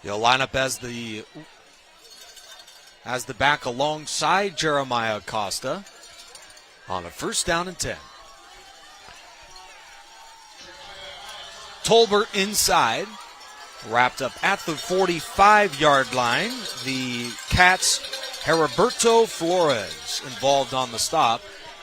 He'll line up as the back alongside Jeremiah Acosta on a 1st down and 10. Tolbert inside, wrapped up at the 45-yard line. The Cats, Heriberto Flores, involved on the stop.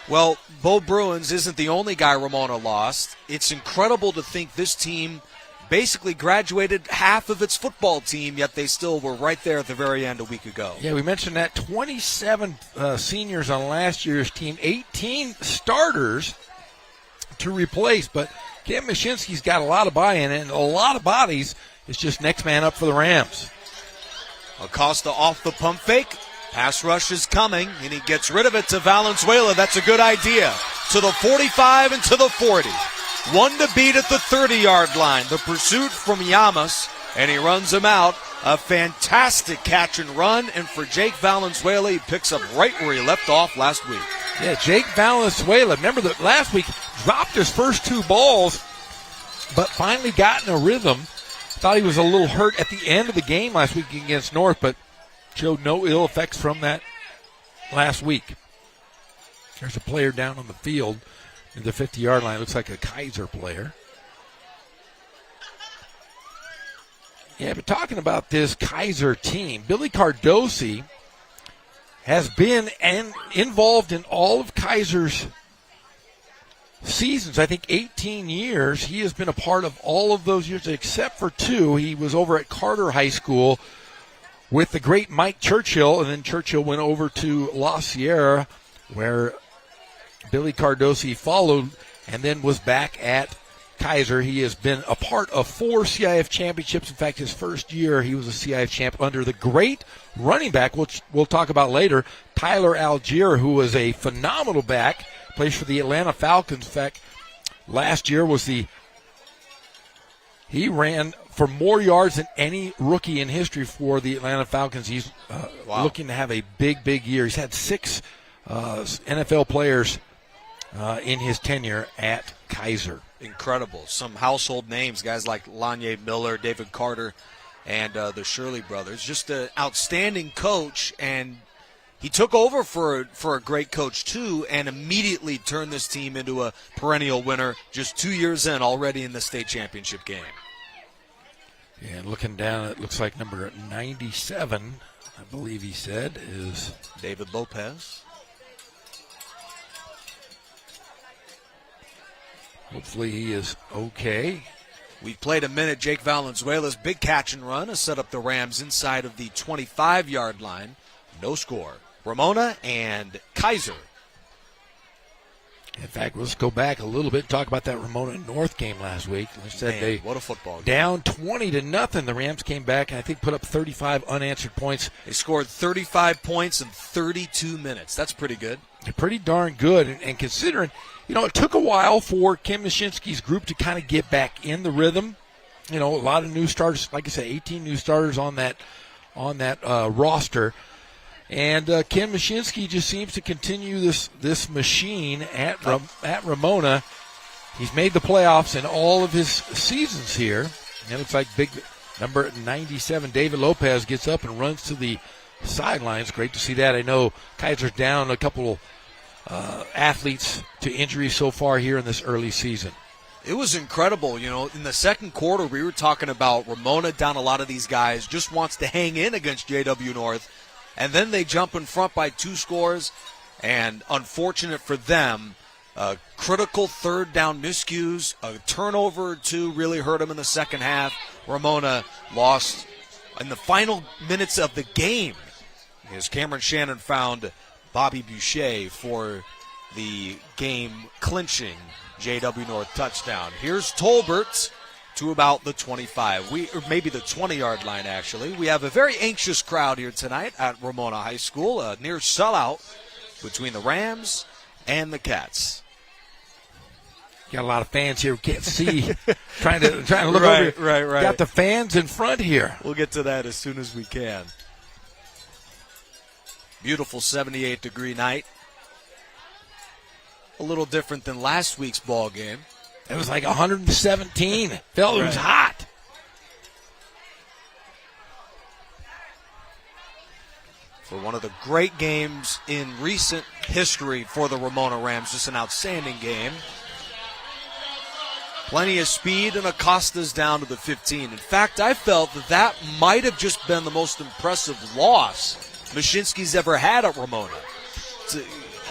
Well, Bo Bruins isn't the only guy Ramona lost. It's incredible to think this team basically graduated half of its football team, yet they still were right there at the very end a week ago. Yeah, we mentioned that 27 seniors on last year's team, 18 starters to replace, but Kim Mashinsky's got a lot of buy-in and a lot of bodies. It's just next man up for the Rams. Acosta off the pump fake. Pass rush is coming, and he gets rid of it to Valenzuela. That's a good idea. To the 45 and to the 40. One to beat at the 30-yard line. The pursuit from Llamas, and he runs him out. A fantastic catch and run, and for Jake Valenzuela, he picks up right where he left off last week. Yeah, Jake Valenzuela, remember that last week, dropped his first 2 balls, but finally got in a rhythm. Thought he was a little hurt at the end of the game last week against North, but showed no ill effects from that last week. There's a player down on the field in the 50-yard line. Looks like a Kaiser player. Yeah, but talking about this Kaiser team, Billy Cardosi has been involved in all of Kaiser's seasons. I think 18 years. He has been a part of all of those years except for 2. He was over at Carter High School with the great Mike Churchill, and then Churchill went over to La Sierra, where Billy Cardosi followed and then was back at Kaiser. He has been a part of 4 CIF championships. In fact, his first year, he was a CIF champ under the great running back, which we'll talk about later, Tyler Algier, who was a phenomenal back, plays for the Atlanta Falcons. In fact, last year he ran for more yards than any rookie in history for the Atlanta Falcons. He's looking to have a big, big year. He's had 6 NFL players in his tenure at Kaiser. Incredible. Some household names, guys like Lanye Miller, David Carter, and the Shirley brothers. Just an outstanding coach, and he took over for a great coach, too, and immediately turned this team into a perennial winner just 2 years in, already in the state championship game. And looking down, it looks like number 97, I believe he said, is David Lopez. Hopefully he is okay. We've played a minute. Jake Valenzuela's big catch and run has set up the Rams inside of the 25-yard line. No score. Ramona and Kaiser. In fact, let's go back a little bit and talk about that Ramona North game last week. They said what a football game. Down 20-0. The Rams came back and I think put up 35 unanswered points. They scored 35 points in 32 minutes. That's pretty good. Pretty darn good. And considering, it took a while for Kim Mashinsky's group to kind of get back in the rhythm. A lot of new starters. Like I said, 18 new starters on that roster. And Ken Mashinsky just seems to continue this machine at Ramona. He's made the playoffs in all of his seasons here. And it looks like big number 97, David Lopez, gets up and runs to the sidelines. Great to see that. I know Kaiser's down a couple athletes to injury so far here in this early season. It was incredible. In the second quarter, we were talking about Ramona down a lot of these guys, just wants to hang in against JW North. And then they jump in front by 2 scores, and unfortunate for them, critical third down miscues, a turnover or 2 really hurt them in the second half. Ramona lost in the final minutes of the game as Cameron Shannon found Bobby Boucher for the game-clinching JW North touchdown. Here's Tolbert to about the 25, or maybe the 20-yard line, actually. We have a very anxious crowd here tonight at Ramona High School, a near sellout between the Rams and the Cats. Got a lot of fans here who can't see, trying to look over. Right. Got the fans in front here. We'll get to that as soon as we can. Beautiful 78-degree night. A little different than last week's ball game. It was like 117. Felt it was hot. for one of the great games in recent history for the Ramona Rams. Just an outstanding game. Plenty of speed, and Acosta's down to the 15. In fact, I felt that might have just been the most impressive loss Mashinsky's ever had at Ramona.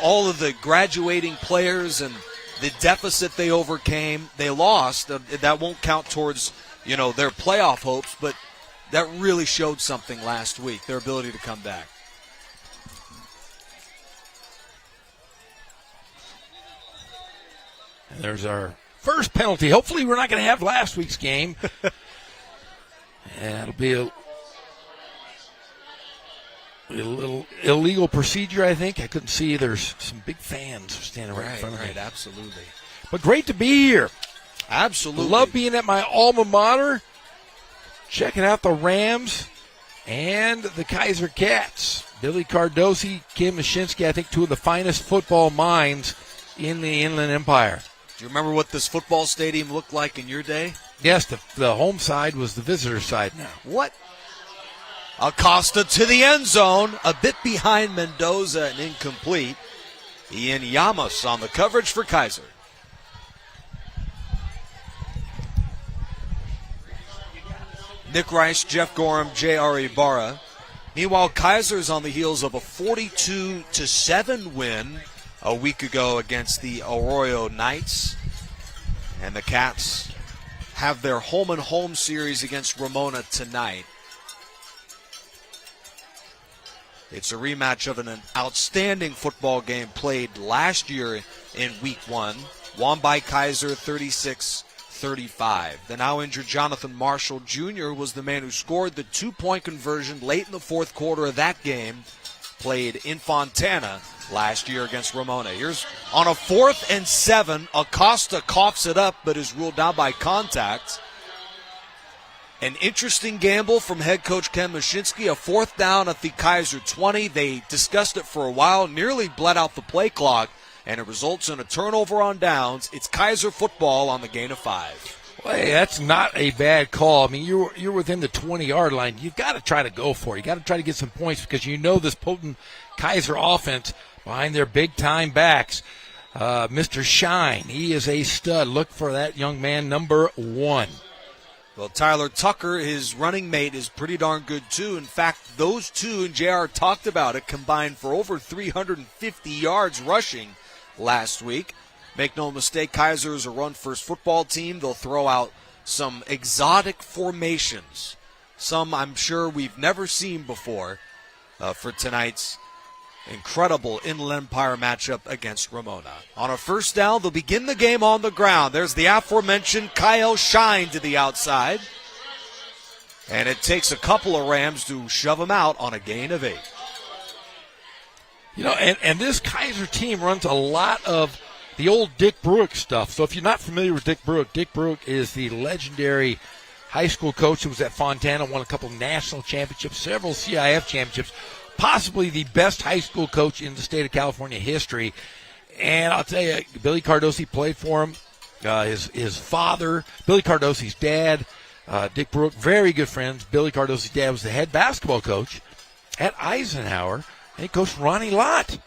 All of the graduating players and the deficit they overcame, they lost. That won't count towards, their playoff hopes, but that really showed something last week, their ability to come back. And there's our first penalty. Hopefully we're not going to have last week's game. And it'll be a little illegal procedure, I think. I couldn't see. There's some big fans standing right in front of me. Right, absolutely. But great to be here. Absolutely. Love being at my alma mater, checking out the Rams and the Kaiser Cats. Billy Cardosi, Kim Mashinsky, I think two of the finest football minds in the Inland Empire. Do you remember what this football stadium looked like in your day? Yes, the home side was the visitor side now. What? Acosta to the end zone, a bit behind Mendoza and incomplete. Ian Llamas on the coverage for Kaiser. Nick Rice, Jeff Gorham, J.R. Ibarra. Meanwhile, Kaiser's on the heels of a 42-7 win a week ago against the Arroyo Knights. And the Cats have their home-and-home series against Ramona tonight. It's a rematch of an outstanding football game played last year in Week 1, won by Kaiser 36-35. The now-injured Jonathan Marshall Jr. was the man who scored the two-point conversion late in the fourth quarter of that game, played in Fontana last year against Ramona. Here's on a 4th and 7. Acosta coughs it up but is ruled down by contact. An interesting gamble from head coach Ken Mashinsky. A 4th down at the Kaiser 20. They discussed it for a while, nearly bled out the play clock, and it results in a turnover on downs. It's Kaiser football on the gain of 5. Well, hey, that's not a bad call. I mean, you're within the 20-yard line. You've got to try to go for it. You've got to try to get some points because this potent Kaiser offense behind their big-time backs. Mr. Shine, he is a stud. Look for that young man, number 1. Well, Tyler Tucker, his running mate, is pretty darn good, too. In fact, those two, and JR talked about it, combined for over 350 yards rushing last week. Make no mistake, Kaiser is a run-first football team. They'll throw out some exotic formations, some I'm sure we've never seen before for tonight's incredible Inland Empire matchup against Ramona. On a 1st down, they'll begin the game on the ground. There's the aforementioned Kyle Shine to the outside. And it takes a couple of Rams to shove him out on a gain of 8. And this Kaiser team runs a lot of the old Dick Bruick stuff. So if you're not familiar with Dick Bruick is the legendary high school coach who was at Fontana, won a couple national championships, several CIF championships, possibly the best high school coach in the state of California history. And I'll tell you, Billy Cardosi played for him. His father, Billy Cardosi's dad, Dick Bruick, very good friends. Billy Cardosi's dad was the head basketball coach at Eisenhower, and he coached Ronnie Lott.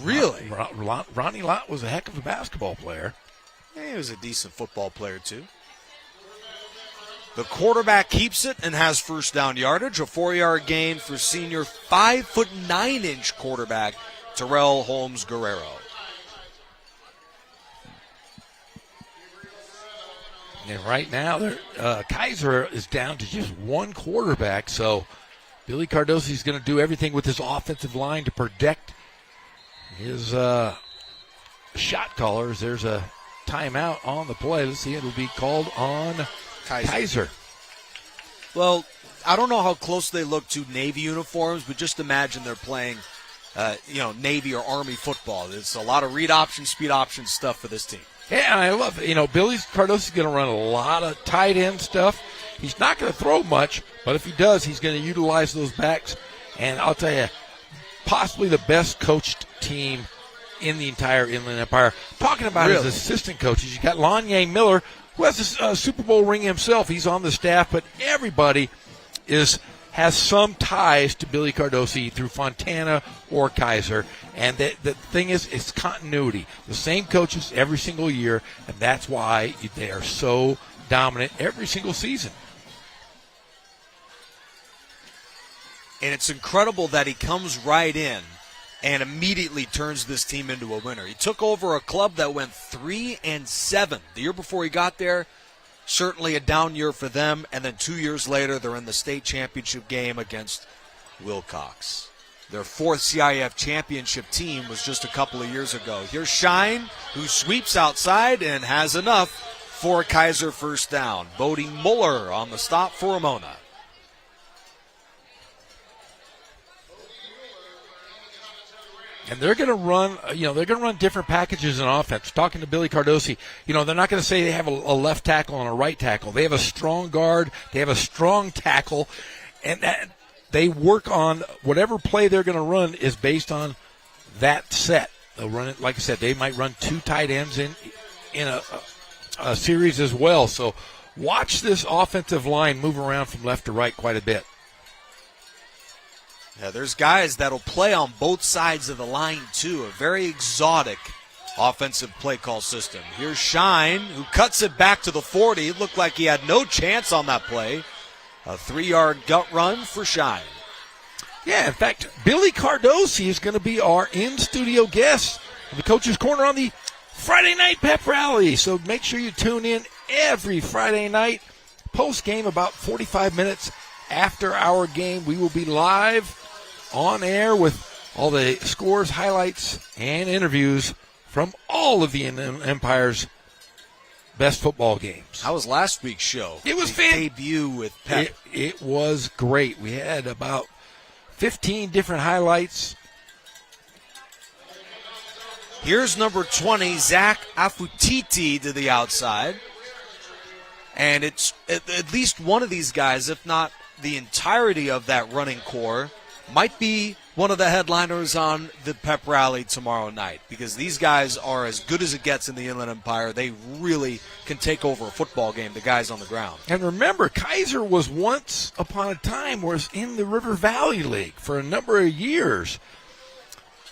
Really? Ronnie Lott was a heck of a basketball player. Yeah, he was a decent football player, too. The quarterback keeps it and has 1st down yardage, a 4-yard gain for senior 5'9" quarterback Terrell Holmes Guerrero. And right now, Kaiser is down to just one quarterback, so Billy Cardosi is going to do everything with his offensive line to protect his shot callers. There's a timeout on the play. Let's see, it'll be called on Kaiser. Well, I don't know how close they look to Navy uniforms, but just imagine they're playing, Navy or Army football. It's a lot of read option, speed option stuff for this team. Yeah, I love it. Billy Cardosi is going to run a lot of tight end stuff. He's not going to throw much, but if he does, he's going to utilize those backs. And I'll tell you, possibly the best coached team in the entire Inland Empire. Talking about his assistant coaches, you got Lanye Miller, who has a Super Bowl ring himself. He's on the staff, but everybody is has some ties to Billy Cardosi through Fontana or Kaiser. And the thing is, it's continuity. The same coaches every single year, and that's why they are so dominant every single season. And it's incredible that he comes right in and immediately turns this team into a winner. He took over a club that went 3-7 the year before he got there. Certainly a down year for them. And then 2 years later, they're in the state championship game against Wilcox. Their fourth CIF championship team was just a couple of years ago. Here's Shine, who sweeps outside and has enough for a Kaiser first down. Bodie Muller on the stop for Ramona. And they're going to run, they're going to run different packages in offense. Talking to Billy Cardosi, they're not going to say they have a left tackle and a right tackle. They have a strong guard. They have a strong tackle. And they work on whatever play they're going to run is based on that set. They'll run it, like I said, they might run 2 tight ends in a series as well. So watch this offensive line move around from left to right quite a bit. Yeah, there's guys that'll play on both sides of the line, too. A very exotic offensive play call system. Here's Shine, who cuts it back to the 40. It looked like he had no chance on that play. A 3-yard gut run for Shine. Yeah, in fact, Billy Cardosi is going to be our in-studio guest in the Coach's Corner on the Friday night pep rally. So make sure you tune in every Friday night. Post-game, about 45 minutes after our game, we will be live on air with all the scores, highlights, and interviews from all of the Empire's best football games. How was last week's show? It was debut with Pep. It was great. We had about 15 different highlights. Here's number 20, Zach Afutiti to the outside. And it's at least one of these guys, if not the entirety of that running core, might be one of the headliners on the pep rally tomorrow night, because these guys are as good as it gets in the Inland Empire. They really can take over a football game, the guys on the ground. And remember, Kaiser was once upon a time was in the River Valley League for a number of years.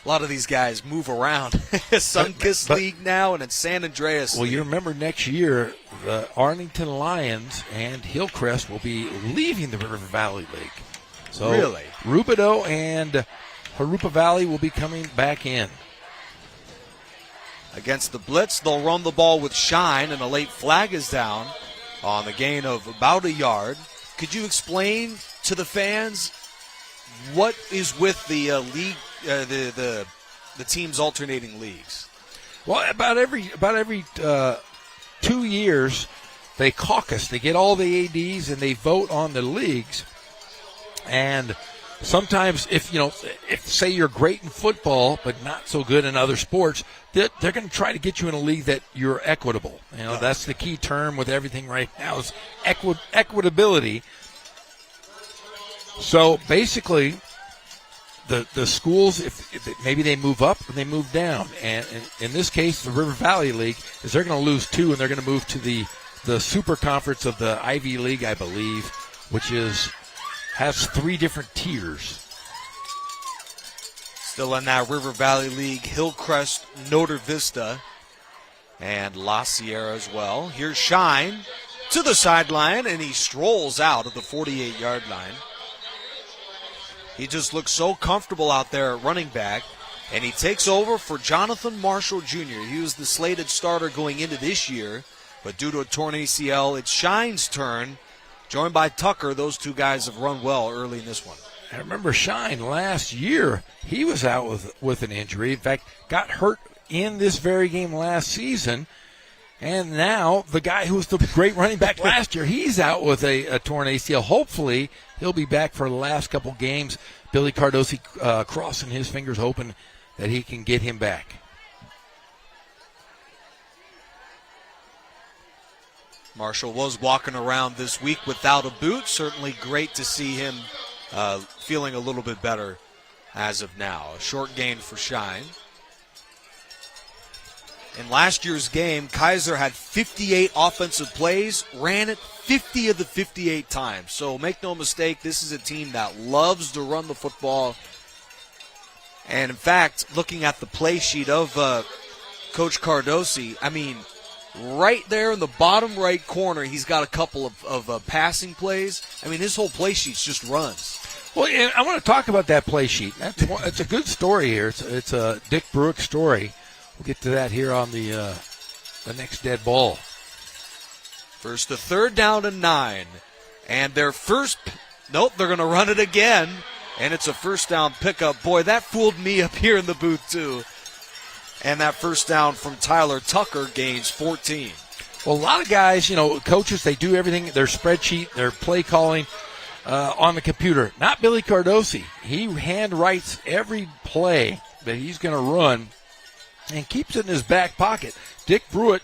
A lot of these guys move around. Sunkist League now, and it's San Andreas Well, League. you remember next year, the Arlington Lions and Hillcrest will be leaving the River Valley League. So really? Rubidoux and Harupa Valley will be coming back in. Against the blitz, they'll run the ball with Shine, and a late flag is down on the gain of about a yard. Could you explain to the fans what is with the league, the teams alternating leagues? Well, about every 2 years, they caucus. They get all the ADs and they vote on the leagues. And sometimes, if say you're great in football but not so good in other sports, they're going to try to get you in a league that you're equitable. That's the key term with everything right now is equitability. So basically, the schools, if maybe they move up or they move down, and in this case, the River Valley League is they're going to lose 2 and they're going to move to the Super Conference of the Ivy League, I believe, which has 3 different tiers. Still in that River Valley League, Hillcrest, Notre Vista, and La Sierra as well. Here's Shine to the sideline, and he strolls out of the 48-yard line. He just looks so comfortable out there at running back, and he takes over for Jonathan Marshall Jr. He was the slated starter going into this year, but due to a torn ACL, it's Shine's turn. Joined by Tucker, those 2 guys have run well early in this one. I remember Shine last year. He was out with an injury. In fact, got hurt in this very game last season. And now the guy who was the great running back last year, he's out with a torn ACL. Hopefully, he'll be back for the last couple games. Billy Cardosi crossing his fingers, hoping that he can get him back. Marshall was walking around this week without a boot. Certainly great to see him feeling a little bit better as of now. A short gain for Shine. In last year's game, Kaiser had 58 offensive plays, ran it 50 of the 58 times. So make no mistake, this is a team that loves to run the football. And in fact, looking at the play sheet of Coach Cardosi, I mean, right there in the bottom right corner, he's got a couple of passing plays. I mean, his whole play sheet's just runs. Well, and I want to talk about that play sheet. It's a good story here. It's a Dick Bruick story. We'll get to that here on the next dead ball. First to third down and 9. And their first, they're going to run it again. And it's a first down pickup. Boy, that fooled me up here in the booth too. And that first down from Tyler Tucker gains 14. Well, a lot of guys, coaches, they do everything, their spreadsheet, their play calling on the computer. Not Billy Cardosi. He hand writes every play that he's going to run and keeps it in his back pocket. Dick Bruitt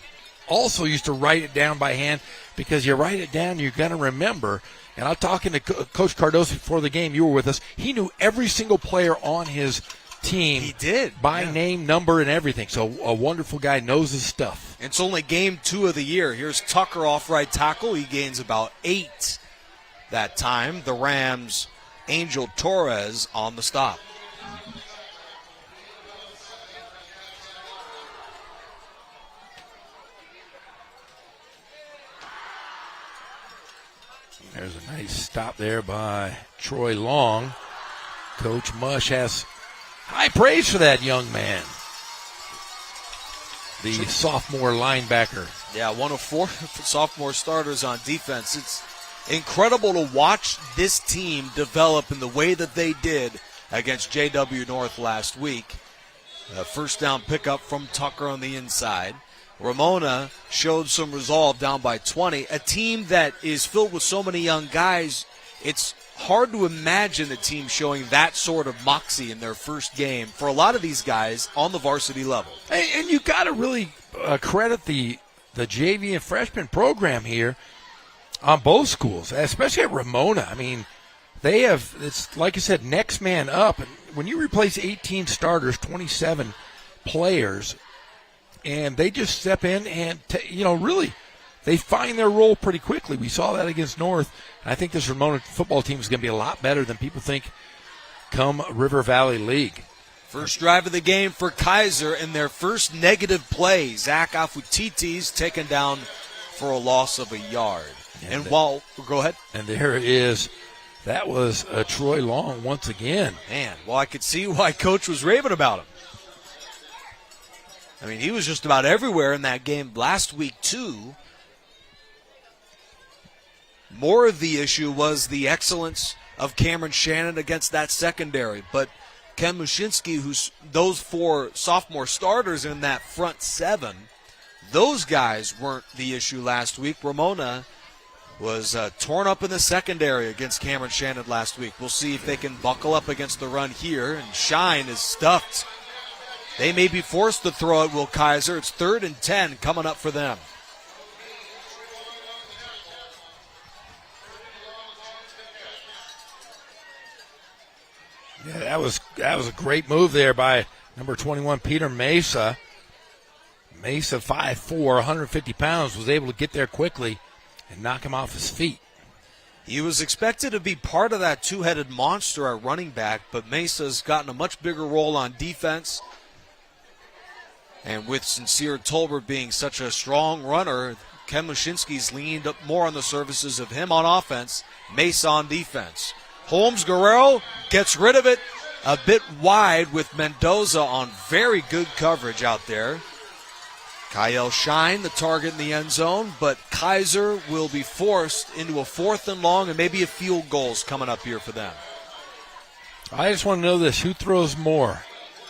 also used to write it down by hand because you write it down, you're going to remember. And I'm talking to Coach Cardosi before the game. You were with us. He knew every single player on his team. He did. By name, number, and everything. So a wonderful guy, knows his stuff. It's only game 2 of the year. Here's Tucker off right tackle. He gains about 8 that time. The Rams, Angel Torres on the stop. There's a nice stop there by Troy Long. Coach Mush has high praise for that young man, the sophomore linebacker. Yeah, one of 4 sophomore starters on defense. It's incredible to watch this team develop in the way that they did against JW North last week. First down pickup from Tucker on the inside. Ramona showed some resolve down by 20. A team that is filled with so many young guys, it's hard to imagine a team showing that sort of moxie in their first game for a lot of these guys on the varsity level. And you got to really credit the JV and freshman program here on both schools, especially at Ramona. I mean, they have, it's like I said, next man up. And when you replace 18 starters, 27 players, and they just step in and, really, they find their role pretty quickly. We saw that against North. And I think this Ramona football team is going to be a lot better than people think come River Valley League. First drive of the game for Kaiser in their first negative play. Zach Afutitis taken down for a loss of a yard. Go ahead. And that was Troy Long once again. Man, well, I could see why Coach was raving about him. I mean, he was just about everywhere in that game last week, too. More of the issue was the excellence of Cameron Shannon against that secondary. But Ken Mushinski, who's those 4 sophomore starters in that front 7, those guys weren't the issue last week. Ramona was torn up in the secondary against Cameron Shannon last week. We'll see if they can buckle up against the run here. And Shine is stuffed. They may be forced to throw at Will Kaiser. It's 3rd and 10 coming up for them. Yeah, that was a great move there by number 21, Peter Mesa. Mesa, 5'4", 150 pounds, was able to get there quickly and knock him off his feet. He was expected to be part of that 2-headed monster at running back, but Mesa's gotten a much bigger role on defense. And with Sincere Tolbert being such a strong runner, Ken Mushinski's leaned up more on the services of him on offense, Mesa on defense. Holmes Guerrero gets rid of it a bit wide with Mendoza on very good coverage out there. Kyle Shine, the target in the end zone, but Kaiser will be forced into a 4th and long and maybe a field goal's coming up here for them. I just want to know this. Who throws more,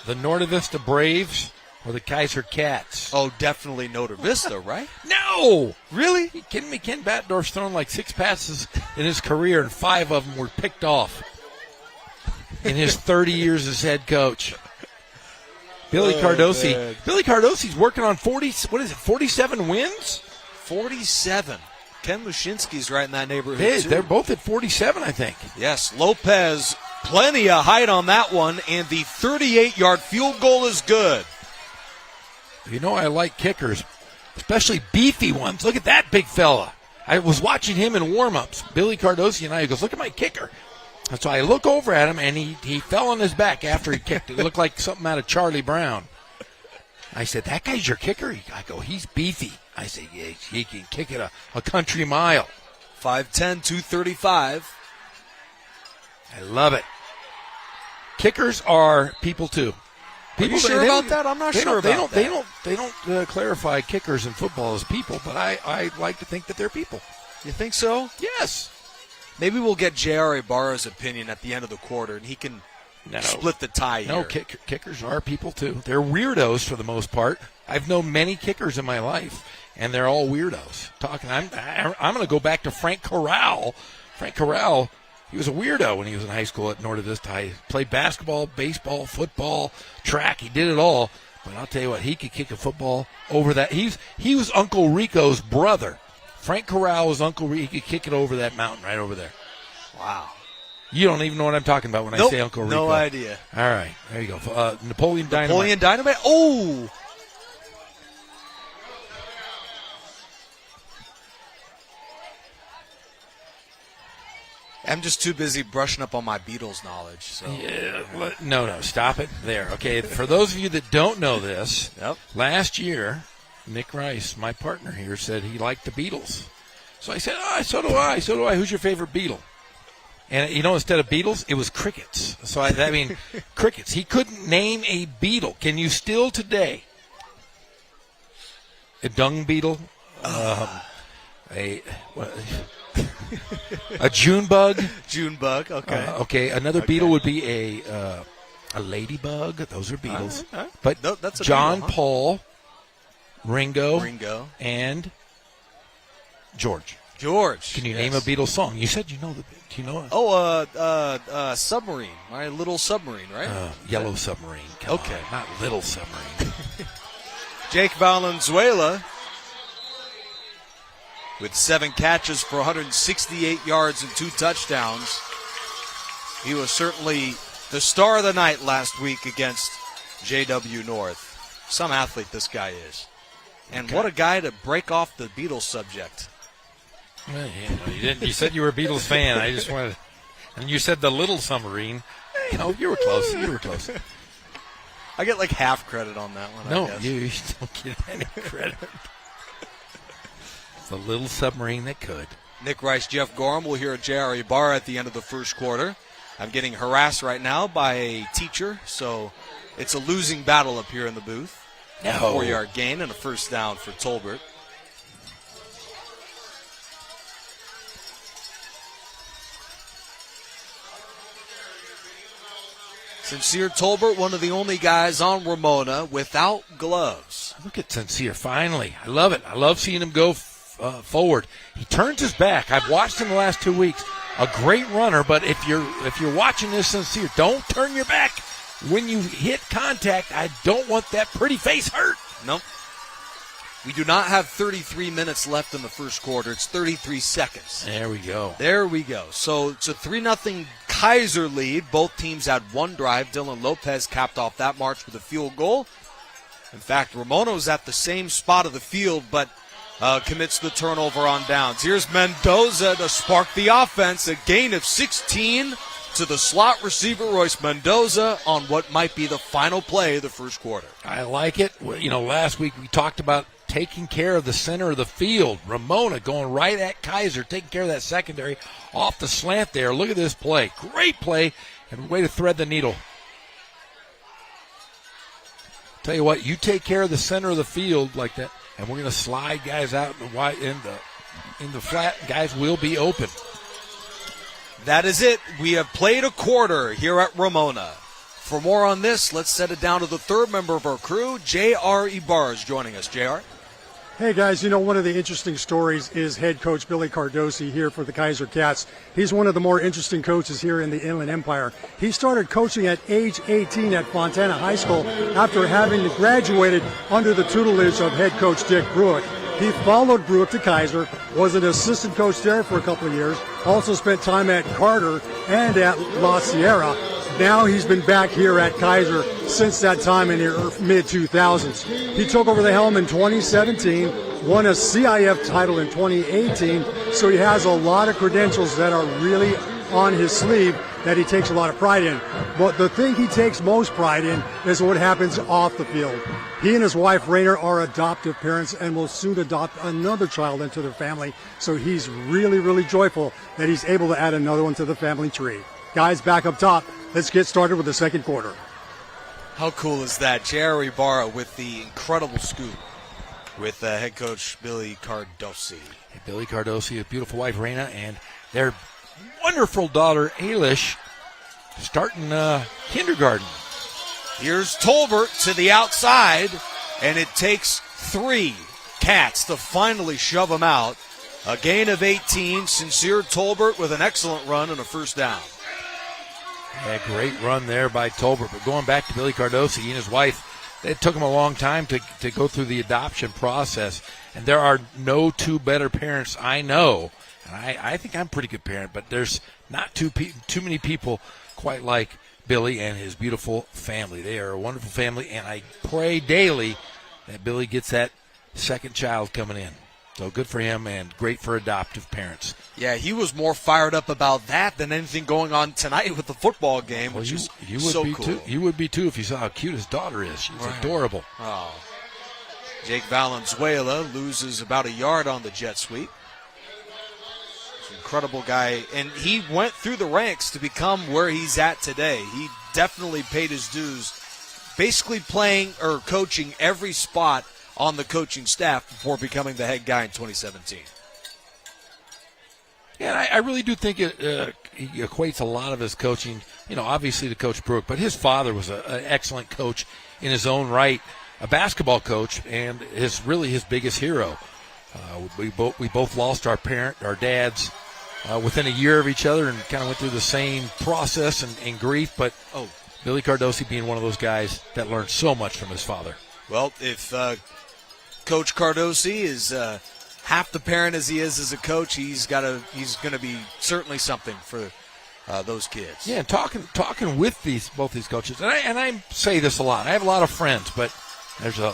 the Norte Vista Braves or the Kaiser Cats? Oh, definitely Notre Vista, right? No! Really? Are you kidding me? Ken Battendorf's thrown like 6 passes in his career, and 5 of them were picked off in his 30 years as head coach. Billy Cardosi. Man. Billy Cardosi's working on 47 wins? 47. Ken Mushinski's right in that neighborhood, too. They're both at 47, I think. Yes, Lopez, plenty of height on that one, and the 38-yard field goal is good. You know I like kickers, especially beefy ones. Look at that big fella. I was watching him in warm-ups. Billy Cardosi and I, he goes, look at my kicker. And so I look over at him, and he fell on his back after he kicked. It looked like something out of Charlie Brown. I said, that guy's your kicker? I go, he's beefy. I said, yeah, he can kick it a country mile. 5'10", 235. I love it. Kickers are people, too. Are you sure about that? I'm not sure about that. They don't clarify kickers in football as people, but I like to think that they're people. You think so? Yes. Maybe we'll get J.R. Ibarra's opinion at the end of the quarter, and he can split the tie here. No, kickers are people, too. They're weirdos for the most part. I've known many kickers in my life, and they're all weirdos. I'm going to go back to Frank Corral. Frank Corral, he was a weirdo when he was in high school at Norte Vista High. He played basketball, baseball, football, track. He did it all. But I'll tell you what, he could kick a football over that. He was Uncle Rico's brother. Frank Corral was Uncle Rico. He could kick it over that mountain right over there. Wow. You don't even know what I'm talking about when I say Uncle Rico. No idea. All right, there you go. Napoleon Dynamite. Napoleon Dynamite. Oh! I'm just too busy brushing up on my Beatles knowledge. So. Yeah, no, stop it there. Okay, for those of you that don't know this, last year, Nick Rice, my partner here, said he liked the Beatles. So I said, so do I. Who's your favorite Beatle? And, instead of Beatles, it was crickets. So, I mean, crickets. He couldn't name a beetle. Can you still today? A dung beetle? A June bug? June bug, okay. Okay, another beetle would be a ladybug. Those are beetles. All right. But that's a John, beetle, huh? Paul, Ringo, and George. Can you name a Beatles song? You said you know the. Do you know it? Oh, Submarine. My Little Submarine, right? Yellow Submarine. Come on, not Little Submarine. Jake Valenzuela with 7 catches for 168 yards and 2 touchdowns. He was certainly the star of the night last week against JW North. Some athlete this guy is. And what a guy to break off the Beatles subject. Well, you didn't. You said you were a Beatles fan. I just wanted, and you said the Little Submarine. You were close. I get like half credit on that one. No, I guess. you don't get any credit. It's the Little Submarine that could. Nick Rice, Jeff Gorham. We'll hear J.R. Ibarra at the end of the first quarter. I'm getting harassed right now by a teacher, so it's a losing battle up here in the booth. No. 4-yard gain and a first down for Tolbert. Sincere Tolbert, one of the only guys on Ramona without gloves. Look at Sincere, finally. I love it. I love seeing him go forward. He turns his back. I've watched him the last 2 weeks. A great runner, but if you're watching this Sincere, don't turn your back. When you hit contact, I don't want that pretty face hurt. Nope. We do not have 33 minutes left in the first quarter. It's 33 seconds. There we go. So it's a 3-0 Kaiser lead. Both teams had one drive. Dylan Lopez capped off that march with a field goal. In fact, Ramona was at the same spot of the field, but commits the turnover on downs. Here's Mendoza to spark the offense. A gain of 16 to the slot receiver, Royce Mendoza, on what might be the final play of the first quarter. I like it. Last week we talked about taking care of the center of the field. Ramona going right at Kaiser, taking care of that secondary off the slant there. Look at this play. Great play and way to thread the needle. Tell you what, you take care of the center of the field like that, and we're going to slide guys out in the flat. Guys will be open. That is it. We have played a quarter here at Ramona. For more on this, let's set it down to the third member of our crew. J.R. Ibarra is joining us. J.R.? Hey, guys, one of the interesting stories is head coach Billy Cardosi here for the Kaiser Cats. He's one of the more interesting coaches here in the Inland Empire. He started coaching at age 18 at Fontana High School after having graduated under the tutelage of head coach Dick Bruick. He followed Bruick to Kaiser, was an assistant coach there for a couple of years, also spent time at Carter and at La Sierra. Now he's been back here at Kaiser since that time in the mid-2000s. He took over the helm in 2017, won a CIF title in 2018, so he has a lot of credentials that are really on his sleeve that he takes a lot of pride in. But the thing he takes most pride in is what happens off the field. He and his wife, Rainer, are adoptive parents and will soon adopt another child into their family, so he's really, really joyful that he's able to add another one to the family tree. Guys, back up top, let's get started with the second quarter. How cool is that? Jerry Ibarra with the incredible scoop with head coach Billy Cardosi. Hey, Billy Cardosi, a beautiful wife, Raina, and their wonderful daughter, Ailish, starting kindergarten. Here's Tolbert to the outside, and it takes 3 Cats to finally shove him out. A gain of 18. Sincere Tolbert with an excellent run and a first down. Yeah, great run there by Tolbert. But going back to Billy Cardosi, he and his wife, it took them a long time to go through the adoption process. And there are no two better parents I know. And I think I'm a pretty good parent, but there's not too many people quite like Billy and his beautiful family. They are a wonderful family, and I pray daily that Billy gets that second child coming in. So good for him and great for adoptive parents. Yeah, he was more fired up about that than anything going on tonight with the football game, which is so cool. Too. You would be too if you saw how cute his daughter is. She's adorable. Oh. Jake Valenzuela loses about a yard on the jet sweep. Incredible guy, and he went through the ranks to become where he's at today. He definitely paid his dues, basically playing or coaching every spot on the coaching staff before becoming the head guy in 2017. Yeah, I really do think he equates a lot of his coaching, obviously to Coach Brook, but his father was an excellent coach in his own right, a basketball coach, and his biggest hero. We both lost our dads within a year of each other and kind of went through the same process and grief, but Billy Cardosi being one of those guys that learned so much from his father. Well, if Coach Cardosi is half the parent as he is as a coach, he's going to be certainly something for those kids. Yeah, and talking with both these coaches, and I say this a lot. I have a lot of friends, but there's a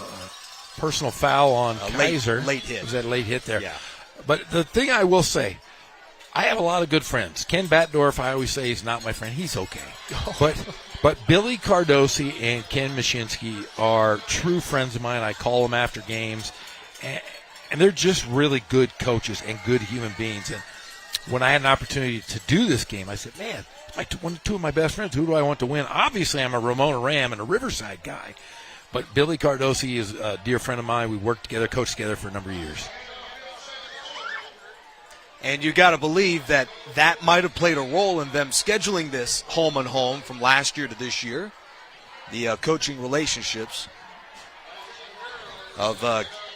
personal foul on Kaiser. Late hit. It was that late hit there. Yeah. But the thing I will say, I have a lot of good friends. Ken Batdorf, I always say he's not my friend. He's okay. But Billy Cardosi and Ken Mashinsky are true friends of mine. I call them after games. And they're just really good coaches and good human beings. And when I had an opportunity to do this game, I said, man, two of my best friends, who do I want to win? Obviously, I'm a Ramona Ram and a Riverside guy. But Billy Cardosi is a dear friend of mine. We worked together, coached together for a number of years. And you got to believe that might have played a role in them scheduling this home and home from last year to this year. The coaching relationships of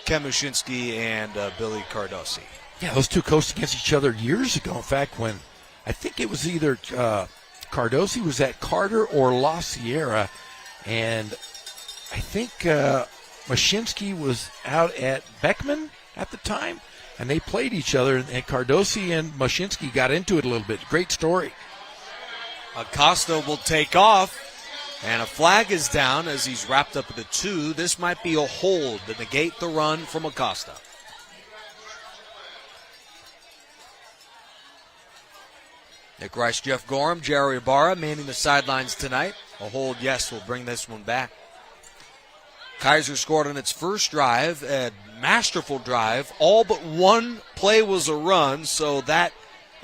Ken Mushinski and Billy Cardosi. Yeah, those two coached against each other years ago. In fact, when I think it was either Cardosi was at Carter or La Sierra, and I think Mushinski was out at Beckman at the time. And they played each other, and Cardosi and Mushinski got into it a little bit. Great story. Acosta will take off, and a flag is down as he's wrapped up at the 2. This might be a hold to negate the run from Acosta. Nick Rice, Jeff Gorham, Jerry Ibarra manning the sidelines tonight. A hold, yes, will bring this one back. Kaiser scored on its first drive, a masterful drive. All but one play was a run, so that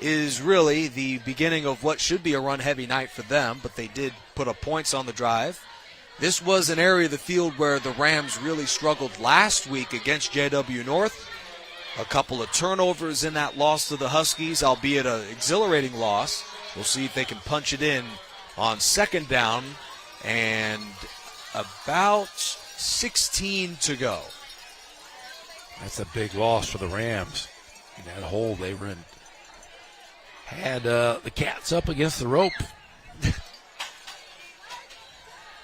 is really the beginning of what should be a run-heavy night for them, but they did put up points on the drive. This was an area of the field where the Rams really struggled last week against JW North. A couple of turnovers in that loss to the Huskies, albeit an exhilarating loss. We'll see if they can punch it in on second down, and about 16 to go. That's a big loss for the Rams. In that hole they were in. Had the Cats up against the rope.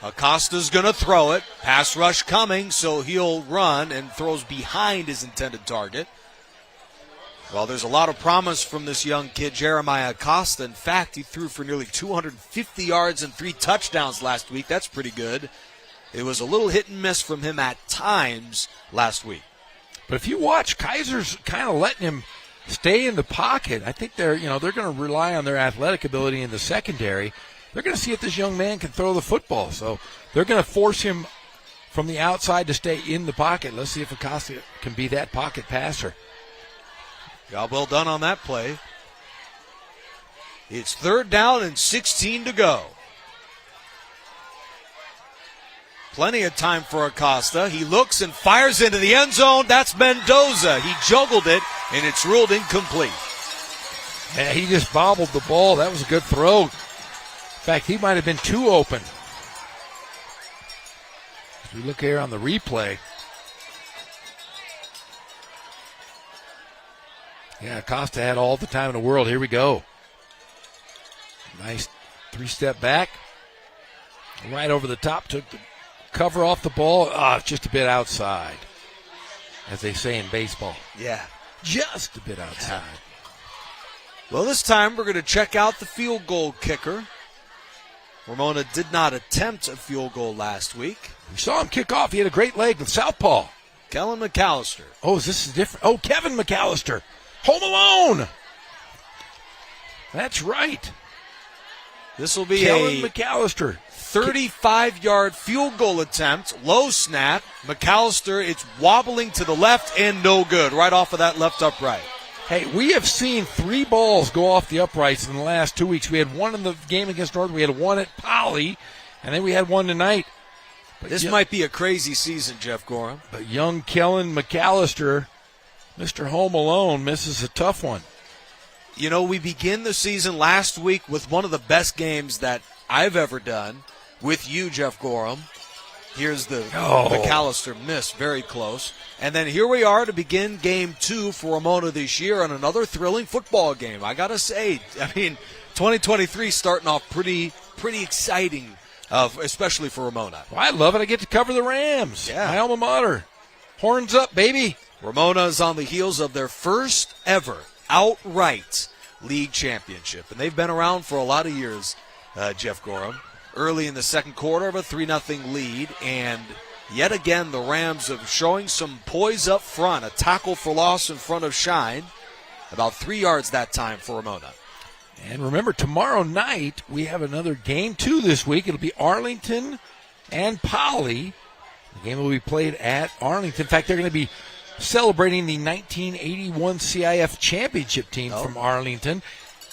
Acosta's going to throw it. Pass rush coming, so he'll run and throws behind his intended target. Well, there's a lot of promise from this young kid, Jeremiah Acosta. In fact, he threw for nearly 250 yards and 3 touchdowns last week. That's pretty good. It was a little hit and miss from him at times last week. But if you watch, Kaiser's kind of letting him stay in the pocket. I think they're going to rely on their athletic ability in the secondary. They're going to see if this young man can throw the football. So they're going to force him from the outside to stay in the pocket. Let's see if Acosta can be that pocket passer. Job well done on that play. It's 3rd down and 16 to go. Plenty of time for Acosta. He looks and fires into the end zone. That's Mendoza. He juggled it, and it's ruled incomplete. Yeah, he just bobbled the ball. That was a good throw. In fact, he might have been too open. As we look here on the replay. Yeah, Acosta had all the time in the world. Here we go. Nice 3-step back. Right over the top. Took the cover off the ball. Just a bit outside, as they say in baseball. Yeah. Just a bit outside. Well, this time we're going to check out the field goal kicker. Ramona did not attempt a field goal last week. We saw him kick off. He had a great leg with southpaw. Kellen McAllister. Oh, is this different? Oh, Kevin McAllister. Home Alone. That's right. This will be Kellen a McAllister. 35-yard field goal attempt. Low snap. McAllister, it's wobbling to the left and no good. Right off of that left upright. Hey, we have seen 3 balls go off the uprights in the last 2 weeks. We had one in the game against Northern. We had one at Poly, and then we had one tonight. But this might be a crazy season, Jeff Gorham. But young Kellen McAllister, Mr. Home Alone, misses a tough one. You know, we begin the season last week with one of the best games that I've ever done with you, Jeff Gorham. Here's the McAllister miss, very close. And then here we are to begin game 2 for Ramona this year on another thrilling football game. I got to say, 2023 starting off pretty exciting, especially for Ramona. Well, I love it. I get to cover the Rams. Yeah. My alma mater. Horns up, baby. Ramona is on the heels of their first ever outright league championship. And they've been around for a lot of years, Jeff Gorham. Early in the second quarter of a 3-0 lead, and yet again the Rams are showing some poise up front. A tackle for loss in front of Shine. About 3 yards that time for Ramona. And remember, tomorrow night we have another game 2 this week. It'll be Arlington and Poly. The game will be played at Arlington. In fact, they're going to be celebrating the 1981 CIF championship team from Arlington.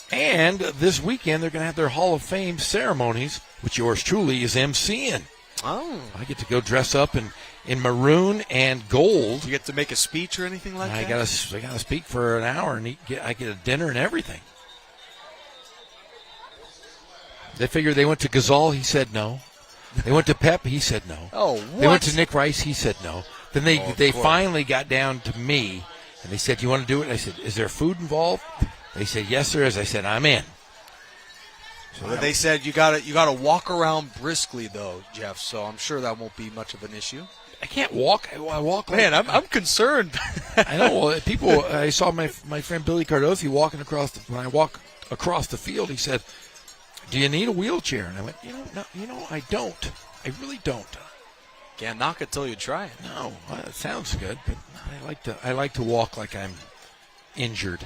And this weekend they're going to have their Hall of Fame ceremonies, which yours truly is emceeing. Oh. I get to go dress up in maroon and gold. You get to make a speech or anything like that? I gotta speak for an hour, and I get a dinner and everything. They figured they went to Gazal, he said no. They went to Pep, he said no. Oh, what? They went to Nick Rice, he said no. Then they finally got down to me, and they said, "You want to do it?" And I said, "Is there food involved?" They said, "Yes, there is." I said, "I'm in." So they said you got to walk around briskly though, Jeff. So I'm sure that won't be much of an issue. I can't walk. I walk. Man, I'm concerned. I know. Well, people. I saw my friend Billy Cardosi walking across. When I walk across the field, he said, "Do you need a wheelchair?" And I went, "No, I don't. I really don't." Can't knock it till you try it. No, it sounds good, but I like to walk like I'm injured.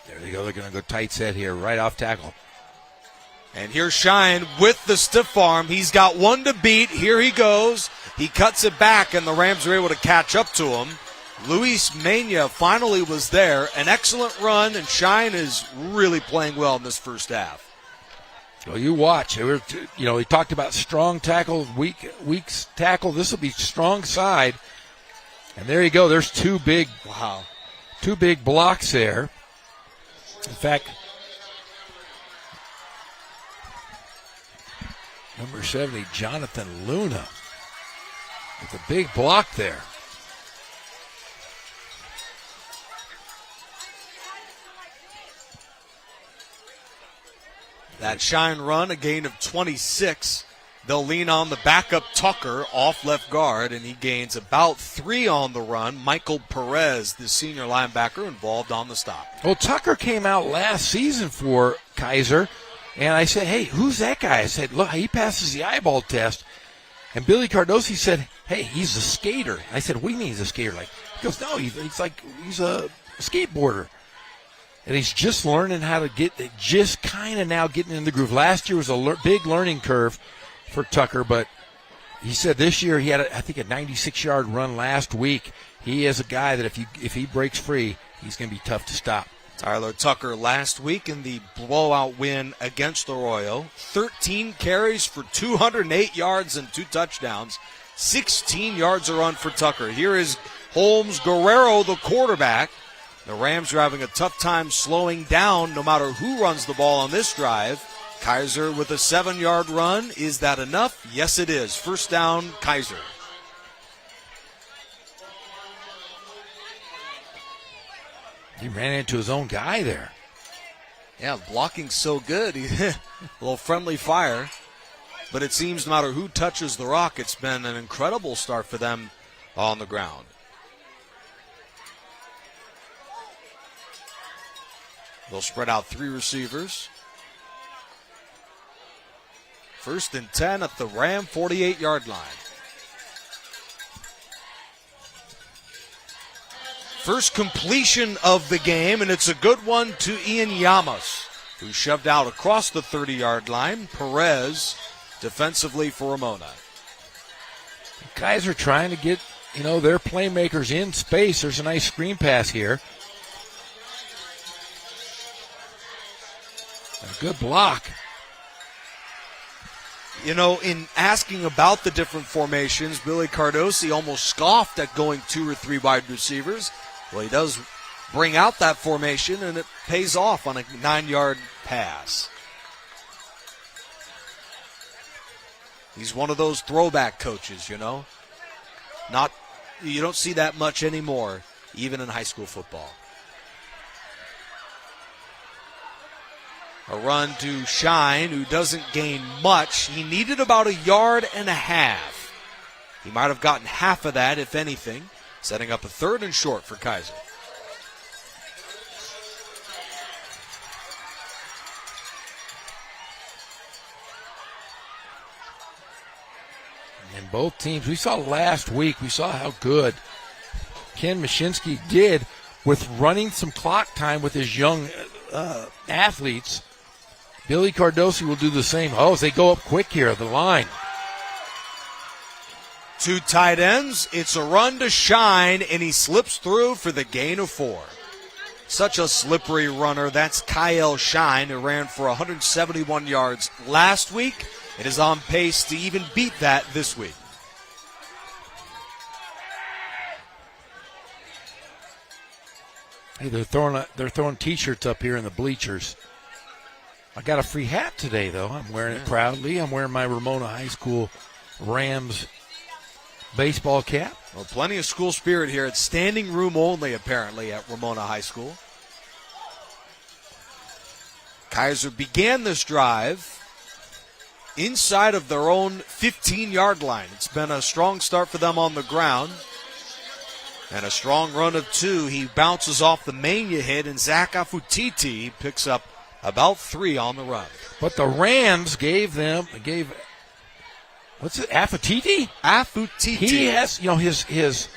There they go. They're going to go tight set here, right off tackle. And here's Shine with the stiff arm. He's got one to beat. Here he goes. He cuts it back, and the Rams are able to catch up to him. Luis Mena finally was there. An excellent run, and Shine is really playing well in this first half. Well, you watch. He talked about strong tackle, weak tackle. This will be strong side. And there you go. There's two big blocks there. In fact, number 70, Jonathan Luna, with a big block there. That Shine run, a gain of 26. They'll lean on the backup Tucker off left guard, and he gains about 3 on the run. Michael Perez, the senior linebacker, involved on the stop. Well, Tucker came out last season for Kaiser, and I said, hey, who's that guy? I said, look, he passes the eyeball test. And Billy Cardosi said, hey, he's a skater. I said, what do you mean he's a skater? He goes, no, he's a skateboarder. And he's just learning how to just kind of now getting in the groove. Last year was a big learning curve for Tucker, but he said this year he had, I think, a 96-yard run last week. He is a guy that if he breaks free, he's going to be tough to stop. Tyler Tucker last week in the blowout win against Arroyo. 13 carries for 208 yards and 2 touchdowns. 16 yards a run for Tucker. Here is Holmes Guerrero, the quarterback. The Rams are having a tough time slowing down no matter who runs the ball on this drive. Kaiser with a 7-yard run. Is that enough? Yes, it is. First down, Kaiser. He ran into his own guy there. Yeah, blocking's so good. A little friendly fire. But it seems no matter who touches the rock, it's been an incredible start for them on the ground. They'll spread out 3 receivers. 1st and 10 at the Ram 48-yard line. First completion of the game, and it's a good one to Ian Llamas, who shoved out across the 30-yard line. Perez defensively for Ramona. The guys are trying to get, their playmakers in space. There's a nice screen pass here. A good block. In asking about the different formations, Billy Cardosi almost scoffed at going 2 or 3 wide receivers. Well, he does bring out that formation, and it pays off on a 9-yard pass. He's one of those throwback coaches, You don't see that much anymore, even in high school football. A run to Shine, who doesn't gain much. He needed about 1.5 yards. He might have gotten half of that, if anything, setting up a 3rd and short for Kaiser. And both teams, we saw last week, we saw how good Ken Mashinsky did with running some clock time with his young athletes. Billy Cardosi will do the same. As they go up quick here, the line. 2 tight ends. It's a run to Shine, and he slips through for the gain of 4. Such a slippery runner. That's Kyle Shine, who ran for 171 yards last week. It is on pace to even beat that this week. Hey, they're throwing T-shirts up here in the bleachers. I got a free hat today, though. I'm wearing it proudly. I'm wearing my Ramona High School Rams baseball cap. Well, plenty of school spirit here. It's standing room only, apparently, at Ramona High School. Kaiser began this drive inside of their own 15-yard line. It's been a strong start for them on the ground. And a strong run of 2. He bounces off the Mania hit, and Zach Afutiti picks up about 3 on the run. But the Rams gave what's it, Afutiti? Afutiti. He has, his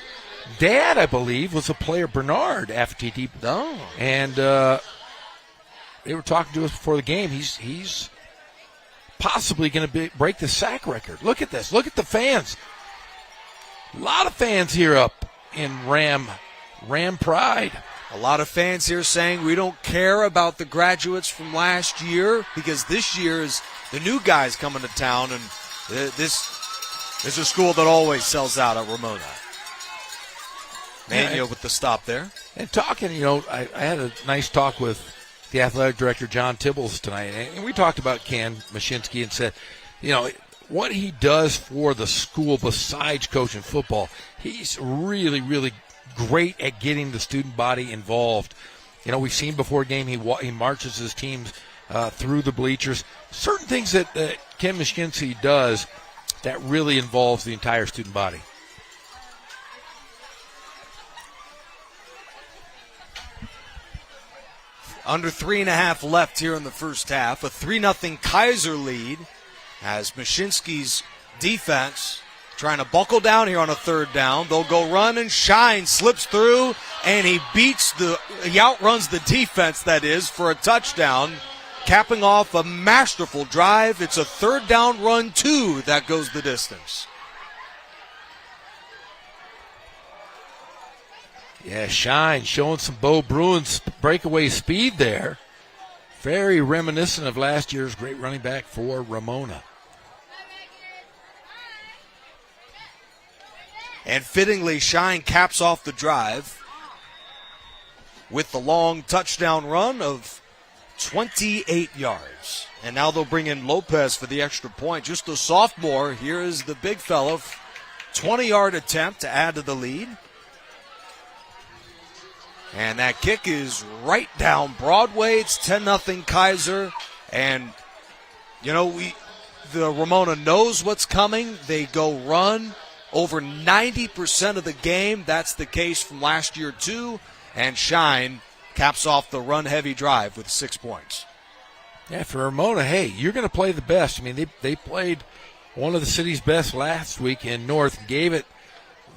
dad, I believe, was a player, Bernard Afutiti. Oh. And they were talking to us before the game. He's possibly going to break the sack record. Look at this. Look at the fans. A lot of fans here up in Ram Pride. A lot of fans here saying we don't care about the graduates from last year because this year is the new guys coming to town, and this is a school that always sells out at Ramona. Mania with the stop there. And talking, I had a nice talk with the athletic director, John Tibbles, tonight, and we talked about Ken Mashinsky and said, what he does for the school besides coaching football, he's really, really great at getting the student body involved. We've seen before a game he marches his teams through the bleachers. Certain things that Ken Maszynski does that really involves the entire student body. Under 3.5 left here in the first half. A 3-0 Kaiser lead as Maszynski's defense trying to buckle down here on a third down. They'll go run, and Shine slips through, and he outruns the defense, that is, for a touchdown, capping off a masterful drive. It's a third down run, 2 that goes the distance. Yeah, Shine showing some Bo Bruins breakaway speed there. Very reminiscent of last year's great running back for Ramona. And fittingly, Shine caps off the drive with the long touchdown run of 28 yards. And now they'll bring in Lopez for the extra point. Just a sophomore. Here is the big fella. 20-yard attempt to add to the lead. And that kick is right down Broadway. It's 10-0 Kaiser. And, the Ramona knows what's coming. They go run over 90% of the game. That's the case from last year, too. And Shine caps off the run-heavy drive with 6 points. Yeah, for Ramona, hey, you're going to play the best. I mean, they played one of the city's best last week in North and gave it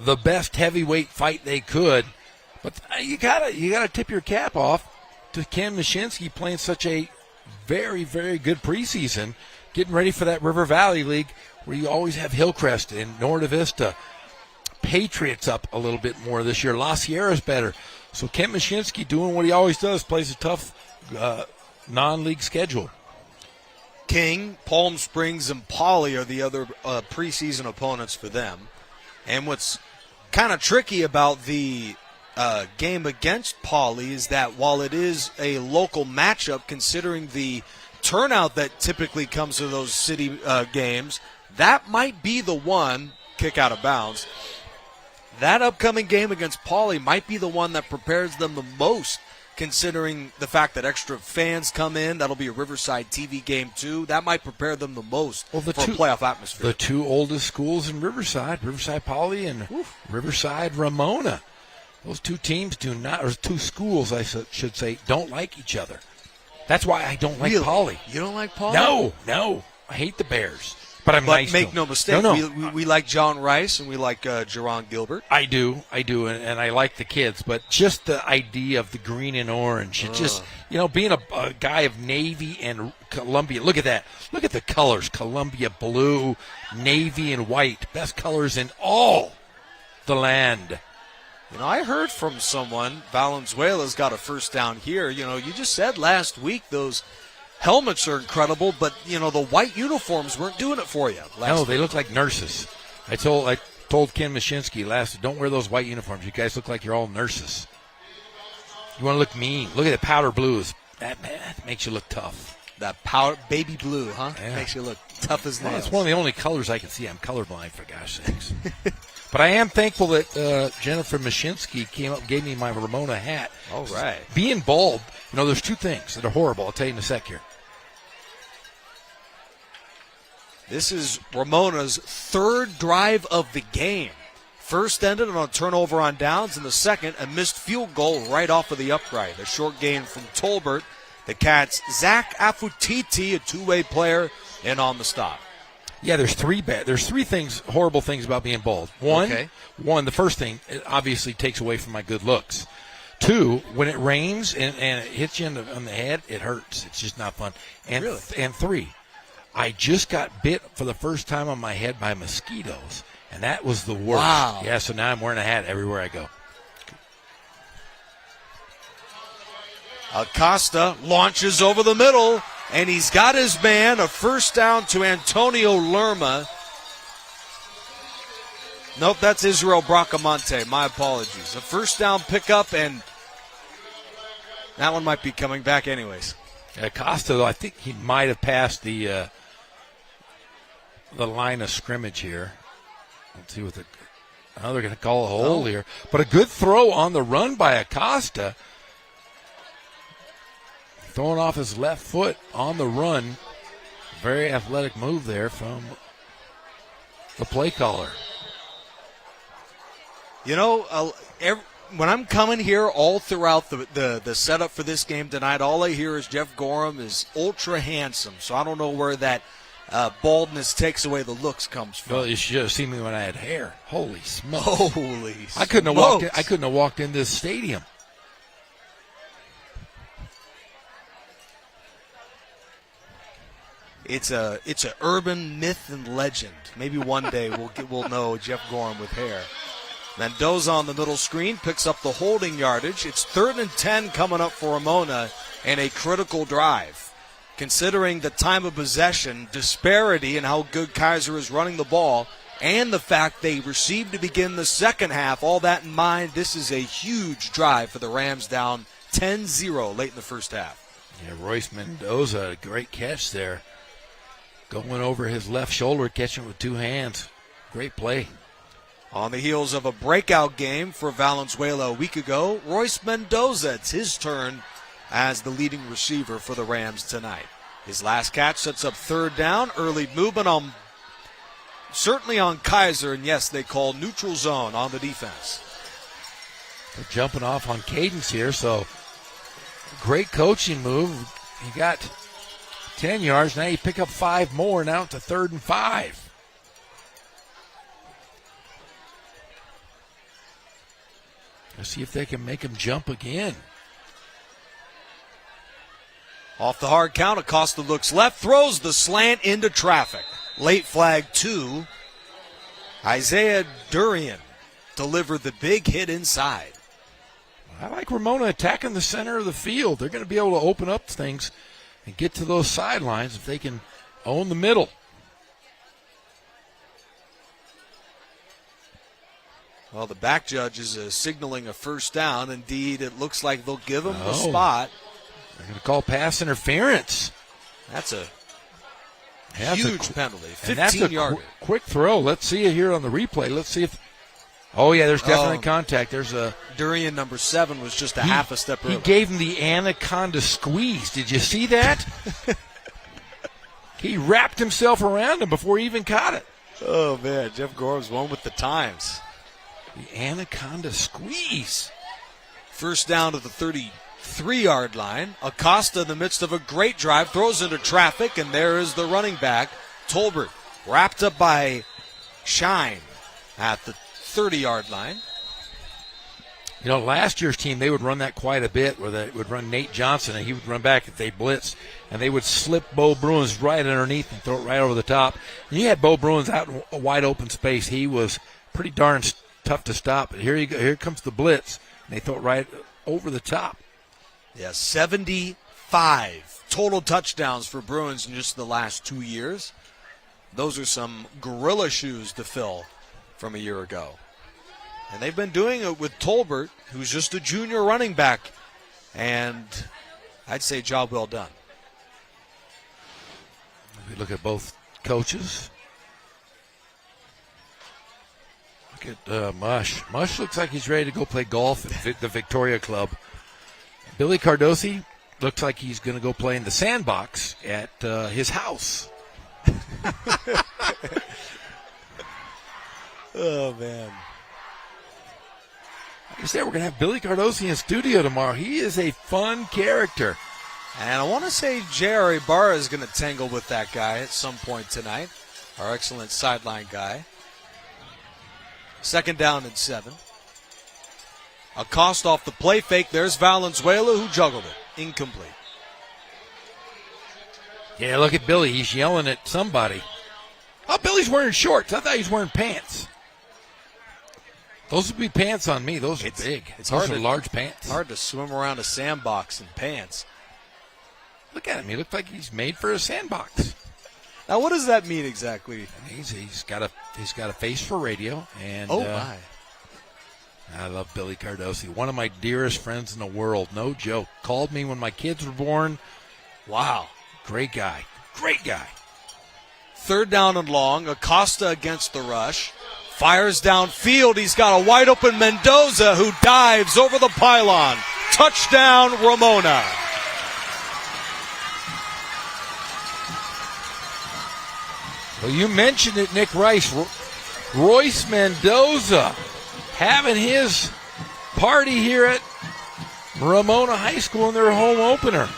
the best heavyweight fight they could. But you gotta tip your cap off to Ken Maszynski playing such a very, very good preseason, getting ready for that River Valley League where you always have Hillcrest and Norte Vista. Patriots up a little bit more this year. La Sierra's better. So Ken Maszynski doing what he always does, plays a tough non-league schedule. King, Palm Springs, and Poly are the other preseason opponents for them. And what's kind of tricky about the game against Poly is that while it is a local matchup, considering the turnout that typically comes to those city games, that might be the one, kick out of bounds, that upcoming game against Poly might be the one that prepares them the most, considering the fact that extra fans come in. That'll be a Riverside TV game, too. That might prepare them the most for a playoff atmosphere. The two oldest schools in Riverside Poly and Riverside Ramona. Those two teams or two schools, I should say, don't like each other. That's why I don't like Poly. You don't like Poly? No. I hate the Bears. But I'm nice to them. Make no mistake, we like John Rice and we like Jerron Gilbert. I do, and I like the kids. But just the idea of the green and orange, and just, being a guy of Navy and Columbia. Look at that. Look at the colors. Columbia blue, Navy, and white. Best colors in all the land. I heard from someone, Valenzuela's got a first down here. You just said last week those helmets are incredible, but, the white uniforms weren't doing it for you last week. They look like nurses. I told Ken Maszynski don't wear those white uniforms. You guys look like you're all nurses. You want to look mean. Look at the powder blues. That makes you look tough. That powder baby blue, huh? Yeah. Makes you look tough as nails. It's one of the only colors I can see. I'm colorblind, for gosh sakes. But I am thankful that Jennifer Maszynski came up and gave me my Ramona hat. All right. Being bald, there's two things that are horrible. I'll tell you in a sec here. This is Ramona's third drive of the game. First ended on a turnover on downs, and the second, a missed field goal right off of the upright. A short gain from Tolbert. The Cats, Zach Afutiti, a two-way player, in on the stop. Yeah, there's three horrible things about being bald. One, the first thing, it obviously takes away from my good looks. Two, when it rains and it hits you on the head, it hurts. It's just not fun. And really? And three, I just got bit for the first time on my head by mosquitoes, and that was the worst. Wow. Yeah, so now I'm wearing a hat everywhere I go. Acosta launches over the middle, and he's got his man. A first down to Antonio Lerma. Nope, that's Israel Bracamonte. My apologies. A first down pickup, and that one might be coming back anyways. Acosta, though, I think he might have passed the line of scrimmage here. Let's see what they're going to call a hold here. But a good throw on the run by Acosta. throwing off his left foot on the run. Very athletic move there from the play caller. You know, when I'm coming here all throughout the setup for this game tonight, all I hear is Jeff Gorham is ultra handsome. So I don't know where that baldness takes away the looks comes from. Well, you should have seen me when I had hair. Holy smokes. Holy I couldn't have walked in this stadium. It's a urban myth and legend. Maybe one day we'll know Jeff Gorham with hair. Mendoza on the middle screen picks up the holding yardage. It's 3rd and 10 coming up for Ramona and a critical drive. Considering the time of possession, disparity in how good Kaiser is running the ball, and the fact they received to begin the second half, all that in mind, this is a huge drive for the Rams down 10-0 late in the first half. Yeah, Royce Mendoza, a great catch there. Going over his left shoulder, catching with 2 hands. Great play. On the heels of a breakout game for Valenzuela a week ago, Royce Mendoza, it's his turn as the leading receiver for the Rams tonight. His last catch sets up 3rd down. Early movement certainly on Kaiser, and yes, they call neutral zone on the defense. They're jumping off on cadence here, so great coaching move. He got 10 yards. Now you pick up 5 more. Now it's a 3rd and 5. Let's see if they can make him jump again. Off the hard count, Acosta looks left, throws the slant into traffic. Late flag 2. Isaiah Durian delivered the big hit inside. I like Ramona attacking the center of the field. They're going to be able to open up things and get to those sidelines if they can own the middle. Well, the back judge is signaling a 1st down. Indeed, it looks like they'll give him the spot. They're going to call pass interference. That's a huge penalty. 15 that's a yard. Quick throw. Let's see it here on the replay. Let's see if. Oh, yeah, there's definitely contact. There's a. Durian, number 7, was just half a step early. He gave him the anaconda squeeze. Did you see that? He wrapped himself around him before he even caught it. Oh, man. Jeff Gorham's one with the times. The anaconda squeeze. 1st down to the 33-yard line. Acosta, in the midst of a great drive, throws into traffic, and there is the running back, Tolbert, wrapped up by Shine at the 30-yard line. You know, last year's team, they would run that quite a bit, where they would run Nate Johnson, and he would run back if they blitzed, and they would slip Bo Bruins right underneath and throw it right over the top. And you had Bo Bruins out in a wide open space. He was pretty darn tough to stop. But here comes the blitz, and they throw it right over the top. Yeah, 75 total touchdowns for Bruins in just the last 2 years. Those are some gorilla shoes to fill from a year ago. And they've been doing it with Tolbert, who's just a junior running back. And I'd say job well done. We look at both coaches. Look at Mush. Mush looks like he's ready to go play golf at the Victoria Club. Billy Cardosi looks like he's going to go play in the sandbox at his house. Oh, man. Like I said, we're going to have Billy Cardosi in studio tomorrow. He is a fun character. And I want to say J.R. Ibarra is going to tangle with that guy at some point tonight. Our excellent sideline guy. 2nd down and 7. Acosta off the play fake. There's Valenzuela who juggled it. Incomplete. Yeah, look at Billy. He's yelling at somebody. Oh, Billy's wearing shorts. I thought he was wearing pants. Those would be pants on me. Those are big. Those are large pants. Hard to swim around a sandbox in pants. Look at him. He looks like he's made for a sandbox. Now, what does that mean exactly? He's got a face for radio. And my. I love Billy Cardosi. One of my dearest friends in the world. No joke. Called me when my kids were born. Wow. Great guy. Great guy. 3rd down and long. Acosta against the rush. Fires downfield. He's got a wide open Mendoza who dives over the pylon. Touchdown, Ramona. Well, you mentioned it, Nick Rice. Royce Mendoza having his party here at Ramona High School in their home opener.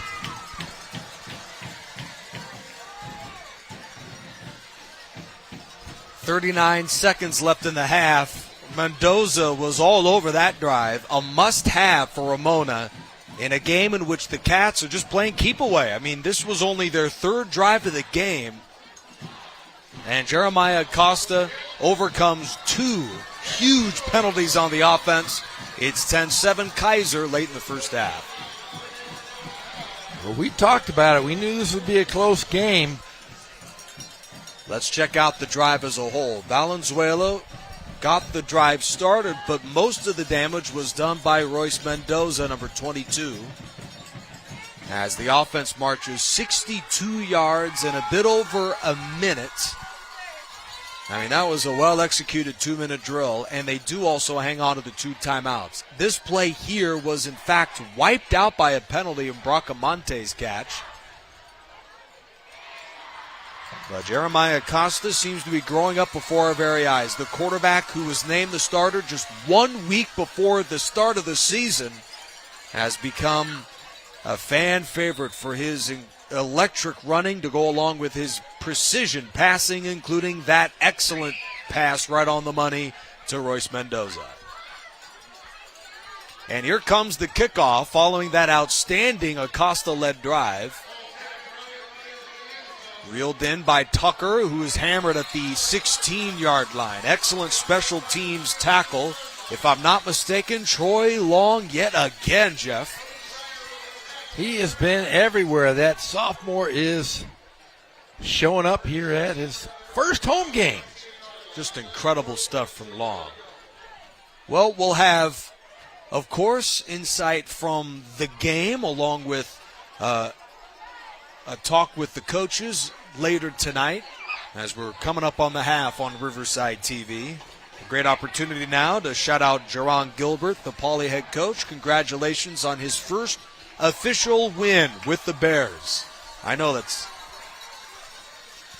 .39 left in the half. Mendoza was all over that drive. A must-have for Ramona in a game in which the Cats are just playing keep away. I mean, this was only their third drive of the game. And Jeremiah Acosta overcomes two huge penalties on the offense. It's 10-7 Kaiser late in the first half. Well, we talked about it. We knew this would be a close game. Let's check out the drive as a whole. Valenzuela got the drive started, but most of the damage was done by Royce Mendoza, number 22. As the offense marches 62 yards in a bit over a minute. I mean, that was a well-executed 2-minute drill, and they do also hang on to the 2 timeouts. This play here was, in fact, wiped out by a penalty in Bracamonte's catch. But Jeremiah Acosta seems to be growing up before our very eyes. The quarterback who was named the starter just 1 week before the start of the season has become a fan favorite for his electric running to go along with his precision passing, including that excellent pass right on the money to Royce Mendoza. And here comes the kickoff following that outstanding Acosta-led drive. Reeled in by Tucker, who is hammered at the 16-yard line. Excellent special teams tackle. If I'm not mistaken, Troy Long yet again, Jeff. He has been everywhere. That sophomore is showing up here at his first home game. Just incredible stuff from Long. Well, we'll have, of course, insight from the game along with a talk with the coaches later tonight as we're coming up on the half on Riverside TV. A great opportunity now to shout out Jerron Gilbert, the Pauley head coach. Congratulations on his first official win with the Bears. I know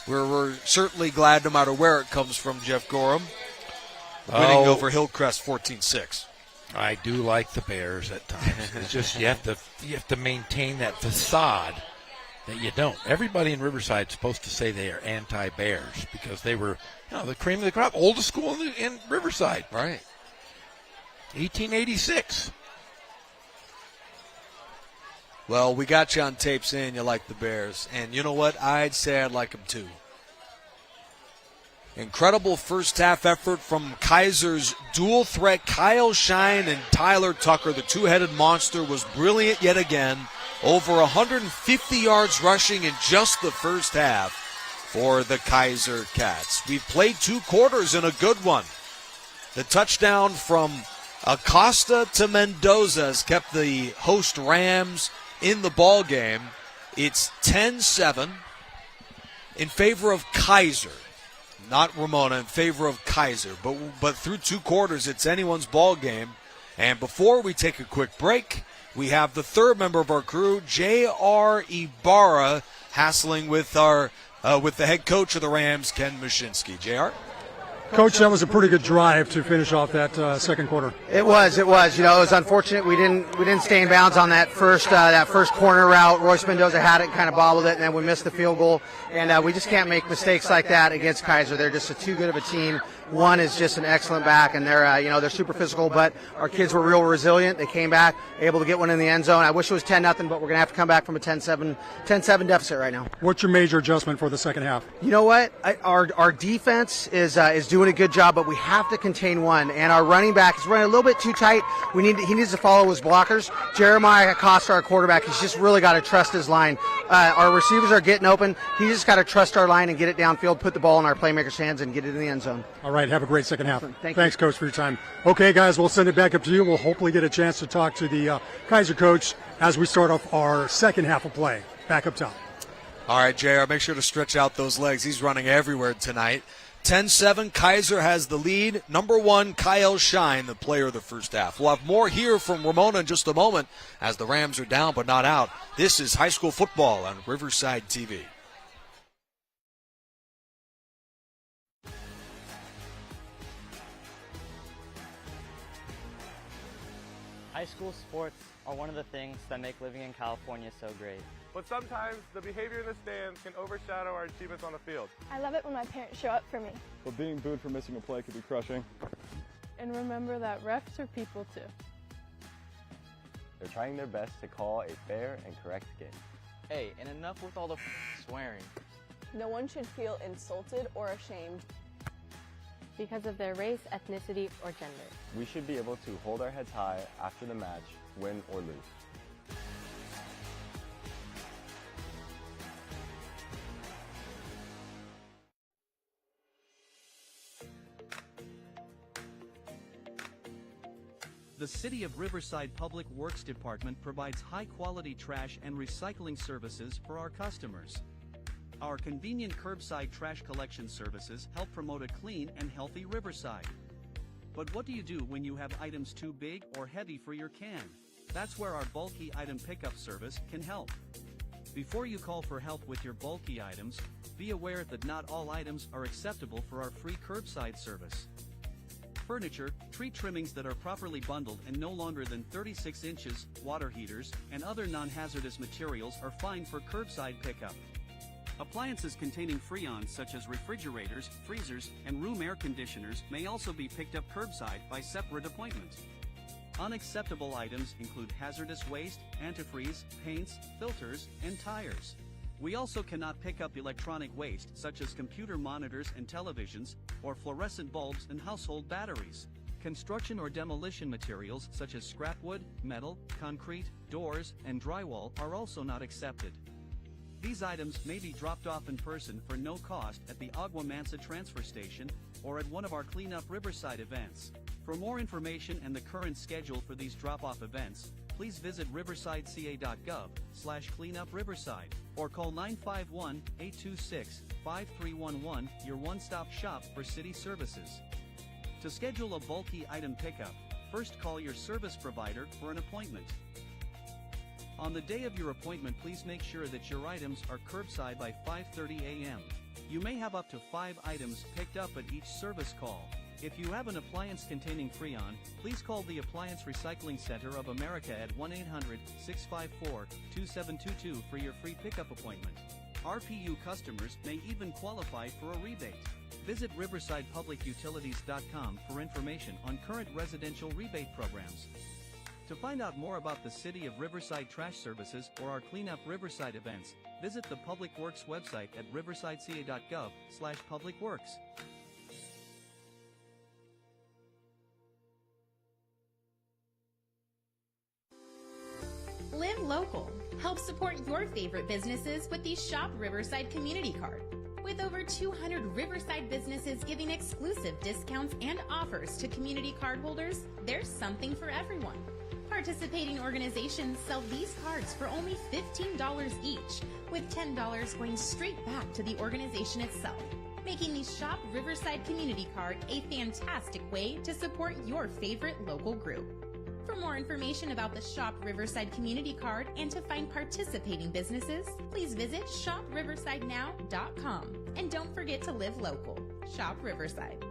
we're certainly glad no matter where it comes from, Jeff Gorham. Winning over Hillcrest 14-6. I do like the Bears at times. It's just you have to maintain that facade that you don't. Everybody in Riverside is supposed to say they are anti-Bears because they were, the cream of the crop, oldest school in Riverside. Right. 1886. Well, we got you on tape saying you like the Bears, and you know what? I'd say I'd like them too. Incredible first half effort from Kaiser's dual threat, Kyle Shine and Tyler Tucker. The two-headed monster was brilliant yet again. Over 150 yards rushing in just the first half for the Kaiser Cats. We've played 2 quarters and a good one. The touchdown from Acosta to Mendoza has kept the host Rams in the ball game. It's 10-7 in favor of Kaiser. Not Ramona, in favor of Kaiser. But through 2 quarters, it's anyone's ball game. And before we take a quick break, we have the third member of our crew, J.R. Ibarra, hassling with the head coach of the Rams, Ken Mushinski. J.R.? Coach, that was a pretty good drive to finish off that second quarter. It was. It was unfortunate we didn't stay in bounds on that first corner route. Royce Mendoza had it, kind of bobbled it, and then we missed the field goal. And we just can't make mistakes like that against Kaiser. They're just too good of a team. One is just an excellent back, and they're super physical. But our kids were real resilient. They came back, able to get one in the end zone. I wish it was 10-0, but we're gonna have to come back from a 10-7 deficit right now. What's your major adjustment for the second half? You know what? Our defense is doing a good job, but we have to contain one. And our running back is running a little bit too tight. He needs to follow his blockers. Jeremiah Acosta, our quarterback, he's just really got to trust his line. Our receivers are getting open. He just got to trust our line and get it downfield, put the ball in our playmakers' hands, and get it in the end zone. All right, have a great second half. Thanks, Coach, for your time. Okay, guys, we'll send it back up to you. We'll hopefully get a chance to talk to the Kaiser coach as we start off our second half of play. Back up top. All right, JR, make sure to stretch out those legs. He's running everywhere tonight. 10-7, Kaiser has the lead. Number 1, Kyle Shine, the player of the first half. We'll have more here from Ramona in just a moment as the Rams are down but not out. This is high school football on Riverside TV. High school sports are one of the things that make living in California so great. But sometimes the behavior in the stands can overshadow our achievements on the field. I love it when my parents show up for me. But being booed for missing a play could be crushing. And remember that refs are people too. They're trying their best to call a fair and correct game. Hey, and enough with all the swearing. No one should feel insulted or ashamed because of their race, ethnicity, or gender. We should be able to hold our heads high after the match, win or lose. The City of Riverside Public Works Department provides high-quality trash and recycling services for our customers. Our convenient curbside trash collection services help promote a clean and healthy Riverside. But what do you do when you have items too big or heavy for your can? That's where our bulky item pickup service can help. Before you call for help with your bulky items, be aware that not all items are acceptable for our free curbside service. Furniture, tree trimmings that are properly bundled and no longer than 36 inches, water heaters, and other non-hazardous materials are fine for curbside pickup. Appliances containing Freon such as refrigerators, freezers, and room air conditioners may also be picked up curbside by separate appointment. Unacceptable items include hazardous waste, antifreeze, paints, filters, and tires. We also cannot pick up electronic waste such as computer monitors and televisions, or fluorescent bulbs and household batteries. Construction or demolition materials such as scrap wood, metal, concrete, doors, and drywall are also not accepted. These items may be dropped off in person for no cost at the Agua Mansa transfer station or at one of our Clean Up Riverside events. For more information and the current schedule for these drop-off events, please visit riversideca.gov/cleanupriverside or call 951-826-5311, your one-stop shop for city services. To schedule a bulky item pickup, first call your service provider for an appointment. On the day of your appointment, please make sure that your items are curbside by 5:30 a.m. You may have up to 5 items picked up at each service call. If you have an appliance containing Freon, please call the Appliance Recycling Center of America at 1-800-654-2722 for your free pickup appointment. RPU customers may even qualify for a rebate. Visit riversidepublicutilities.com for information on current residential rebate programs. To find out more about the City of Riverside trash services or our Clean Up Riverside events, visit the Public Works website at riversideca.gov/publicworks. Live local. Help support your favorite businesses with the Shop Riverside Community Card. With over 200 Riverside businesses giving exclusive discounts and offers to community card holders, there's something for everyone. Participating organizations sell these cards for only $15 each, with $10 going straight back to the organization itself, making the Shop Riverside Community Card a fantastic way to support your favorite local group. For more information about the Shop Riverside Community Card and to find participating businesses, please visit shopriversidenow.com. And don't forget to live local. Shop Riverside.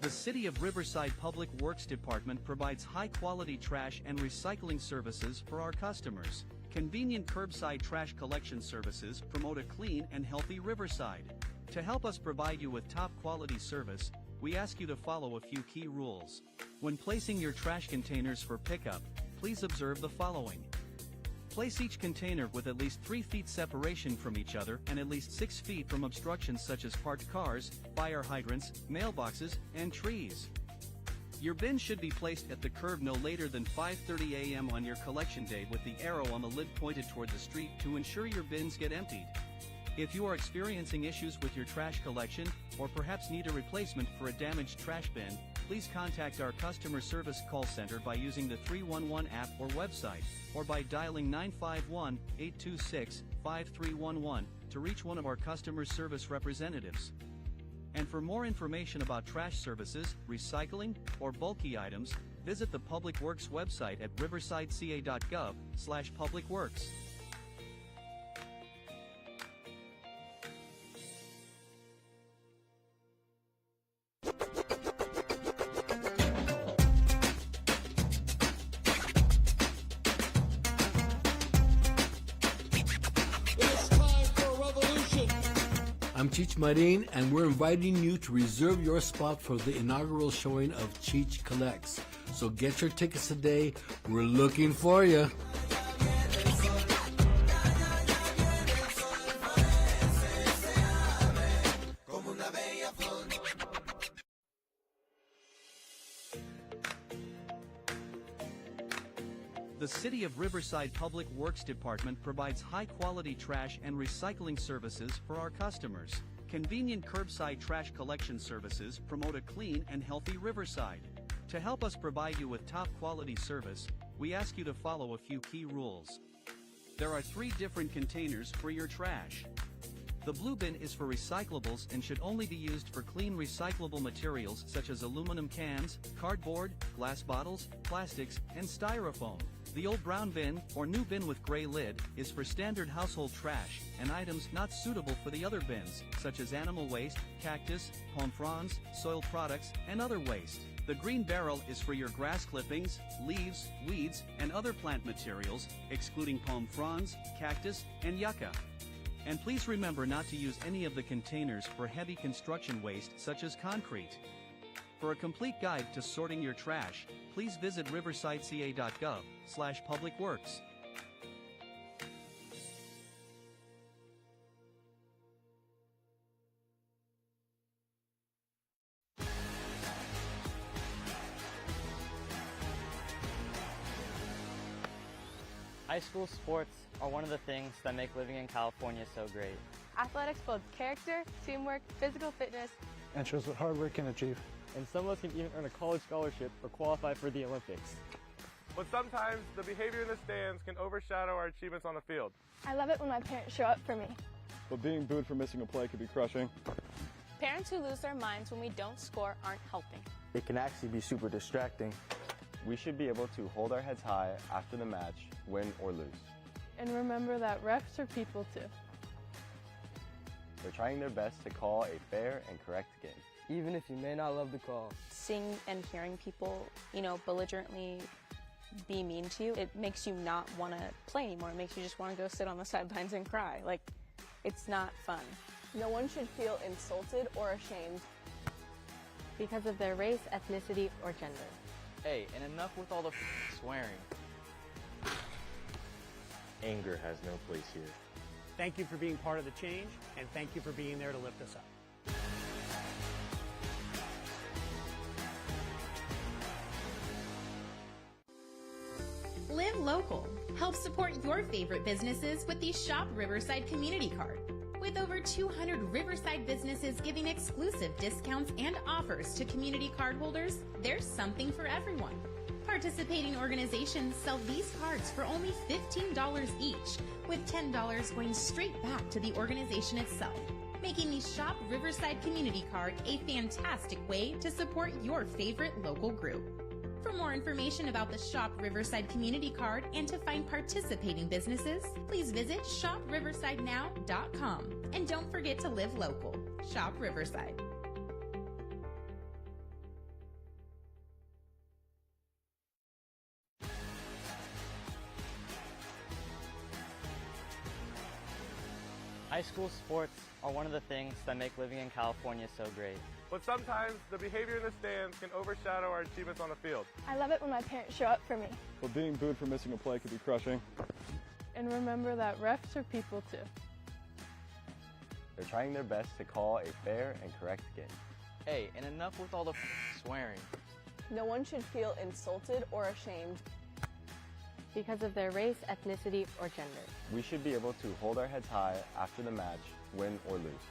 The City of Riverside Public Works Department provides high-quality trash and recycling services for our customers. Convenient curbside trash collection services promote a clean and healthy Riverside. To help us provide you with top-quality service, we ask you to follow a few key rules. When placing your trash containers for pickup, please observe the following. Place each container with at least 3 feet separation from each other and at least 6 feet from obstructions such as parked cars, fire hydrants, mailboxes, and trees. Your bin should be placed at the curb no later than 5:30 a.m. on your collection day with the arrow on the lid pointed toward the street to ensure your bins get emptied. If you are experiencing issues with your trash collection, or perhaps need a replacement for a damaged trash bin, please contact our customer service call center by using the 311 app or website, or by dialing 951-826-5311 to reach one of our customer service representatives. And for more information about trash services, recycling, or bulky items, visit the Public Works website at riversideca.gov/publicworks. I'm Cheech Marin, and we're inviting you to reserve your spot for the inaugural showing of Cheech Collects. So get your tickets today. We're looking for you. The City of Riverside Public Works Department provides high-quality trash and recycling services for our customers. Convenient curbside trash collection services promote a clean and healthy Riverside. To help us provide you with top-quality service, we ask you to follow a few key rules. There are 3 different containers for your trash. The blue bin is for recyclables and should only be used for clean recyclable materials such as aluminum cans, cardboard, glass bottles, plastics, and styrofoam. The old brown bin, or new bin with gray lid, is for standard household trash and items not suitable for the other bins, such as animal waste, cactus, palm fronds, soil products, and other waste. The green barrel is for your grass clippings, leaves, weeds, and other plant materials, excluding palm fronds, cactus, and yucca. And please remember not to use any of the containers for heavy construction waste such as concrete. For a complete guide to sorting your trash, please visit riversideca.gov/publicworks. High school sports are one of the things that make living in California so great. Athletics builds character, teamwork, physical fitness, And shows what hard work can achieve. And some of us can even earn a college scholarship or qualify for the Olympics. But sometimes the behavior in the stands can overshadow our achievements on the field. I love it when my parents show up for me. But being booed for missing a play can be crushing. Parents who lose their minds when we don't score aren't helping. It can actually be super distracting. We should be able to hold our heads high after the match, win or lose. And remember that refs are people too. They're trying their best to call a fair and correct game. Even if you may not love the call. Seeing and hearing people, belligerently be mean to you, it makes you not want to play anymore. It makes you just want to go sit on the sidelines and cry. Like, it's not fun. No one should feel insulted or ashamed Because of their race, ethnicity, or gender. Hey, and enough with all the swearing. Anger has no place here. Thank you for being part of the change, and thank you for being there to lift us up. Live local. Help support your favorite businesses with the Shop Riverside Community Card. With over 200 Riverside businesses giving exclusive discounts and offers to community cardholders, there's something for everyone. Participating organizations sell these cards for only $15 each, with $10 going straight back to the organization itself, making the Shop Riverside Community Card a fantastic way to support your favorite local group. For more information about the Shop Riverside Community Card and to find participating businesses, please visit shopriversidenow.com. And don't forget to live local. Shop Riverside. High school sports are one of the things that make living in California so great. But sometimes the behavior in the stands can overshadow our achievements on the field. I love it when my parents show up for me. But being booed for missing a play can be crushing. And remember that refs are people too. They're trying their best to call a fair and correct game. Hey, and enough with all the swearing. No one should feel insulted or ashamed Because of their race, ethnicity, or gender. We should be able to hold our heads high after the match, win or lose.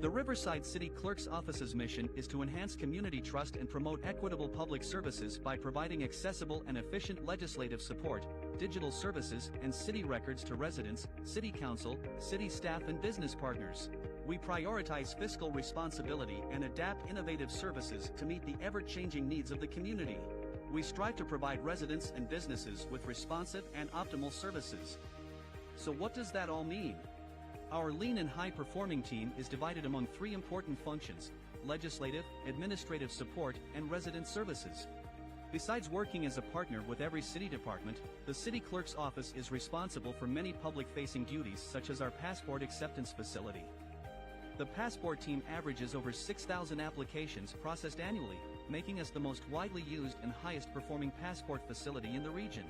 The Riverside City Clerk's Office's mission is to enhance community trust and promote equitable public services by providing accessible and efficient legislative support, digital services, and city records to residents, city council, city staff, and business partners. We prioritize fiscal responsibility and adapt innovative services to meet the ever-changing needs of the community. We strive to provide residents and businesses with responsive and optimal services. So what does that all mean? Our lean and high-performing team is divided among 3 important functions: legislative, administrative support, and resident services. Besides working as a partner with every city department, the city clerk's office is responsible for many public-facing duties such as our passport acceptance facility. The passport team averages over 6,000 applications processed annually, making us the most widely used and highest-performing passport facility in the region.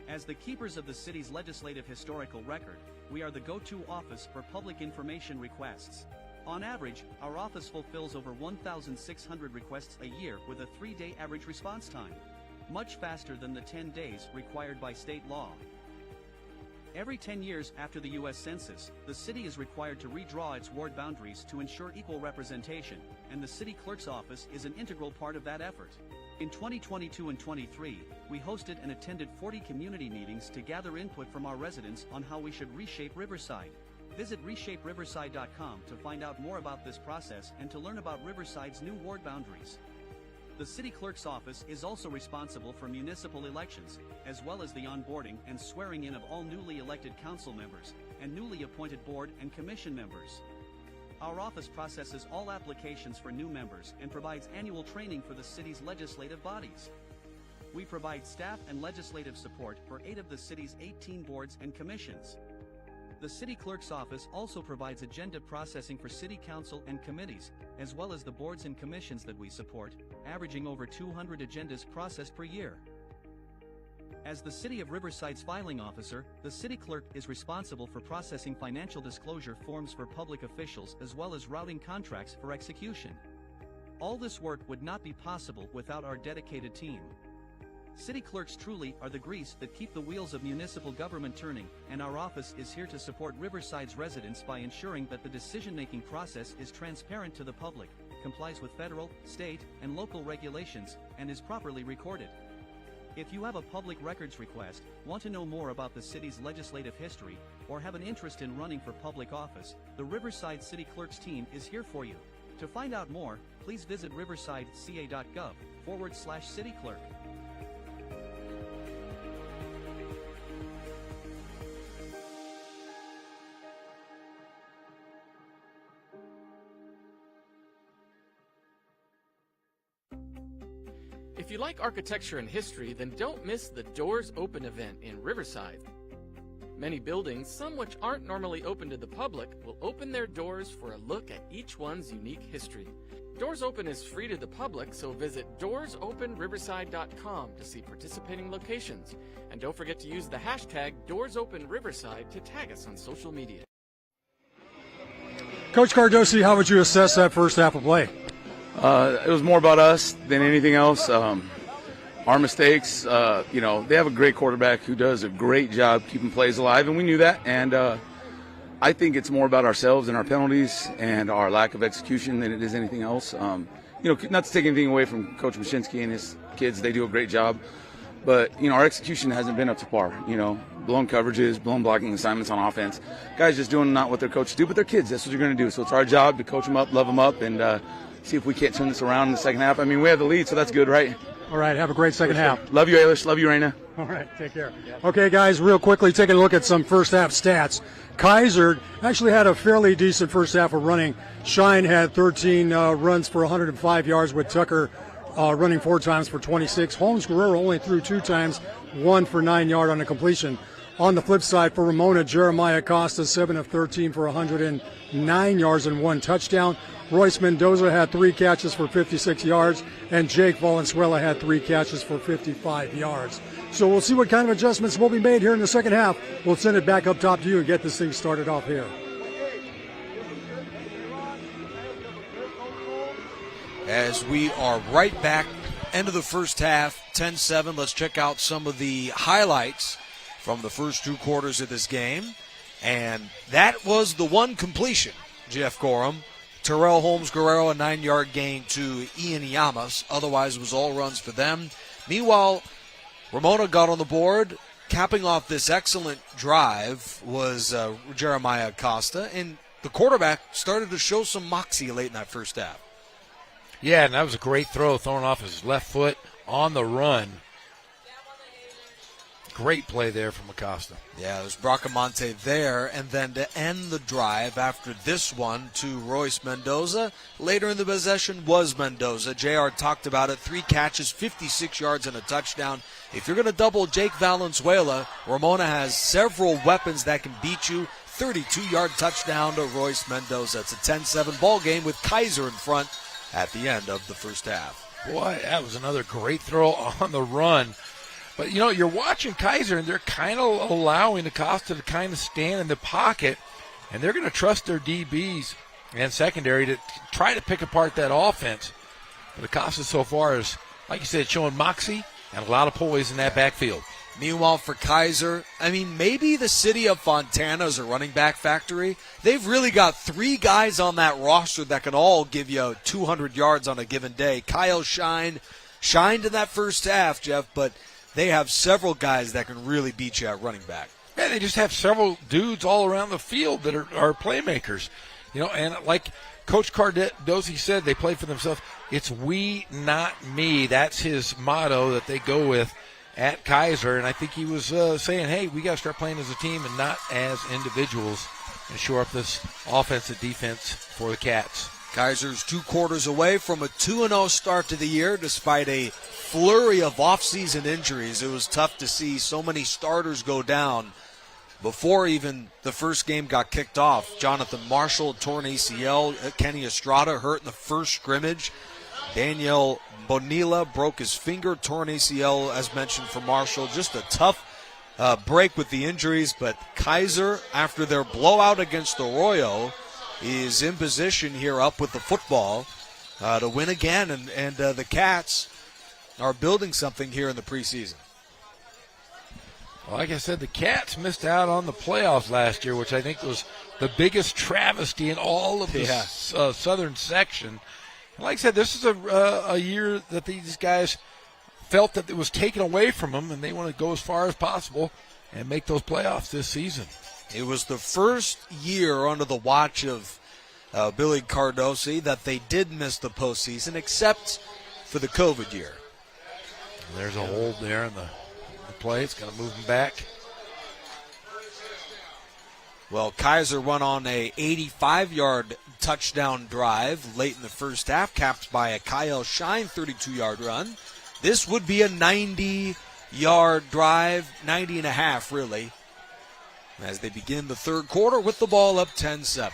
As the keepers of the city's legislative historical record, we are the go-to office for public information requests. On average, our office fulfills over 1,600 requests a year with a 3-day average response time, much faster than the 10 days required by state law. Every 10 years after the U.S. Census, the city is required to redraw its ward boundaries to ensure equal representation, and the city clerk's office is an integral part of that effort. In 2022 and 23, we hosted and attended 40 community meetings to gather input from our residents on how we should reshape Riverside. Visit ReshapeRiverside.com to find out more about this process and to learn about Riverside's new ward boundaries. The city clerk's office is also responsible for municipal elections, as well as the onboarding and swearing in of all newly elected council members and newly appointed board and commission members. Our office processes all applications for new members and provides annual training for the city's legislative bodies. We provide staff and legislative support for 8 of the city's 18 boards and commissions. The city clerk's office also provides agenda processing for city council and committees, as well as the boards and commissions that we support, averaging over 200 agendas processed per year. As the City of Riverside's filing officer, the city clerk is responsible for processing financial disclosure forms for public officials as well as routing contracts for execution. All this work would not be possible without our dedicated team. City clerks truly are the grease that keep the wheels of municipal government turning, and our office is here to support Riverside's residents by ensuring that the decision-making process is transparent to the public, complies with federal, state, and local regulations, and is properly recorded. If you have a public records request, want to know more about the city's legislative history, or have an interest in running for public office, the Riverside City Clerk's team is here for you. To find out more, please visit riversideca.gov/cityclerk. If you like architecture and history, then don't miss the Doors Open event in Riverside. Many buildings, some which aren't normally open to the public, will open their doors for a look at each one's unique history. Doors Open is free to the public, so visit DoorsOpenRiverside.com to see participating locations. And don't forget to use the hashtag DoorsOpenRiverside to tag us on social media. Coach Cardosi, how would you assess that first half of play? It was more about us than anything else. Our mistakes, they have a great quarterback who does a great job keeping plays alive, and we knew that. And I think it's more about ourselves and our penalties and our lack of execution than it is anything else. Not to take anything away from Coach Mashinsky and his kids. They do a great job. But, our execution hasn't been up to par. Blown coverages, blown blocking assignments on offense. Guys just doing not what their coaches do, but they're kids. That's what you're going to do. So it's our job to coach them up, love them up, and see if we can't turn this around in the second half. I mean, we have the lead, so that's good, right? All right, have a great second half. Love you, Ailish. Love you, Raina. All right, take care. Okay, guys, real quickly, taking a look at some first half stats. Kaiser actually had a fairly decent first half of running. Shine had 13 runs for 105 yards with Tucker running 4 times for 26. Holmes Guerrero only threw 2 times, 1 for 9 yards on a completion. On the flip side, for Ramona, Jeremiah Costa, 7 of 13 for 109 yards and 1 touchdown. Royce Mendoza had 3 catches for 56 yards, and Jake Valenzuela had 3 catches for 55 yards. So we'll see what kind of adjustments will be made here in the second half. We'll send it back up top to you and get this thing started off here. As we are right back, end of the first half, 10-7. Let's check out some of the highlights from the first 2 quarters of this game. And that was the one completion Jeff Gorham. Terrell Holmes-Guerrero, a 9-yard gain to Ian Yamas. Otherwise, it was all runs for them. Meanwhile, Ramona got on the board. Capping off this excellent drive was Jeremiah Acosta, and the quarterback started to show some moxie late in that first half. Yeah, and that was a great throw, throwing off his left foot on the run. Great play there from Acosta. Yeah, it was Bracamonte there, and then to end the drive after this one to Royce Mendoza. Later in the possession was Mendoza. JR talked about it. 3 catches, 56 yards, and a touchdown. If you're going to double Jake Valenzuela, Ramona has several weapons that can beat you. 32-yard touchdown to Royce Mendoza. It's a 10-7 ball game with Kaiser in front at the end of the first half. Boy, that was another great throw on the run. But, you're watching Kaiser, and they're kind of allowing Acosta to kind of stand in the pocket, and they're going to trust their DBs and secondary to try to pick apart that offense. But Acosta so far is, like you said, showing moxie and a lot of poise in that backfield. Meanwhile, for Kaiser, maybe the city of Fontana is a running back factory. They've really got 3 guys on that roster that can all give you 200 yards on a given day. Kyle shined in that first half, Jeff, but they have several guys that can really beat you at running back. Yeah, they just have several dudes all around the field that are playmakers. And like Coach Cardosi said, they play for themselves. It's we, not me. That's his motto that they go with at Kaiser. And I think he was saying, hey, we got to start playing as a team and not as individuals and shore up this offensive defense for the Cats. Kaiser's 2 quarters away from a 2-0 start to the year despite a flurry of offseason injuries. It was tough to see so many starters go down before even the first game got kicked off. Jonathan Marshall, torn ACL. Kenny Estrada hurt in the first scrimmage. Daniel Bonilla broke his finger, torn ACL, as mentioned, for Marshall. Just a tough break with the injuries, but Kaiser, after their blowout against Arroyo, is in position here up with the football to win again, and the Cats are building something here in the preseason. Well, like I said, the Cats missed out on the playoffs last year, which I think was the biggest travesty in all of the southern section. And like I said, this is a year that these guys felt that it was taken away from them, and they want to go as far as possible and make those playoffs this season. It was the first year under the watch of Billy Cardosi that they did miss the postseason, except for the COVID year. There's a hold there in the play. It's going to move them back. Well, Kaiser went on a 85-yard touchdown drive late in the first half, capped by a Kyle Shine 32-yard run. This would be a 90-yard drive, 90 and a half, really, as they begin the third quarter with the ball up 10-7.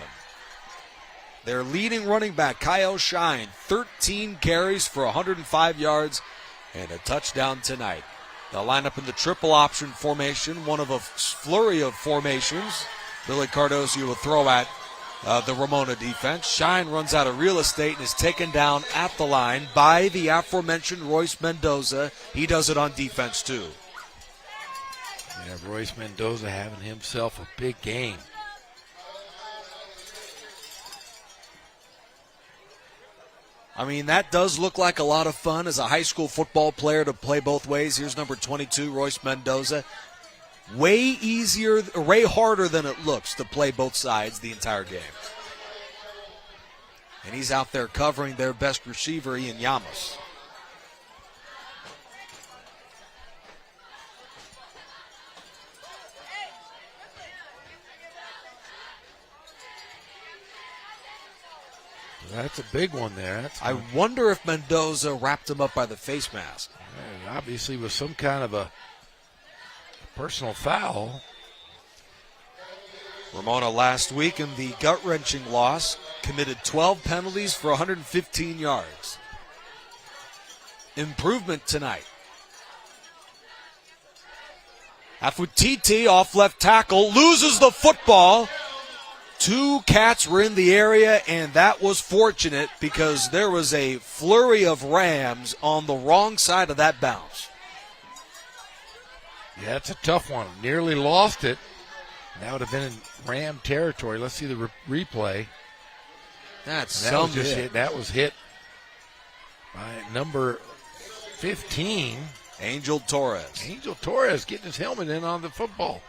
Their leading running back, Kyle Shine, 13 carries for 105 yards and a touchdown tonight. They'll line up in the triple option formation, one of a flurry of formations Billy Cardosi will throw at the Ramona defense. Shine runs out of real estate and is taken down at the line by the aforementioned Royce Mendoza. He does it on defense, too. Yeah, Royce Mendoza having himself a big game. That does look like a lot of fun as a high school football player to play both ways. Here's number 22, Royce Mendoza. Way easier, way harder than it looks to play both sides the entire game. And he's out there covering their best receiver, Ian Yamas. That's a big one there. I wonder if Mendoza wrapped him up by the face mask. Yeah, obviously with some kind of a personal foul. Ramona last week in the gut-wrenching loss committed 12 penalties for 115 yards. Improvement tonight. Afutiti off left tackle, loses the football. 2 Cats were in the area, and that was fortunate because there was a flurry of Rams on the wrong side of that bounce. Yeah, it's a tough one. Nearly lost it. That would have been in Ram territory. Let's see the replay. That's some hit. hit. That was hit by number 15. Angel Torres. Angel Torres getting his helmet in on the football.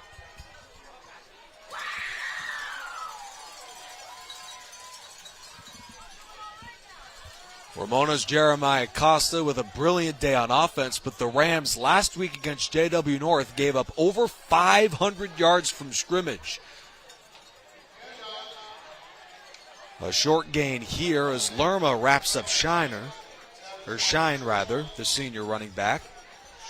Ramona's Jeremiah Costa with a brilliant day on offense, but the Rams last week against JW North gave up over 500 yards from scrimmage. A short gain here as Lerma wraps up Shine, the senior running back.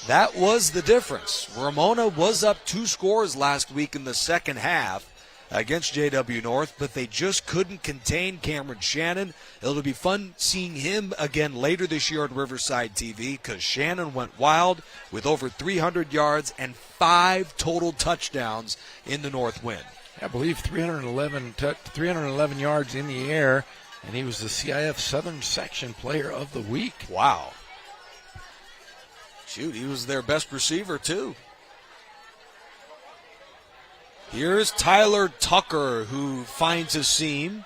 That was the difference. Ramona was up 2 scores last week in the second half against JW North, but they just couldn't contain Cameron Shannon. It'll be fun seeing him again later this year on Riverside TV because Shannon went wild with over 300 yards and 5 total touchdowns in the North win. I believe 311 yards in the air, and he was the CIF Southern Section Player of the Week. Wow. Shoot, he was their best receiver, too. Here's Tyler Tucker, who finds a seam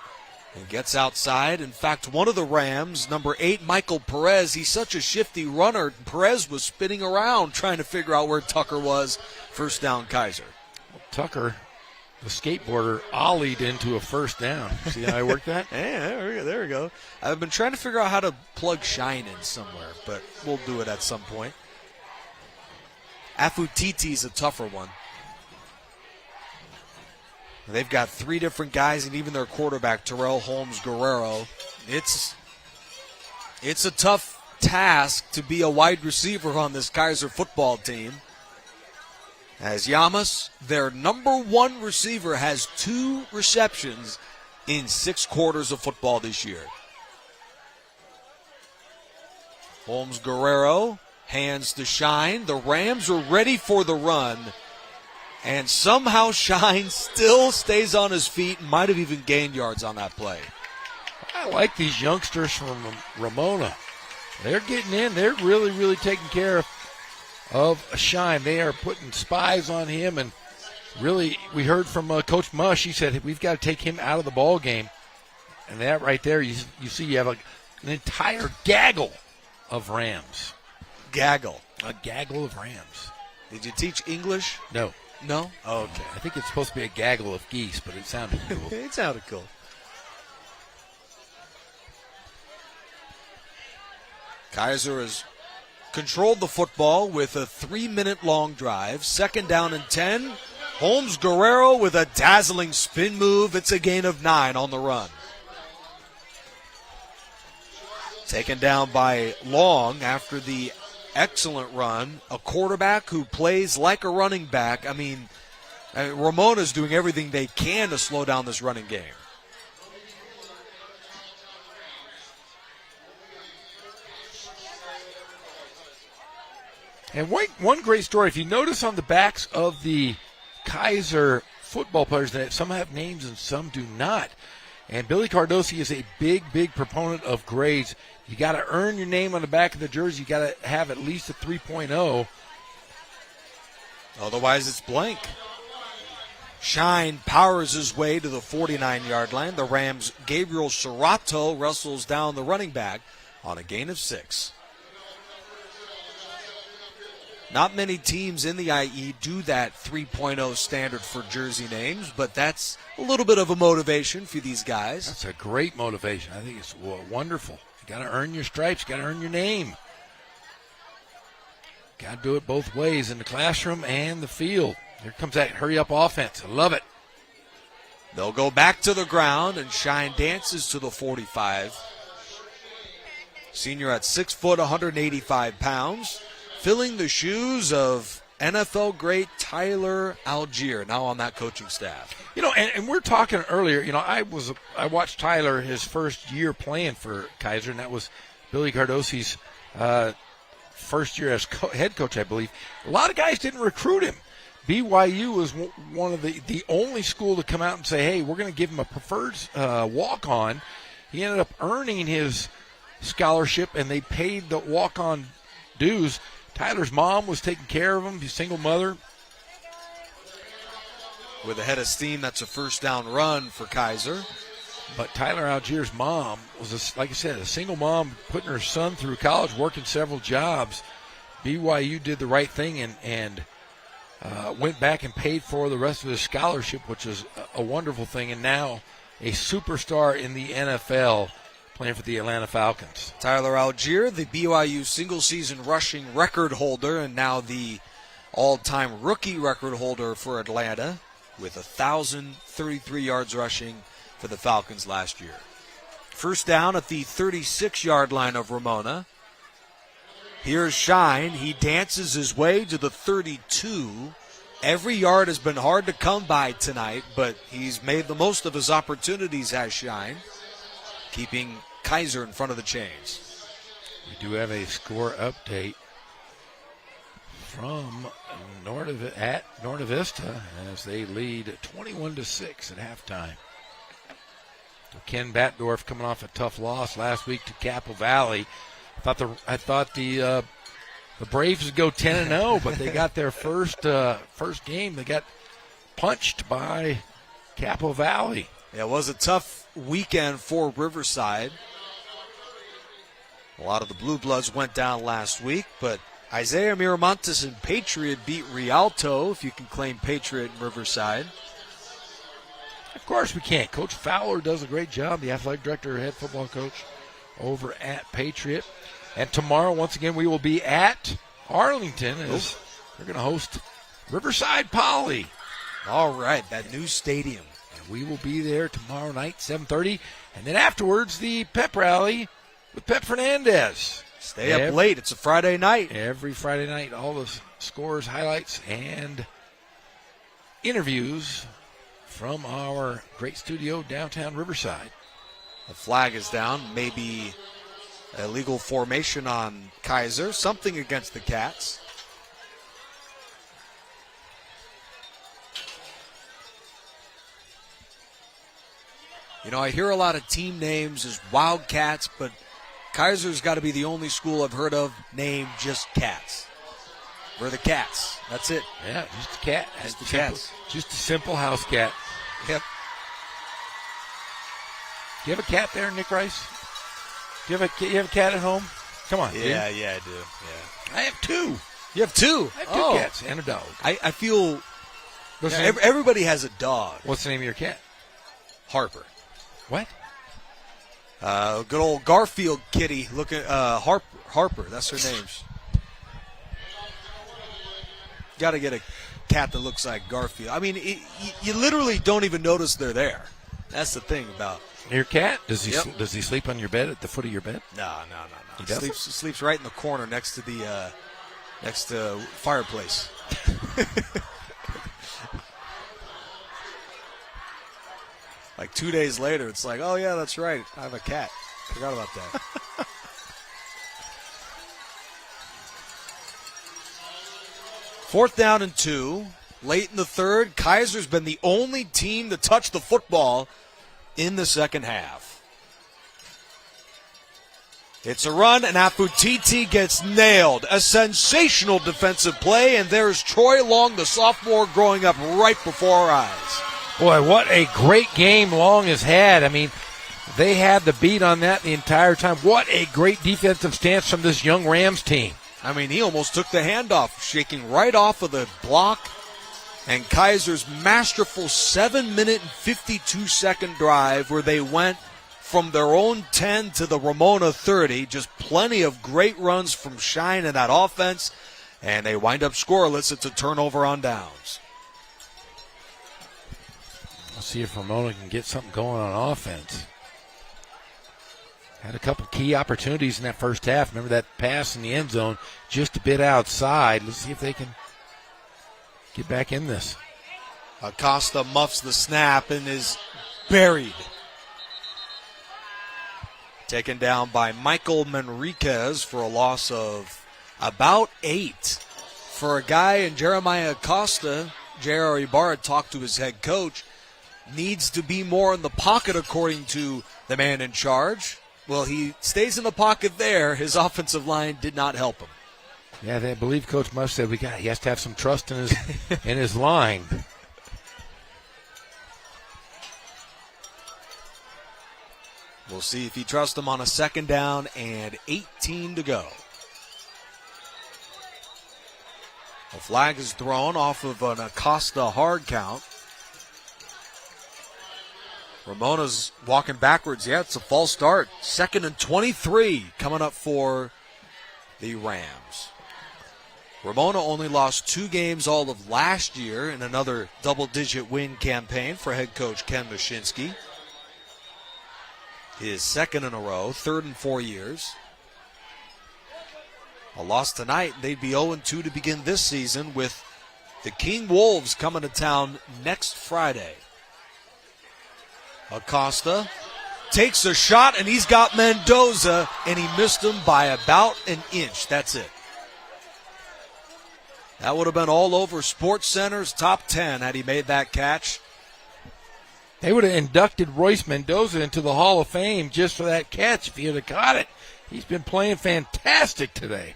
and gets outside. In fact, one of the Rams, number 8, Michael Perez, he's such a shifty runner. Perez was spinning around trying to figure out where Tucker was. First down, Kaiser. Tucker, the skateboarder, ollied into a first down. See how I worked that? Yeah, there we go. I've been trying to figure out how to plug Shine in somewhere, but we'll do it at some point. Afutiti's a tougher one. They've got 3 different guys, and even their quarterback, Terrell Holmes Guerrero. It's a tough task to be a wide receiver on this Kaiser football team. As Yamas, their number 1 receiver, has 2 receptions in 6 quarters of football this year. Holmes Guerrero hands to Shine. The Rams are ready for the run. And somehow Shine still stays on his feet and might have even gained yards on that play. I like these youngsters from Ramona. They're getting in. They're really, really taking care of Shine. They are putting spies on him. And really, we heard from Coach Mush. He said, we've got to take him out of the ball game. And that right there, you see you have an entire gaggle of Rams. Gaggle. A gaggle of Rams. Did you teach English? No. No? Oh, okay. I think it's supposed to be a gaggle of geese, but it sounded cool. It sounded cool. Kaiser has controlled the football with a 3-minute long drive. Second down and 10. Holmes Guerrero with a dazzling spin move. It's a gain of 9 on the run. Taken down by Long after the excellent run, a quarterback who plays like a running back. I mean, Ramona's doing everything they can to slow down this running game. And one great story, if you notice on the backs of the Kaiser football players, that some have names and some do not. And Billy Cardosi is a big, big proponent of grades. You got to earn your name on the back of the jersey. You got to have at least a 3.0. Otherwise, it's blank. Shine powers his way to the 49-yard line. The Rams' Gabriel Serrato wrestles down the running back on a gain of 6. Not many teams in the IE do that 3.0 standard for jersey names, but that's a little bit of a motivation for these guys. That's a great motivation. I think it's wonderful. You got to earn your stripes. You got to earn your name. Got to do it both ways, in the classroom and the field. Here comes that hurry-up offense. I love it. They'll go back to the ground, and Shine dances to the 45. Senior at 6 foot, 185 pounds. Filling the shoes of NFL great Tyler Algier, now on that coaching staff. You know, and we're talking earlier, you know, I watched Tyler his first year playing for Kaiser, and that was Billy Cardosi's first year as head coach, I believe. A lot of guys didn't recruit him. BYU was one of the only school to come out and say, hey, we're going to give him a preferred walk-on. He ended up earning his scholarship, and they paid the walk-on dues. Tyler's mom was taking care of him. He's a single mother. With a head of steam, that's a first down run for Kaiser. But Tyler Algier's mom was, like I said, a single mom putting her son through college, working several jobs. BYU did the right thing and went back and paid for the rest of his scholarship, which is a wonderful thing, and now a superstar in the NFL playing for the Atlanta Falcons. Tyler Algier, the BYU single-season rushing record holder, and now the all-time rookie record holder for Atlanta with 1,033 yards rushing for the Falcons last year. First down at the 36-yard line of Ramona. Here's Shine. He dances his way to the 32. Every yard has been hard to come by tonight, but he's made the most of his opportunities, has Shine, keeping Kaiser in front of the chains. We do have a score update from Norte Vista as they lead 21-6 at halftime. So Ken Batdorf coming off a tough loss last week to Capo Valley. I thought the Braves would go 10-0, but they got their first game. They got punched by Capo Valley. Yeah, it was a tough weekend for Riverside. A lot of the Blue Bloods went down last week, but Isaiah Miramontes and Patriot beat Rialto, if you can claim Patriot in Riverside. Of course we can't. Coach Fowler does a great job, the athletic director, head football coach over at Patriot. And tomorrow, once again, we will be at Arlington as they're going to host Riverside Poly. All right, that new stadium. And we will be there tomorrow night, 7:30. And then afterwards, the pep rally with Pep Fernandez. Stay up late. It's a Friday night. Every Friday night, all the scores, highlights, and interviews from our great studio downtown Riverside. The flag is down. Maybe illegal formation on Kaiser. Something against the Cats. You know, I hear a lot of team names as Wildcats, but Kaiser's got to be the only school I've heard of named just Cats. We're the Cats. That's it. Yeah, just a cat. Just the Cats. Just a simple house cat. Yep. Do you have a cat there, Nick Rice? Do you have a cat at home? Come on. Yeah, I do. Yeah. I have two. You have two? I have two cats and a dog. I feel everybody has a dog. What's the name of your cat? Harper. What? Good old Garfield kitty. Harper. That's her name. Got to get a cat that looks like Garfield. I mean, you literally don't even notice they're there. That's the thing about your cat. Does he sleep on your bed at the foot of your bed? No. He doesn't? Sleeps right in the corner next to the fireplace. Like 2 days later, it's like, oh yeah, that's right. I have a cat. Forgot about that. Fourth down and 2. Late in the third, Kaiser's been the only team to touch the football in the second half. It's a run, and Afutiti gets nailed. A sensational defensive play, and there's Troy Long, the sophomore, growing up right before our eyes. Boy, what a great game Long has had. I mean, they had the beat on that the entire time. What a great defensive stance from this young Rams team. I mean, he almost took the handoff, shaking right off of the block. And Kaiser's masterful 7-minute and 52-second drive where they went from their own 10 to the Ramona 30. Just plenty of great runs from Shine in that offense. And they wind up scoreless. It's a turnover on downs. Let's see if Ramona can get something going on offense. Had a couple key opportunities in that first half. Remember that pass in the end zone just a bit outside. Let's see if they can get back in this. Acosta muffs the snap and is buried. Taken down by Michael Manriquez for a loss of about 8. For a guy in Jeremiah Acosta, J.R. Ibarra talked to his head coach, needs to be more in the pocket according to the man in charge. Well, he stays in the pocket there. His offensive line did not help him. Yeah, I believe Coach Mush said he has to have some trust in his line. We'll see if he trusts them on a 2nd down and 18 to go. A flag is thrown off of an Acosta hard count. Ramona's walking backwards. Yeah, it's a false start. 2nd and 23 coming up for the Rams. Ramona only lost 2 games all of last year in another double-digit win campaign for head coach Ken Mashinsky. His 2nd in a row, 3rd in 4 years. A loss tonight, they'd be 0-2 to begin this season with the King Wolves coming to town next Friday. Acosta takes a shot, and he's got Mendoza, and he missed him by about an inch. That's it. That would have been all over SportsCenter's top 10 had he made that catch. They would have inducted Royce Mendoza into the Hall of Fame just for that catch if he had caught it. He's been playing fantastic today.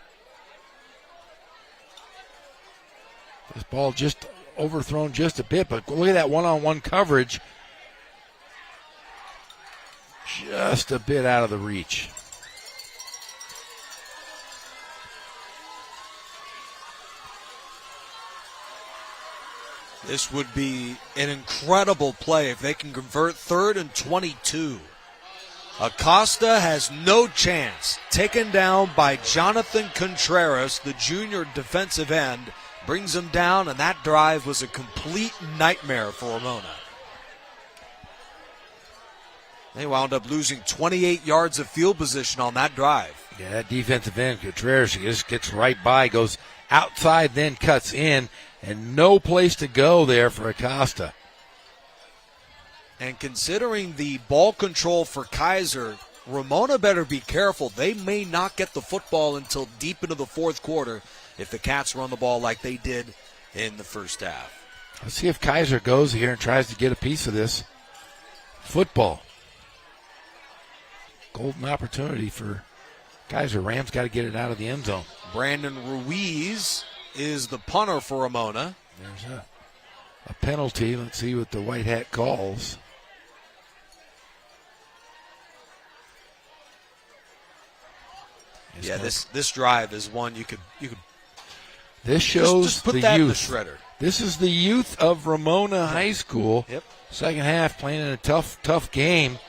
This ball just overthrown just a bit, but look at that one-on-one coverage. Just a bit out of the reach. This would be an incredible play if they can convert 3rd and 22. Acosta has no chance. Taken down by Jonathan Contreras, the junior defensive end. Brings him down, and that drive was a complete nightmare for Ramona. They wound up losing 28 yards of field position on that drive. Yeah, that defensive end, Contreras, just gets right by, goes outside, then cuts in, and no place to go there for Acosta. And considering the ball control for Kaiser, Ramona better be careful. They may not get the football until deep into the 4th quarter if the Cats run the ball like they did in the first half. Let's see if Kaiser goes here and tries to get a piece of this football. Golden opportunity for Kaiser. Rams got to get it out of the end zone. Brandon Ruiz is the punter for Ramona. There's a penalty. Let's see what the white hat calls. Yeah, this drive is one you could. This shows just put the that youth. In the shredder. This is the youth of Ramona High School. Yep. Second half playing in a tough game.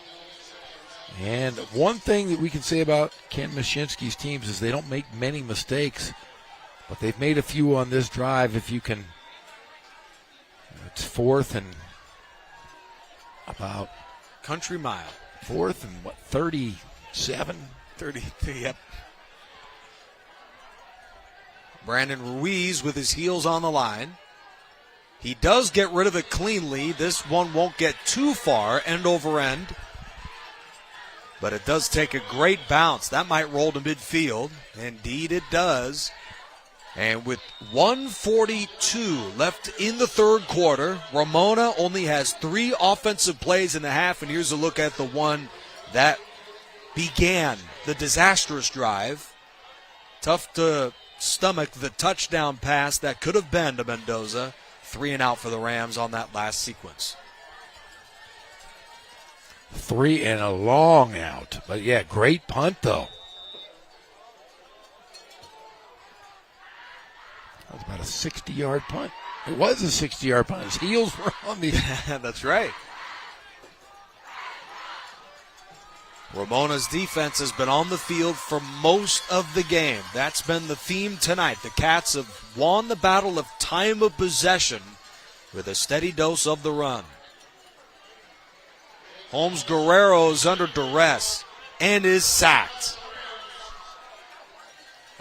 And one thing that we can say about Ken Mashinsky's teams is they don't make many mistakes, but they've made a few on this drive. If you can, it's 4th and about country mile. 4th and 37? 33, yep. Brandon Ruiz with his heels on the line. He does get rid of it cleanly. This one won't get too far, end over end. But it does take a great bounce. That might roll to midfield. Indeed it does. And with 1:42 left in the 3rd quarter, Ramona only has 3 offensive plays in the half. And here's a look at the one that began the disastrous drive. Tough to stomach the touchdown pass that could have been to Mendoza. 3 and out for the Rams on that last sequence. 3 and a long out. But, yeah, great punt, though. That was about a 60-yard punt. It was a 60-yard punt. His heels were on the... That's right. Ramona's defense has been on the field for most of the game. That's been the theme tonight. The Cats have won the battle of time of possession with a steady dose of the run. Holmes Guerrero is under duress and is sacked.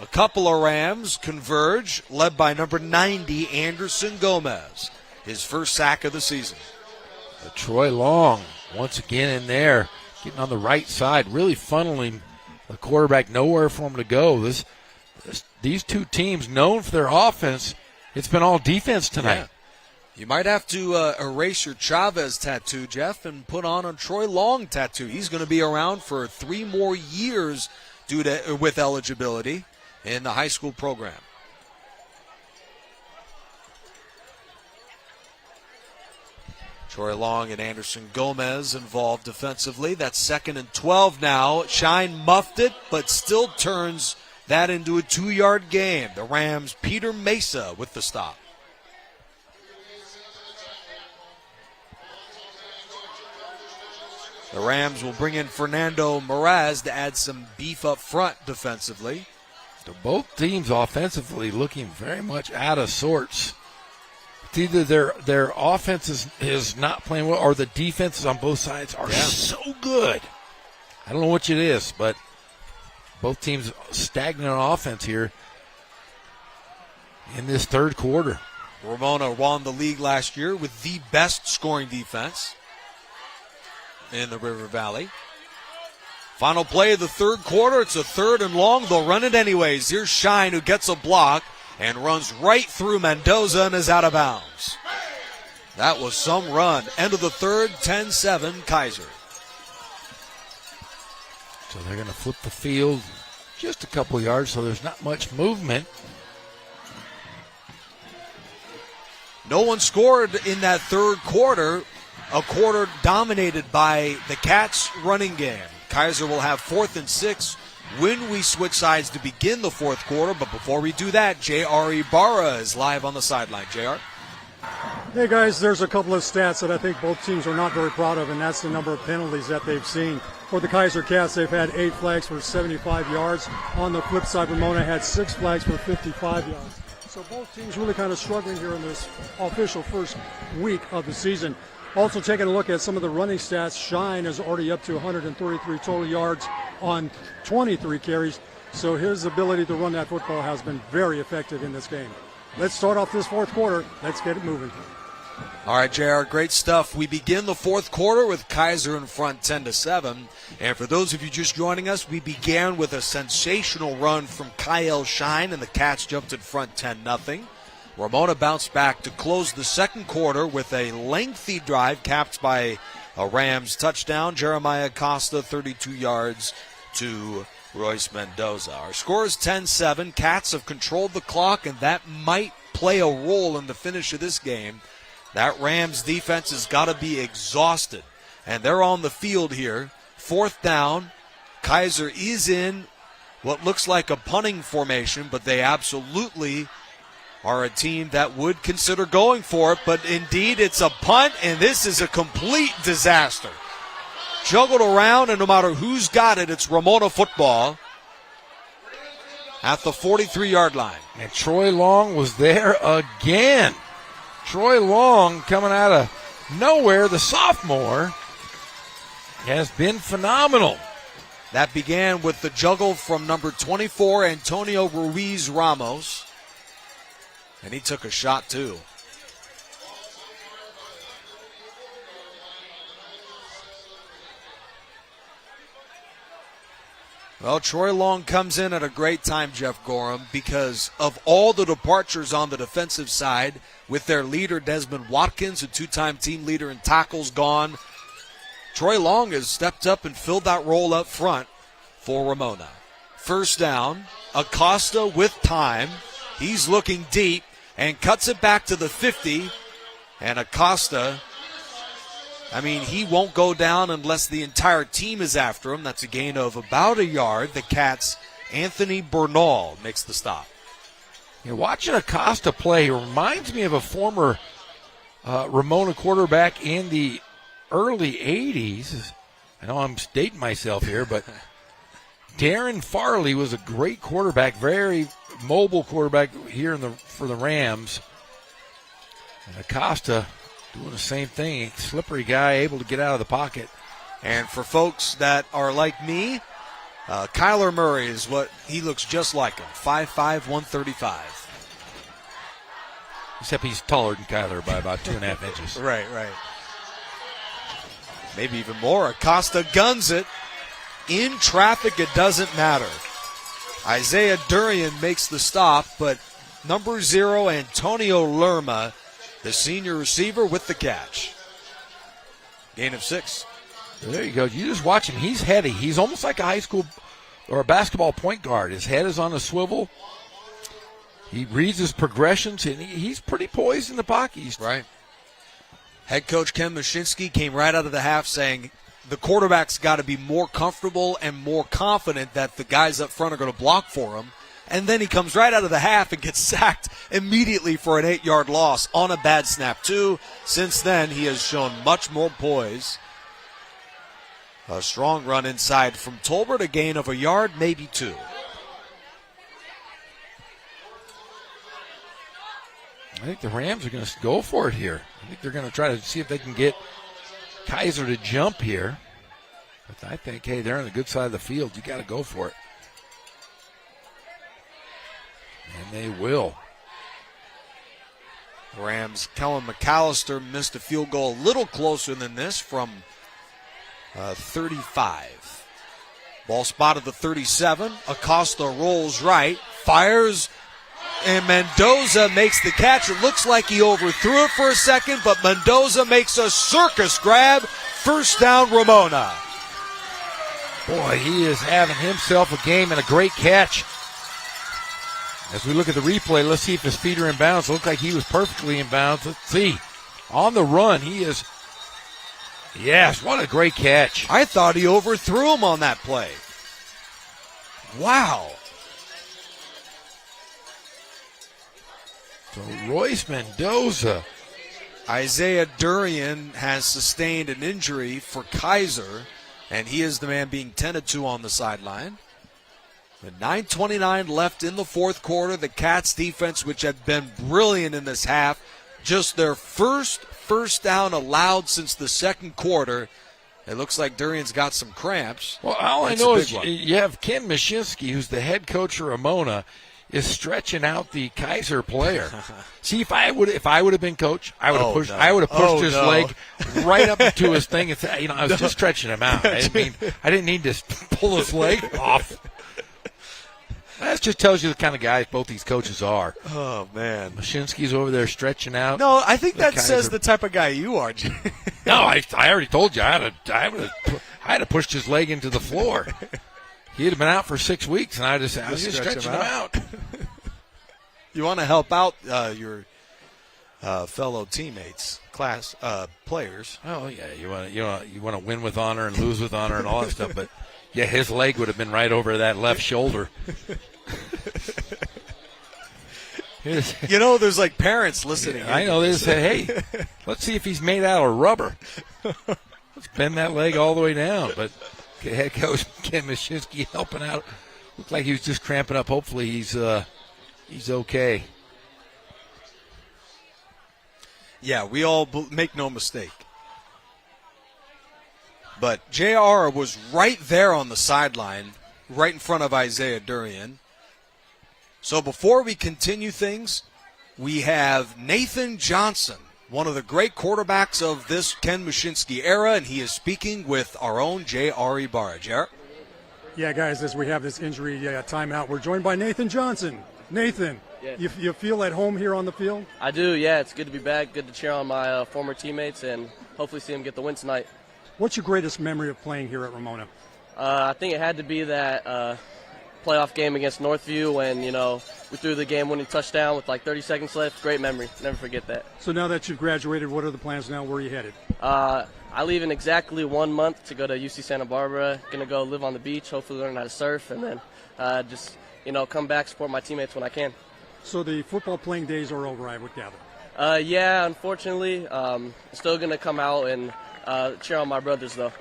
A couple of Rams converge, led by number 90, Anderson Gomez. His first sack of the season. Troy Long once again in there, getting on the right side, really funneling the quarterback, nowhere for him to go. These two teams, known for their offense, it's been all defense tonight. Yeah. You might have to erase your Chavez tattoo, Jeff, and put on a Troy Long tattoo. He's going to be around for 3 more years with eligibility in the high school program. Troy Long and Anderson Gomez involved defensively. That's 2nd and 12 now. Shine muffed it, but still turns that into a 2-yard gain. The Rams' Peter Mesa with the stop. The Rams will bring in Fernando Moraz to add some beef up front defensively. So both teams offensively looking very much out of sorts. It's either their offense is not playing well or the defenses on both sides are so good. I don't know which it is, but both teams stagnant on offense here in this third quarter. Ramona won the league last year with the best scoring defense in the River Valley. Final play of the third quarter. It's a 3rd and long. They'll run it anyways. Here's Shine, who gets a block and runs right through Mendoza and is out of bounds. That was some run. End of the third, 10-7, Kaiser. So they're going to flip the field just a couple yards, so there's not much movement. No one scored in that third quarter, a quarter dominated by the Cats' running game. Kaiser will have 4th and 6 when we switch sides to begin the fourth quarter. But before we do that, J.R. Ibarra is live on the sideline. J.R.? Hey, guys, there's a couple of stats that I think both teams are not very proud of, and that's the number of penalties that they've seen. For the Kaiser Cats, they've had 8 flags for 75 yards. On the flip side, Ramona had 6 flags for 55 yards. So both teams really kind of struggling here in this official first week of the season. Also taking a look at some of the running stats, Shine is already up to 133 total yards on 23 carries. So his ability to run that football has been very effective in this game. Let's start off this fourth quarter. Let's get it moving. All right, JR, great stuff. We begin the fourth quarter with Kaiser in front 10-7. And for those of you just joining us, we began with a sensational run from Kyle Shine, and the Cats jumped in front 10-0. Ramona bounced back to close the second quarter with a lengthy drive capped by a Rams touchdown. Jeremiah Costa, 32 yards to Royce Mendoza. Our score is 10-7. Cats have controlled the clock, and that might play a role in the finish of this game. That Rams defense has got to be exhausted, and they're on the field here. 4th down. Kaiser is in what looks like a punting formation, but they absolutely are a team that would consider going for it, but indeed it's a punt, and this is a complete disaster. Juggled around, and no matter who's got it, it's Ramona football at the 43-yard line. And Troy Long was there again. Troy Long coming out of nowhere, the sophomore, has been phenomenal. That began with the juggle from number 24, Antonio Ruiz Ramos. And he took a shot, too. Well, Troy Long comes in at a great time, Jeff Gorham, because of all the departures on the defensive side, with their leader, Desmond Watkins, a 2-time team leader in tackles, gone. Troy Long has stepped up and filled that role up front for Ramona. 1st down, Acosta with time. He's looking deep and cuts it back to the 50. And Acosta, he won't go down unless the entire team is after him. That's a gain of about a yard. The Cats' Anthony Bernal makes the stop. Watching Acosta play reminds me of a former Ramona quarterback in the early 80s. I know I'm dating myself here, but Darren Farley was a great quarterback, very mobile quarterback here for the Rams. And Acosta doing the same thing. Slippery guy, able to get out of the pocket. And for folks that are like me, Kyler Murray is what he looks just like him. 5'5", 135. Except he's taller than Kyler by about 2.5 inches. Right. Maybe even more. Acosta guns it. In traffic, it doesn't matter. Isaiah Durian makes the stop, but number 0, Antonio Lerma, the senior receiver, with the catch. Gain of 6. There you go. You just watch him. He's heady. He's almost like a high school or a basketball point guard. His head is on a swivel. He reads his progressions, and he's pretty poised in the pocket. Right. Head coach Ken Mashinsky came right out of the half saying the quarterback's got to be more comfortable and more confident that the guys up front are going to block for him. And then he comes right out of the half and gets sacked immediately for an 8-yard loss on a bad snap, too. Since then, he has shown much more poise. A strong run inside from Tolbert, a gain of a yard, maybe 2. I think the Rams are going to go for it here. I think they're going to try to see if they can get Kaiser to jump here. But I think, hey, they're on the good side of the field. You got to go for it. And they will. Rams, Kellen McAllister missed a field goal a little closer than this from 35. Ball spotted the 37. Acosta rolls right, fires, and Mendoza makes the catch. It looks like he overthrew it for a second, but Mendoza makes a circus grab. First down, Ramona. Boy, he is having himself a game and a great catch. As we look at the replay, let's see if his feet are in bounds. It looked like he was perfectly in bounds. Let's see. On the run, he is. Yes, what a great catch. I thought he overthrew him on that play. Wow. So Royce Mendoza. Isaiah Durian has sustained an injury for Kaiser, and he is the man being tended to on the sideline. With 9:29 left in the fourth quarter, the Cats defense, which had been brilliant in this half, just their first down allowed since the second quarter. It looks like Durian's got some cramps. Well, all I know is you have Ken Mashinsky, who's the head coach of Ramona, is stretching out the Kaiser player. See, if I would have been coach, I would have pushed his leg right up to his thing. And I was just stretching him out. I didn't need to pull his leg off. That just tells you the kind of guys both these coaches are. Oh, man. Mashinsky's over there stretching out. No, I think that says the type of guy you are. No, I already told you. I had to pushed his leg into the floor. He'd have been out for 6 weeks, and I was just stretching him out. You want to help out your fellow teammates, players. Oh, yeah. You want to win with honor and lose with honor and all that stuff, but yeah, his leg would have been right over that left shoulder. There's like parents listening. I know. They said, hey, let's see if he's made out of rubber. Let's bend that leg all the way down. But head coach Ken Mashinsky helping out. Looked like he was just cramping up. Hopefully he's okay. Yeah, we all make no mistake. But JR was right there on the sideline, right in front of Isaiah Durian. So before we continue things, we have Nathan Johnson, one of the great quarterbacks of this Ken Mashinsky era, and he is speaking with our own J.R. Ibarra. JR? Yeah, guys, as we have this injury timeout, we're joined by Nathan Johnson. Nathan, you feel at home here on the field? I do, yeah. It's good to be back, good to cheer on my former teammates, and hopefully see them get the win tonight. What's your greatest memory of playing here at Ramona? I think it had to be that playoff game against Northview when, we threw the game-winning touchdown with like 30 seconds left. Great memory. Never forget that. So now that you've graduated, what are the plans now? Where are you headed? I leave in exactly 1 month to go to UC Santa Barbara. Going to go live on the beach, hopefully learn how to surf, and then just come back, support my teammates when I can. So the football playing days are over, I would gather. Yeah, unfortunately. Still going to come out and cheer on my brothers, though.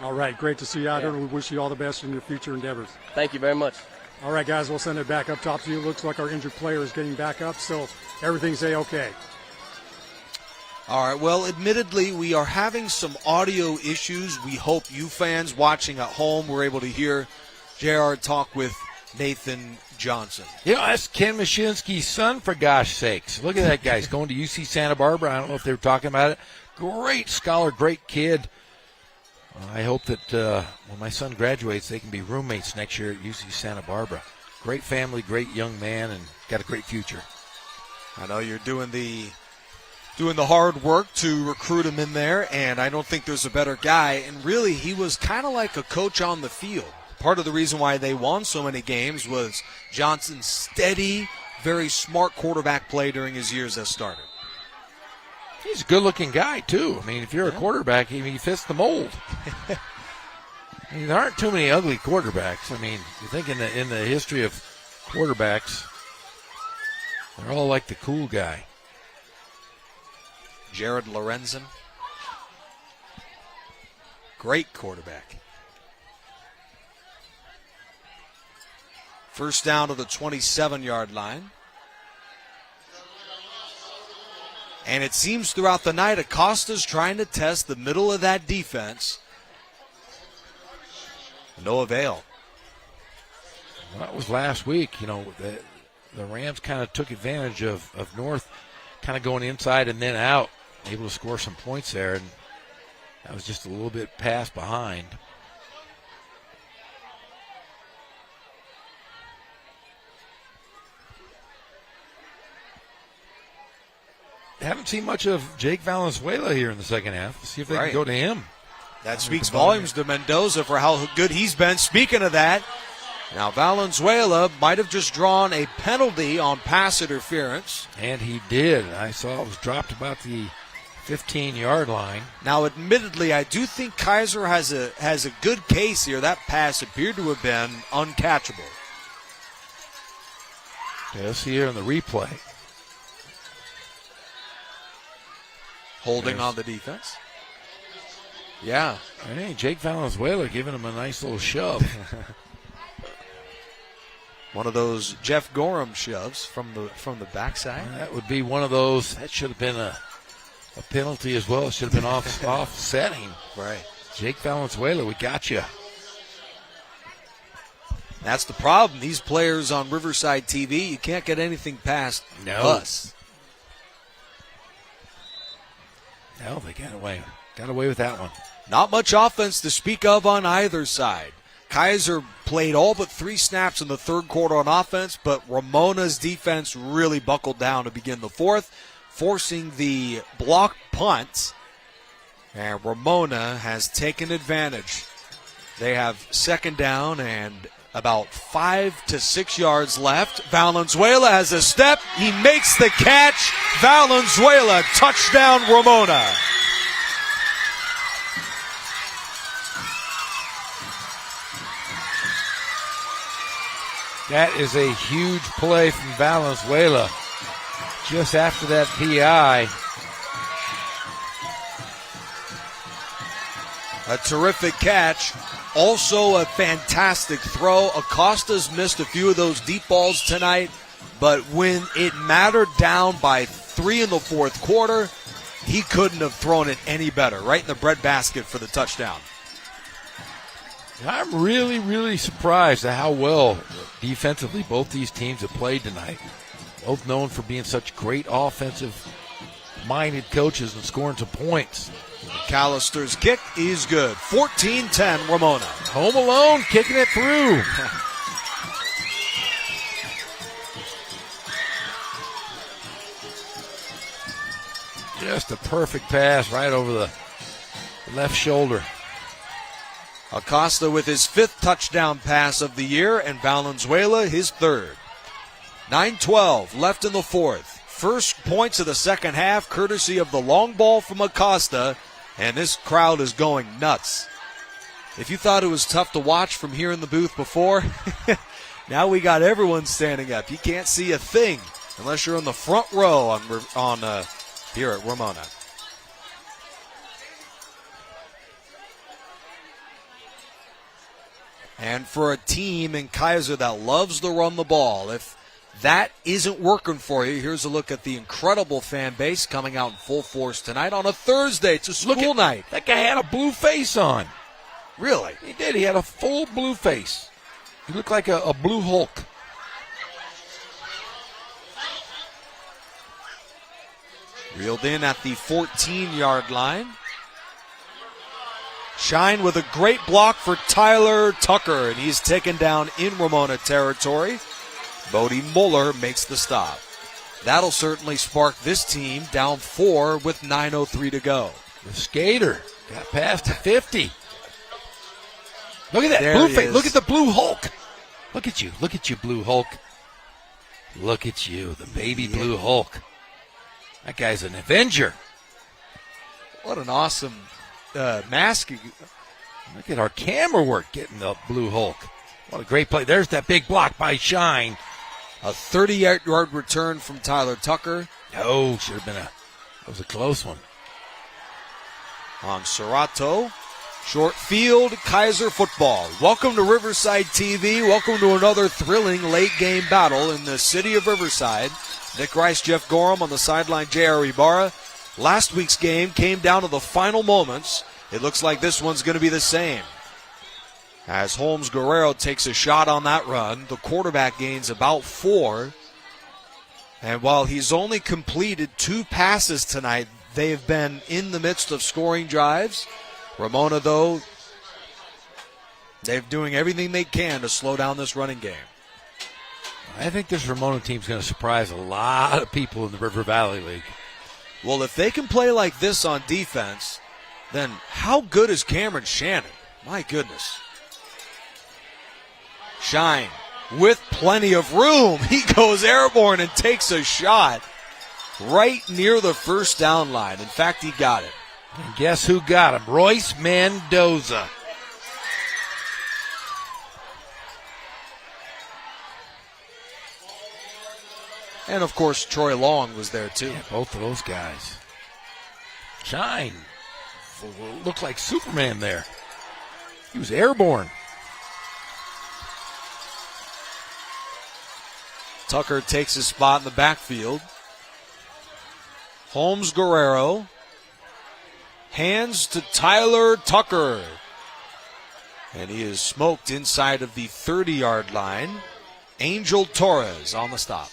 All right, great to see you out here. We wish you all the best in your future endeavors. Thank you very much. All right, guys, we'll send it back up top to you. Looks like our injured player is getting back up, so everything's A-okay. All right, well, admittedly, we are having some audio issues. We hope you fans watching at home were able to hear JR talk with Nathan Johnson. That's Ken Mashinsky's son, for gosh sakes. Look at that guy. He's going to UC Santa Barbara. I don't know if they were talking about it. Great scholar, great kid. I hope that when my son graduates, they can be roommates next year at UC Santa Barbara. Great family, great young man, and got a great future. I know you're doing the hard work to recruit him in there, and I don't think there's a better guy. And really, he was kind of like a coach on the field. Part of the reason why they won so many games was Johnson's steady, very smart quarterback play during his years as starter. He's a good-looking guy, too. I mean, if you're a quarterback, he fits the mold. I mean, there aren't too many ugly quarterbacks. I mean, you think in the history of quarterbacks, they're all like the cool guy. Jared Lorenzen. Great quarterback. First down to the 27-yard line. And it seems throughout the night, Acosta's trying to test the middle of that defense. No avail. Well, that was last week. You know, the Rams kind of took advantage of North kind of going inside and then out, able to score some points there, and that was just a little bit past behind. Haven't seen much of Jake Valenzuela here in the second half. Let's see if they can go to him. That speaks volumes to Mendoza for how good he's been. Speaking of that, now Valenzuela might have just drawn a penalty on pass interference. And he did. I saw it was dropped about the 15-yard line. Now, admittedly, I do think Kaiser has a good case here. That pass appeared to have been uncatchable. Yeah, see here in the replay. Holding on the defense. Yeah. Hey, Jake Valenzuela giving him a nice little shove. One of those Jeff Gorham shoves from the backside. That would be one of those. That should have been a penalty as well. It should have been offsetting. Right. Jake Valenzuela, we got you. That's the problem. These players on Riverside TV, you can't get anything past us. No, they got away with that one. Not much offense to speak of on either side. Kaiser played all but 3 snaps in the third quarter on offense, but Ramona's defense really buckled down to begin the fourth, forcing the block punt. And Ramona has taken advantage. They have second down and about 5 to 6 yards left. Valenzuela has a step. He makes the catch. Valenzuela, touchdown Ramona. That is a huge play from Valenzuela. Just after that PI. A terrific catch. Also a fantastic throw. Acosta's missed a few of those deep balls tonight, but when it mattered down by 3 in the fourth quarter, he couldn't have thrown it any better. Right in the breadbasket for the touchdown. I'm really, really surprised at how well defensively both these teams have played tonight. Both known for being such great offensive-minded coaches and scoring some points. McAllister's kick is good. 14-10 Ramona. Home alone, kicking it through. Just a perfect pass right over the left shoulder. Acosta with his 5th touchdown pass of the year, and Valenzuela his 3rd. 9:12 left in the fourth. First points of the second half, courtesy of the long ball from Acosta, and this crowd is going nuts. If you thought it was tough to watch from here in the booth before, now we got everyone standing up. You can't see a thing unless you're in the front row on here at Ramona. And for a team in Kaiser that loves to run the ball, if that isn't working for you, here's a look at the incredible fan base coming out in full force tonight on a Thursday. It's a school night. That guy had a blue face on. Really? He did. He had a full blue face. He looked like a blue Hulk. Reeled in at the 14-yard line. Shine with a great block for Tyler Tucker, and he's taken down in Ramona territory. Bodie Muller makes the stop. That'll certainly spark this team down 4 with 9:03 to go. The skater got past the 50. Look at that There blue he face. is. Look at the blue Hulk. Look at you, blue Hulk. Look at you, the baby blue Hulk. That guy's an Avenger. What an awesome mask. Look at our camera work getting the Blue Hulk. What a great play. There's that big block by Shine. A 30-yard return from Tyler Tucker. Oh, should have been that was a close one. On Serato. Short field, Kaiser football. Welcome to Riverside TV. Welcome to another thrilling late-game battle in the city of Riverside. Nick Rice, Jeff Gorham on the sideline, J.R. Ibarra. Last week's game came down to the final moments. It looks like this one's going to be the same. As Holmes Guerrero takes a shot on that run, the quarterback gains about 4. And while he's only completed 2 passes tonight, they have been in the midst of scoring drives. Ramona, though, they're doing everything they can to slow down this running game. I think this Ramona team's going to surprise a lot of people in the River Valley League. Well, if they can play like this on defense, then how good is Cameron Shannon? My goodness. Shine with plenty of room. He goes airborne and takes a shot right near the first down line. In fact, he got it. And guess who got him? Royce Mendoza. And, of course, Troy Long was there, too. Yeah, both of those guys. Shine. Looked like Superman there. He was airborne. Tucker takes his spot in the backfield. Holmes Guerrero. Hands to Tyler Tucker. And he is smoked inside of the 30-yard line. Angel Torres on the stop.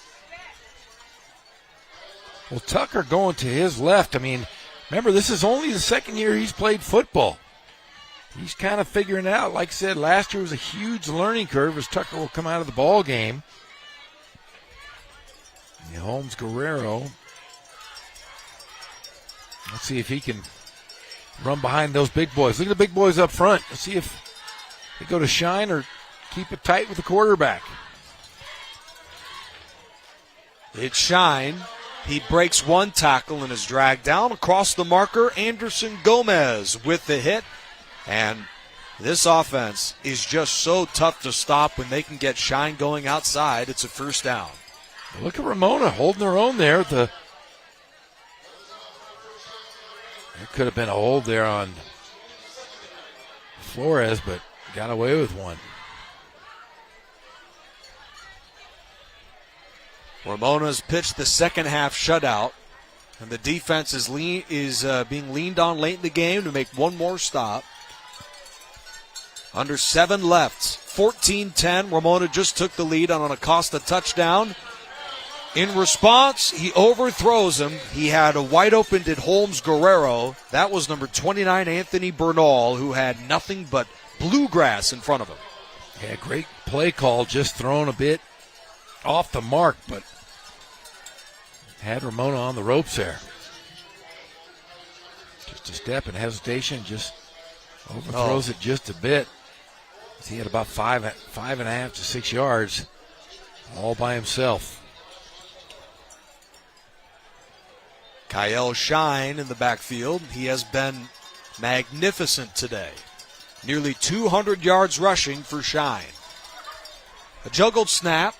Well, Tucker going to his left. I mean, remember, this is only the second year he's played football. He's kind of figuring it out. Like I said, last year was a huge learning curve as Tucker will come out of the ball game. And Holmes Guerrero. Let's see if he can run behind those big boys. Look at the big boys up front. Let's see if they go to Shine or keep it tight with the quarterback. It's Shine. He breaks one tackle and is dragged down across the marker. Anderson Gomez with the hit. And this offense is just so tough to stop when they can get Shine going outside. It's a first down. Look at Ramona holding their own there. There could have been a hold there on Flores, but got away with one. Ramona's pitched the second half shutout, and the defense is being leaned on late in the game to make one more stop. Under 7 left, 14-10. Ramona just took the lead on an Acosta touchdown. In response, he overthrows him. He had a wide open did Holmes Guerrero. That was number 29, Anthony Bernal, who had nothing but bluegrass in front of him. Yeah, great play call, just thrown a bit off the mark, but had Ramona on the ropes there. Just a step and hesitation, just overthrows it just a bit. He had about 5.5 to 6 yards all by himself. Kyle Shine in the backfield. He has been magnificent today. Nearly 200 yards rushing for Shine. A juggled snap.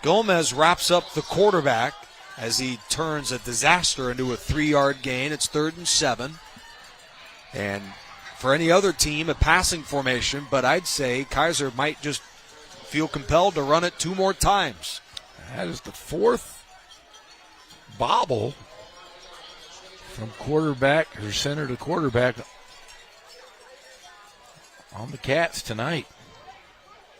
Gomez wraps up the quarterback as he turns a disaster into a 3-yard gain. It's 3rd and 7. And for any other team, a passing formation, but I'd say Kaiser might just feel compelled to run it 2 more times. That is the 4th bobble from quarterback or center to quarterback on the Cats tonight.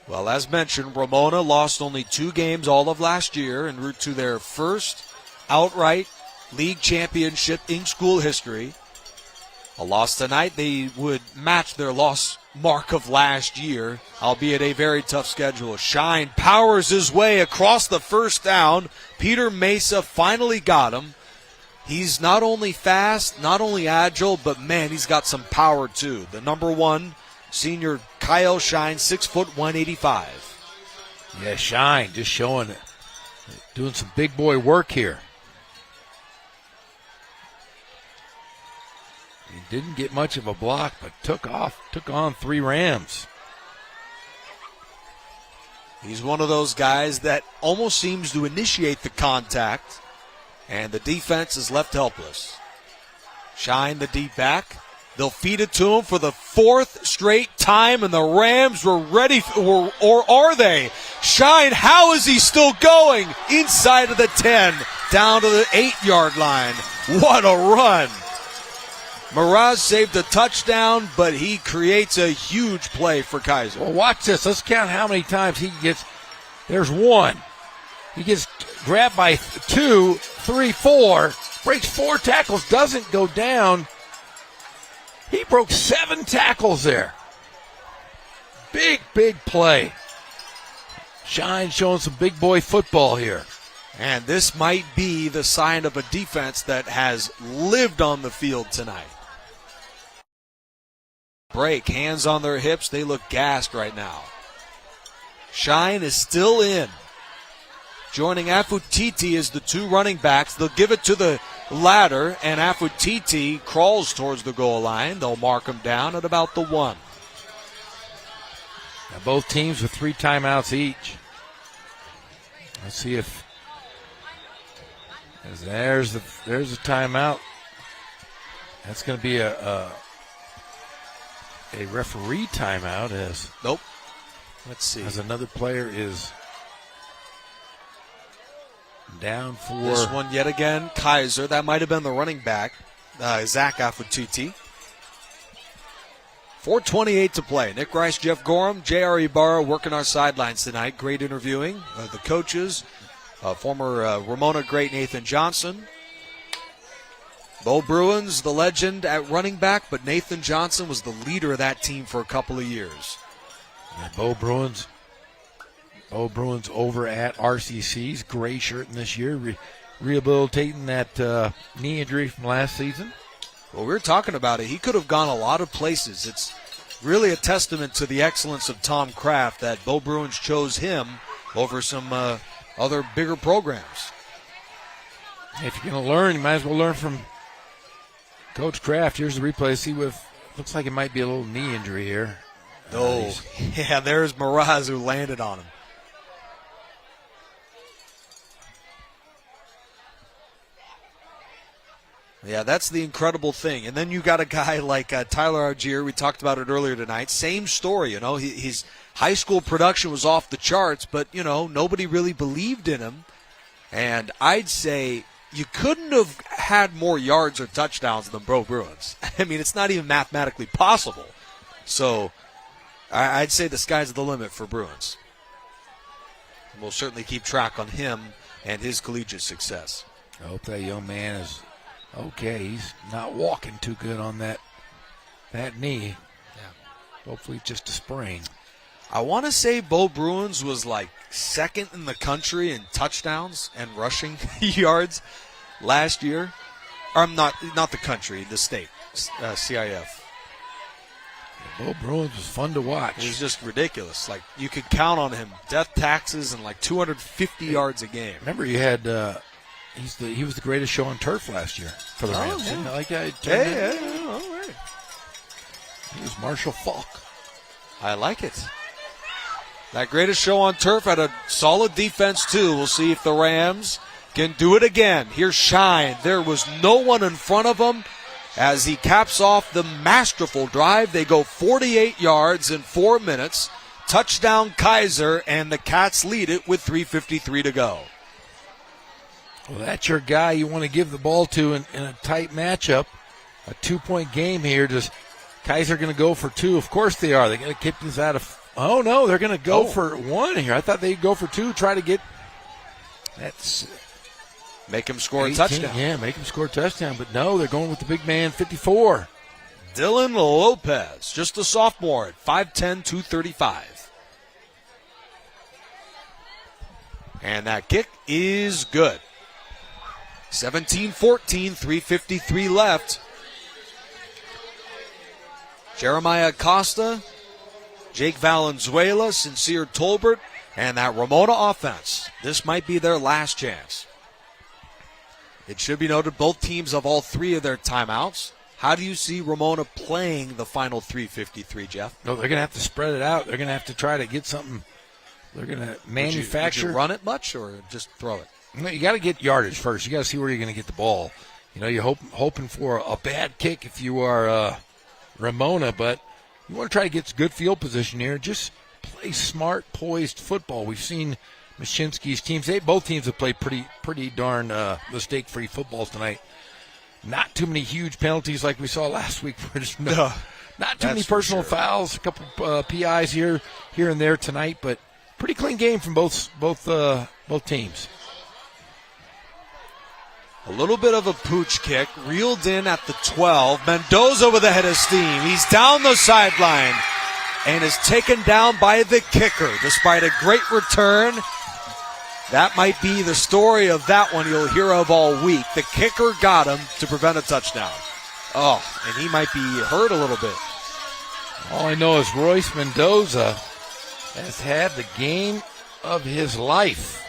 Well, as mentioned, Ramona lost only 2 games all of last year en route to their first outright league championship in school history. A loss tonight, they would match their loss mark of last year, albeit a very tough schedule. Shine powers his way across the first down. Peter Mesa finally got him. He's not only fast, not only agile, but man, he's got some power too. The number 1 senior Kyle Shine, 6 foot 185. Yeah, Shine just showing it, doing some big boy work here. He didn't get much of a block, but took on 3 Rams. He's one of those guys that almost seems to initiate the contact, and the defense is left helpless. Shine the deep back. They'll feed it to him for the 4th straight time, and the Rams were ready, or are they? Shine, how is he still going? Inside of the 10, down to the 8-yard line. What a run. Miraz saved a touchdown, but he creates a huge play for Kaiser. Well, watch this. Let's count how many times he gets. There's 1. He gets grabbed by 2, 3, 4, breaks 4 tackles, doesn't go down. He broke 7 tackles there. Big play. Shine showing some big boy football here. And this might be the sign of a defense that has lived on the field tonight. Break, hands on their hips. They look gassed right now. Shine is still in. Joining Afutiti as the 2 running backs. They'll give it to the ladder, and Afutiti crawls towards the goal line. They'll mark him down at about the 1. Now both teams with 3 timeouts each. Let's see if there's the timeout. That's going to be a referee timeout. As nope. Let's see. As another player is down for this one yet again. Kaiser. That might have been the running back, Zach Afutiti. 4:28 to play. Nick Rice, Jeff Gorham, J.R. Ibarra working our sidelines tonight. Great interviewing. The coaches, former Ramona great Nathan Johnson. Bo Bruins, the legend at running back, but Nathan Johnson was the leader of that team for a couple of years. Yeah, Bo Bruins over at RCC's gray shirt in this year, rehabilitating that knee injury from last season. Well, we were talking about it. He could have gone a lot of places. It's really a testament to the excellence of Tom Kraft that Bo Bruins chose him over some other bigger programs. If you're going to learn, you might as well learn from Coach Kraft. Here's the replay. See what looks like it might be a little knee injury here. Oh, yeah, there's Miraz who landed on him. Yeah, that's the incredible thing. And then you got a guy like Tyler Argier. We talked about it earlier tonight. Same story, you know. His high school production was off the charts, but, you know, nobody really believed in him. And I'd say you couldn't have had more yards or touchdowns than Bo Bruins. I mean, it's not even mathematically possible. So I'd say the sky's the limit for Bruins. And we'll certainly keep track on him and his collegiate success. I hope that young man is okay. He's not walking too good on that knee. Yeah. Hopefully just a sprain. I want to say Bo Bruins was like second in the country in touchdowns and rushing yards last year. Or not the country, the state, CIF. Bo Bruins was fun to watch. It was just ridiculous. Like, you could count on him. Death taxes and like 250 yards a game. Remember, you had he was the greatest show on turf last year for the Rams. Yeah. Like that. Yeah, all right. He was Marshall Falk. I like it. That greatest show on turf had a solid defense, too. We'll see if the Rams can do it again. Here's Shine. There was no one in front of him. As he caps off the masterful drive, they go 48 yards in 4 minutes. Touchdown Kaiser, and the Cats lead it with 3:53 to go. Well, that's your guy you want to give the ball to in a tight matchup. A 2-point game here. Does Kaiser going to go for 2? Of course they are. They're going to kick this out of. Oh, no, they're going to go for 1 here. I thought they'd go for 2, try to get. That's. Make him score 18, a touchdown. Yeah, make him score a touchdown. But no, they're going with the big man, 54. Dylan Lopez, just a sophomore at 5'10", 235. And that kick is good. 17-14, 3:53 left. Jeremiah Acosta, Jake Valenzuela, Sincere Tolbert, and that Ramona offense. This might be their last chance. It should be noted both teams have all 3 of their timeouts. How do you see Ramona playing the final 3:53, Jeff? No, they're going to have to spread it out. They're going to have to try to get something. They're going to manufacture. Would you run it much or just throw it? No, you got to get yardage first. You got to see where you're going to get the ball. You're hoping for a bad kick if you are Ramona, but you want to try to get good field position here. Just play smart, poised football. We've seen Mashinsky's teams. Both teams have played pretty darn mistake-free footballs tonight. Not too many huge penalties like we saw last week. Not too many personal fouls. A couple PIs here and there tonight, but pretty clean game from both teams. A little bit of a pooch kick, reeled in at the 12. Mendoza with a head of steam. He's down the sideline and is taken down by the kicker despite a great return. That might be the story of that one you'll hear of all week. The kicker got him to prevent a touchdown. Oh, and he might be hurt a little bit. All I know is Royce Mendoza has had the game of his life.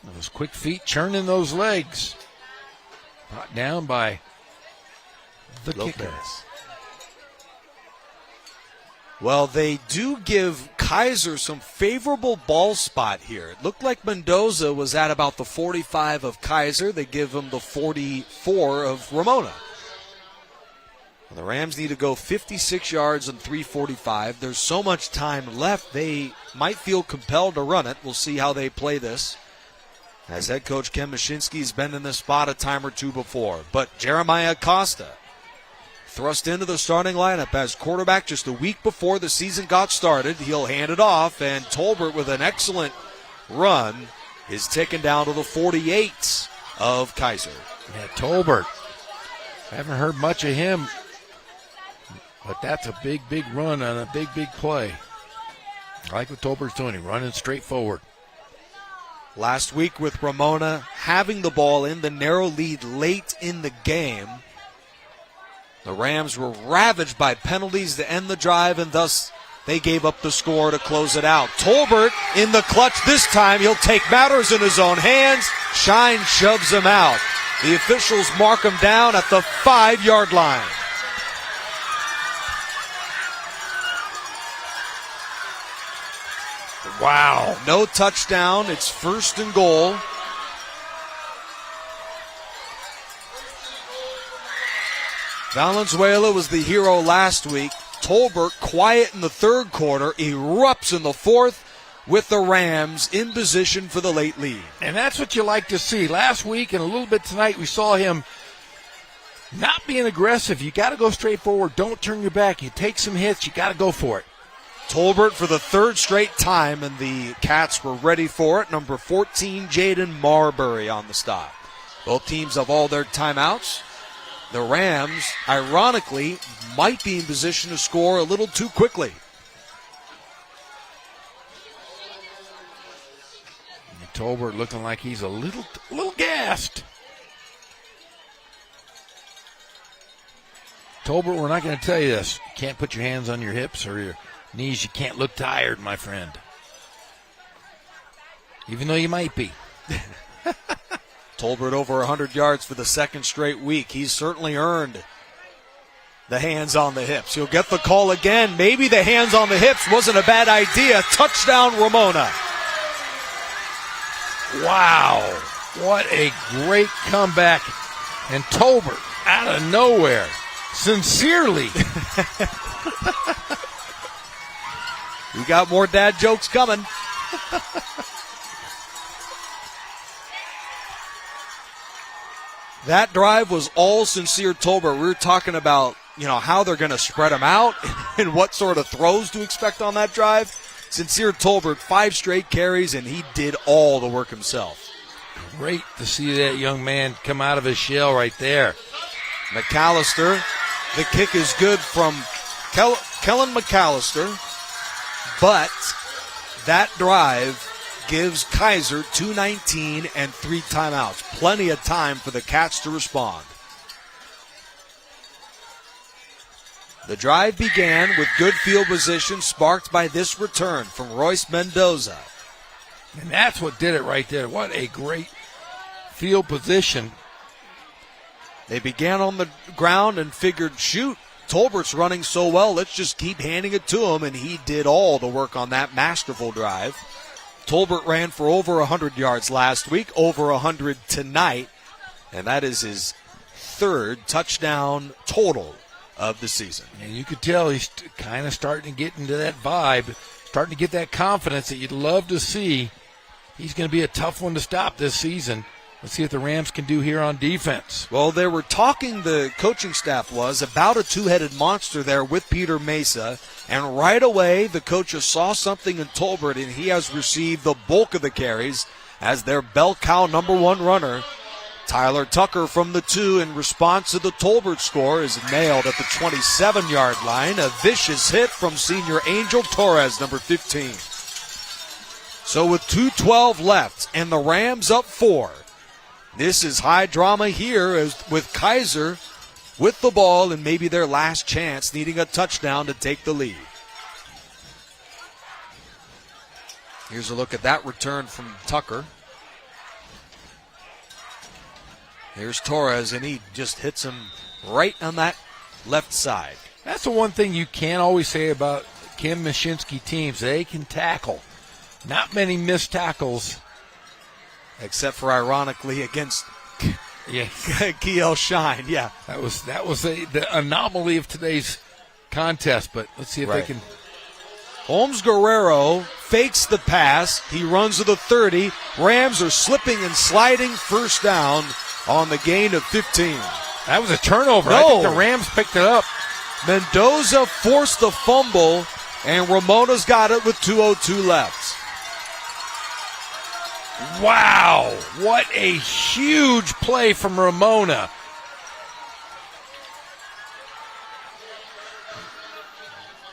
Those quick feet churning those legs. Brought down by the kicker. Well, they do give Kaiser some favorable ball spot here. It looked like Mendoza was at about the 45 of Kaiser. They give him the 44 of Ramona. Well, the Rams need to go 56 yards and 3:45. There's so much time left, they might feel compelled to run it. We'll see how they play this, as head coach Ken Mashinsky's been in this spot a time or two before. But Jeremiah Costa thrust into the starting lineup as quarterback just a week before the season got started. He'll hand it off, and Tolbert with an excellent run is taken down to the 48 of Kaiser. Yeah, Tolbert. I haven't heard much of him, but that's a big run on a big play. I like what Tolbert's doing. He's running straight forward. Last week with Ramona having the ball in the narrow lead late in the game, the Rams were ravaged by penalties to end the drive, and thus they gave up the score to close it out. Tolbert in the clutch this time. He'll take matters in his own hands. Shine shoves him out. The officials mark him down at the 5-yard line. Wow. No touchdown. It's 1st and goal. Valenzuela was the hero last week. Tolbert, quiet in the 3rd quarter, erupts in the 4th with the Rams in position for the late lead. And that's what you like to see. Last week and a little bit tonight, we saw him not being aggressive. You got to go straight forward. Don't turn your back. You take some hits. You got to go for it. Tolbert for the 3rd straight time, and the Cats were ready for it. Number 14, Jaden Marbury on the stop. Both teams have all their timeouts. The Rams, ironically, might be in position to score a little too quickly. Tolbert looking like he's a little gassed. Tolbert, we're not going to tell you this. You can't put your hands on your hips or your knees. You can't look tired, my friend. Even though you might be. Tolbert over 100 yards for the 2nd straight week. He's certainly earned the hands on the hips. He'll get the call again. Maybe the hands on the hips wasn't a bad idea. Touchdown, Ramona. Wow. What a great comeback. And Tolbert, out of nowhere, sincerely. We got more dad jokes coming. That drive was all sincere Tolbert. We were talking about, how they're going to spread them out and what sort of throws to expect on that drive. Sincere Tolbert, 5 straight carries, and he did all the work himself. Great to see that young man come out of his shell right there. McAllister, the kick is good from Kellen McAllister, but that drive gives Kaiser 2:19 and 3 timeouts. Plenty of time for the Cats to respond. The drive began with good field position sparked by this return from Royce Mendoza. And that's what did it right there. What a great field position. They began on the ground and figured, shoot, Tolbert's running so well, let's just keep handing it to him, and he did all the work on that masterful drive. Tolbert ran for over 100 yards last week, over 100 tonight, and that is his third touchdown total of the season. And you could tell he's kind of starting to get into that vibe, starting to get that confidence that you'd love to see. He's going to be a tough one to stop this season. Let's see what the Rams can do here on defense. Well, they were talking, the coaching staff was, about a two-headed monster there with Peter Mesa. And right away, the coaches saw something in Tolbert, and he has received the bulk of the carries as their bell cow number one runner. Tyler Tucker from the 2 in response to the Tolbert score is nailed at the 27-yard line. A vicious hit from senior Angel Torres, number 15. So with 2:12 left and the Rams up 4, this is high drama here as with Kaiser with the ball and maybe their last chance, needing a touchdown to take the lead. Here's a look at that return from Tucker. Here's Torres, and he just hits him right on that left side. That's the one thing you can't always say about Kim Mashinsky teams. They can tackle. Not many missed tackles. Except for, ironically, against Kiel Shine. Yeah. That was the anomaly of today's contest, but let's see if they can. Holmes Guerrero fakes the pass. He runs to the 30. Rams are slipping and sliding, first down on the gain of 15. That was a turnover. No. I think the Rams picked it up. Mendoza forced the fumble, and Ramona's got it with 2:02 left. Wow, what a huge play from Ramona.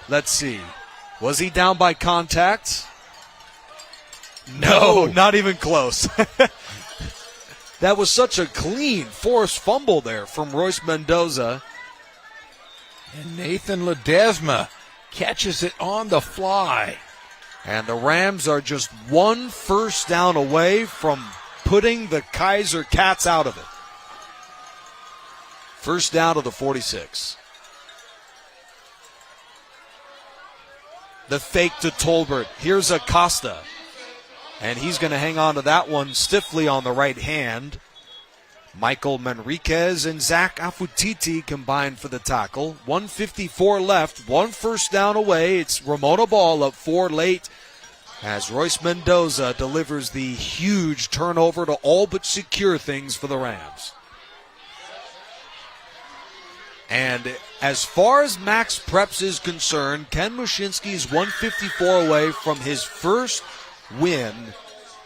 Let's see. Was he down by contact? No, not even close. That was such a clean, forced fumble there from Royce Mendoza. And Nathan Ledesma catches it on the fly. And the Rams are just one first down away from putting the Kaiser Cats out of it. First down to the 46. The fake to Tolbert. Here's Acosta. And he's going to hang on to that one stiffly on the right hand. Michael Manriquez and Zach Afutiti combined for the tackle. 1:54 left, one first down away. It's Ramona ball up 4 late as Royce Mendoza delivers the huge turnover to all but secure things for the Rams. And as far as Max Preps is concerned, Ken Mushinski is 154 away from his first win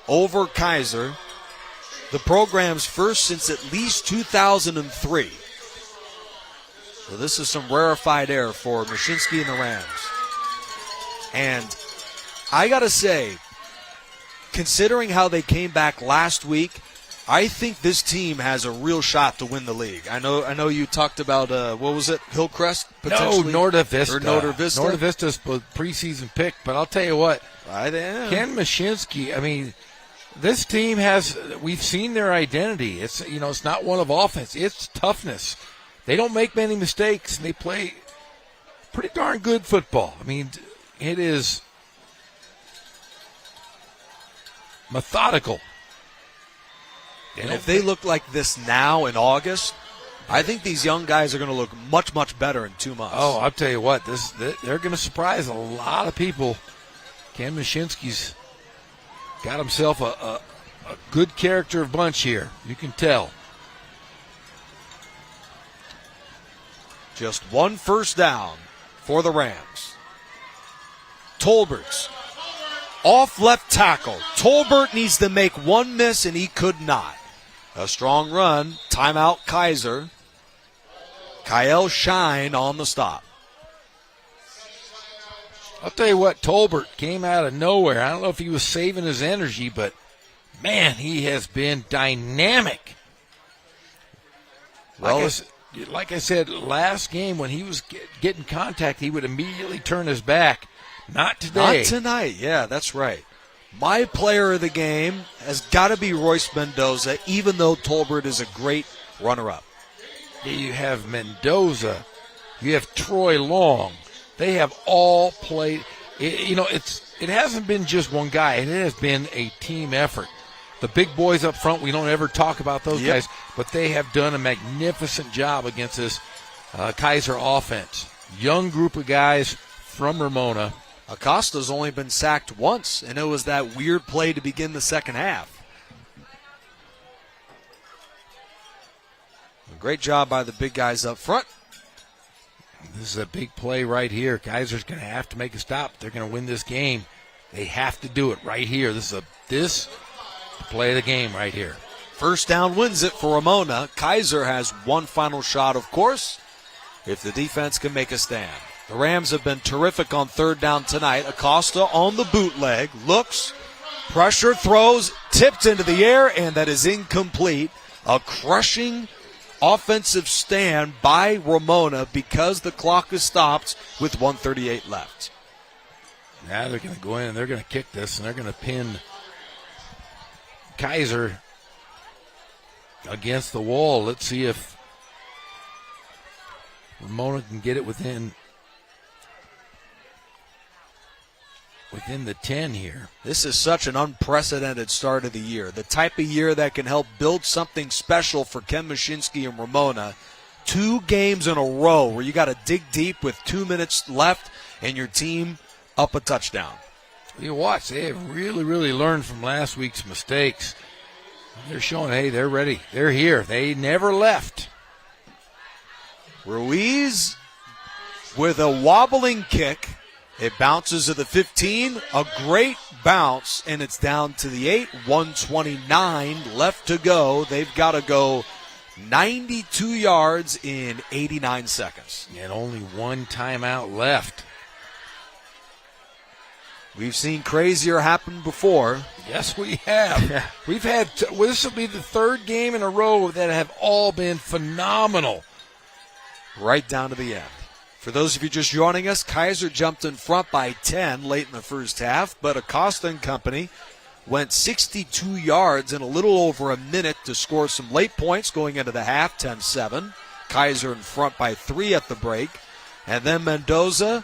over Kaiser. The program's first since at least 2003. So this is some rarefied air for Mushinski and the Rams. And I got to say, considering how they came back last week, I think this team has a real shot to win the league. I know you talked about, what was it, Hillcrest potentially? No, Norda Vista. Or Norda Vista. Norda Vista's preseason pick, but I'll tell you what, Ken Mushinski, I mean, this team we've seen their identity. It's not one of offense. It's toughness. They don't make many mistakes, and they play pretty darn good football. I mean, it is methodical. And if they look like this now in August, I think these young guys are going to look much, much better in 2 months. Oh, I'll tell you what, they're going to surprise a lot of people. Ken Mushinski's got himself a good character of bunch here. You can tell. Just one first down for the Rams. Tolbert's off left tackle. Tolbert needs to make one miss, and he could not. A strong run. Timeout Kaiser. Kiel Shine on the stop. I'll tell you what, Tolbert came out of nowhere. I don't know if he was saving his energy, but, man, he has been dynamic. Like I said, last game when he was getting contact, he would immediately turn his back. Not today. Not tonight. Yeah, that's right. My player of the game has got to be Royce Mendoza, even though Tolbert is a great runner-up. You have Mendoza. You have Troy Long. They have all played. It hasn't been just one guy. It has been a team effort. The big boys up front, we don't ever talk about those guys, but they have done a magnificent job against this Kaiser offense. Young group of guys from Ramona. Acosta's only been sacked once, and it was that weird play to begin the second half. A great job by the big guys up front. This is a big play right here. Kaiser's going to have to make a stop. They're going to win this game. They have to do it right here. This is the play of the game right here. First down wins it for Ramona. Kaiser has one final shot, of course, if the defense can make a stand. The Rams have been terrific on third down tonight. Acosta on the bootleg, looks, pressure, throws, tipped into the air, and that is incomplete. A crushing offensive stand by Ramona because the clock is stopped with 1:38 left. Now they're going to go in and they're going to kick this, and they're going to pin Kaiser against the wall. Let's see if Ramona can get it within the 10 here. This is such an unprecedented start of the year. The type of year that can help build something special for Ken Mashinsky and Ramona. 2 games in a row where you got to dig deep with 2 minutes left and your team up a touchdown. You watch, they have really, really learned from last week's mistakes. They're showing, hey, they're ready. They're here. They never left. Ruiz with a wobbling kick. It bounces to the 15, a great bounce, and it's down to the 8, 1:29 left to go. They've got to go 92 yards in 89 seconds. And only one timeout left. We've seen crazier happen before. Yes, we have. We've had, this will be the third game in a row that have all been phenomenal. Right down to the end. For those of you just joining us, Kaiser jumped in front by 10 late in the first half, but Acosta and company went 62 yards in a little over a minute to score some late points going into the half, 10-7. Kaiser in front by 3 at the break. And then Mendoza,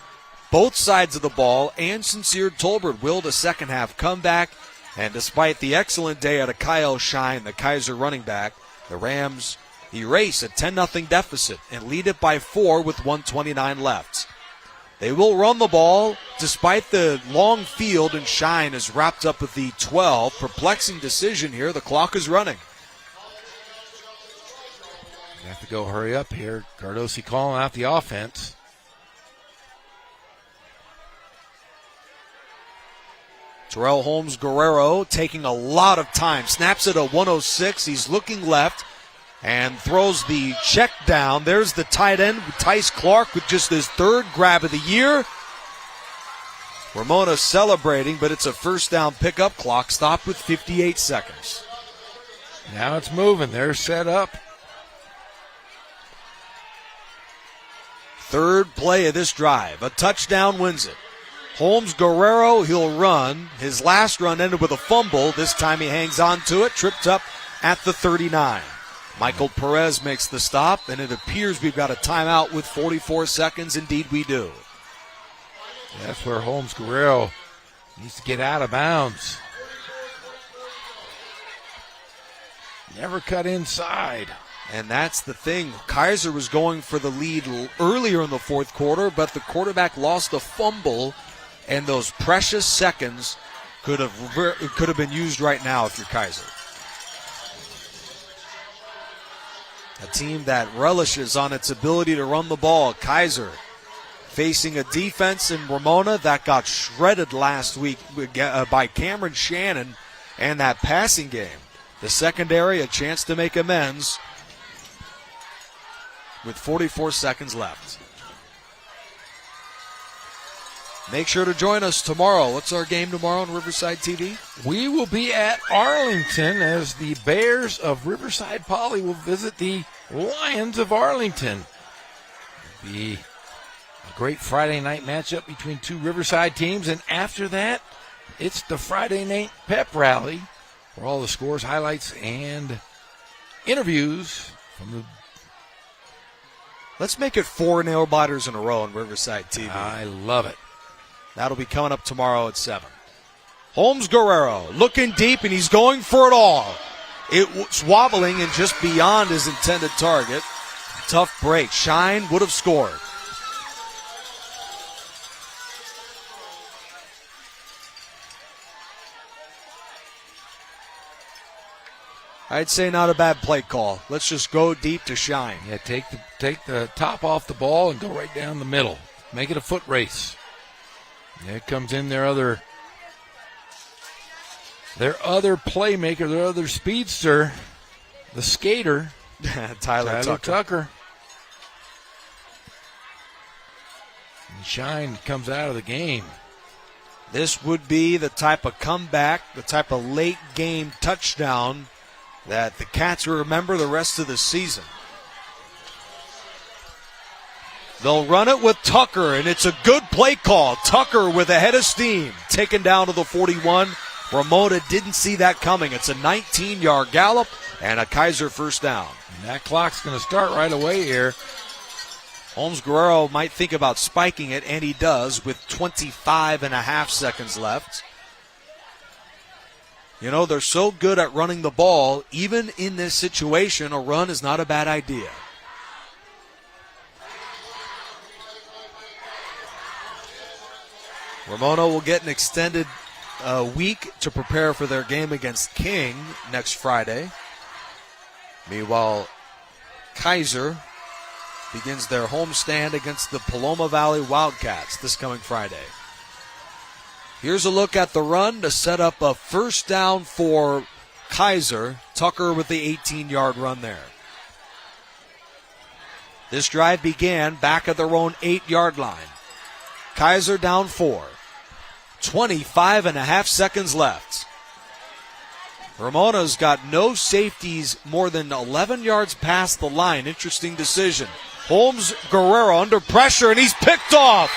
both sides of the ball, and Sincere Tolbert willed a second half comeback. And despite the excellent day out of Kyle Shine, the Kaiser running back, the Rams erase a 10-0 deficit and lead it by 4 with 1:29 left. They will run the ball despite the long field, and Shine is wrapped up with the 12. Perplexing decision here. The clock is running. You have to go hurry up here. Cardosi calling out the offense. Terrell Holmes Guerrero taking a lot of time. Snaps it at 106. He's looking left and throws the check down. There's the tight end, Tice Clark, with just his third grab of the year. Ramona celebrating, but it's a first down pickup. Clock stopped with 58 seconds. Now it's moving. They're set up. Third play of this drive. A touchdown wins it. Holmes Guerrero, he'll run. His last run ended with a fumble. This time he hangs on to it, tripped up at the 39. Michael Perez makes the stop, and it appears we've got a timeout with 44 seconds. Indeed, we do. That's where Holmes Guerrero needs to get out of bounds. Never cut inside. And that's the thing. Kaiser was going for the lead earlier in the fourth quarter, but the quarterback lost a fumble, and those precious seconds could have been used right now if you're Kaiser. A team that relishes on its ability to run the ball. Kaiser facing a defense in Ramona that got shredded last week by Cameron Shannon and that passing game. The secondary, a chance to make amends with 44 seconds left. Make sure to join us tomorrow. What's our game tomorrow on Riverside TV? We will be at Arlington as the Bears of Riverside Poly will visit the Lions of Arlington. It'll be a great Friday night matchup between two Riverside teams, and after that, It's the Friday Night Pep Rally, where all the scores, highlights, and interviews from the... Let's make it 4 nail-biters in a row on Riverside TV. I love it. That'll be coming up tomorrow at 7. Holmes Guerrero looking deep, and he's going for it all. It was wobbling and just beyond his intended target. Tough break. Shine would have scored. I'd say not a bad play call. Let's just go deep to Shine. Yeah, take the top off the ball and go right down the middle. Make it a foot race. There comes in their other playmaker, their other speedster, the skater, Tyler Tucker. And Shine comes out of the game. This would be the type of comeback, the type of late game touchdown that the Cats will remember the rest of the season. They'll run it with Tucker, and it's a good play call. Tucker with a head of steam, taken down to the 41. Ramona didn't see that coming. It's a 19-yard gallop and a Kaiser first down. And that clock's going to start right away here. Holmes Guerrero might think about spiking it, and he does with 25.5 seconds left. You know, they're so good at running the ball, even in this situation, a run is not a bad idea. Ramona will get an extended week to prepare for their game against King next Friday. Meanwhile, Kaiser begins their homestand against the Paloma Valley Wildcats this coming Friday. Here's a look at the run to set up a first down for Kaiser. Tucker with the 18-yard run there. This drive began back at their own 8-yard line. Kaiser down 4. 25.5 seconds left. Ramona's got no safeties more than 11 yards past the line. Interesting decision. Holmes Guerrero under pressure, and he's picked off.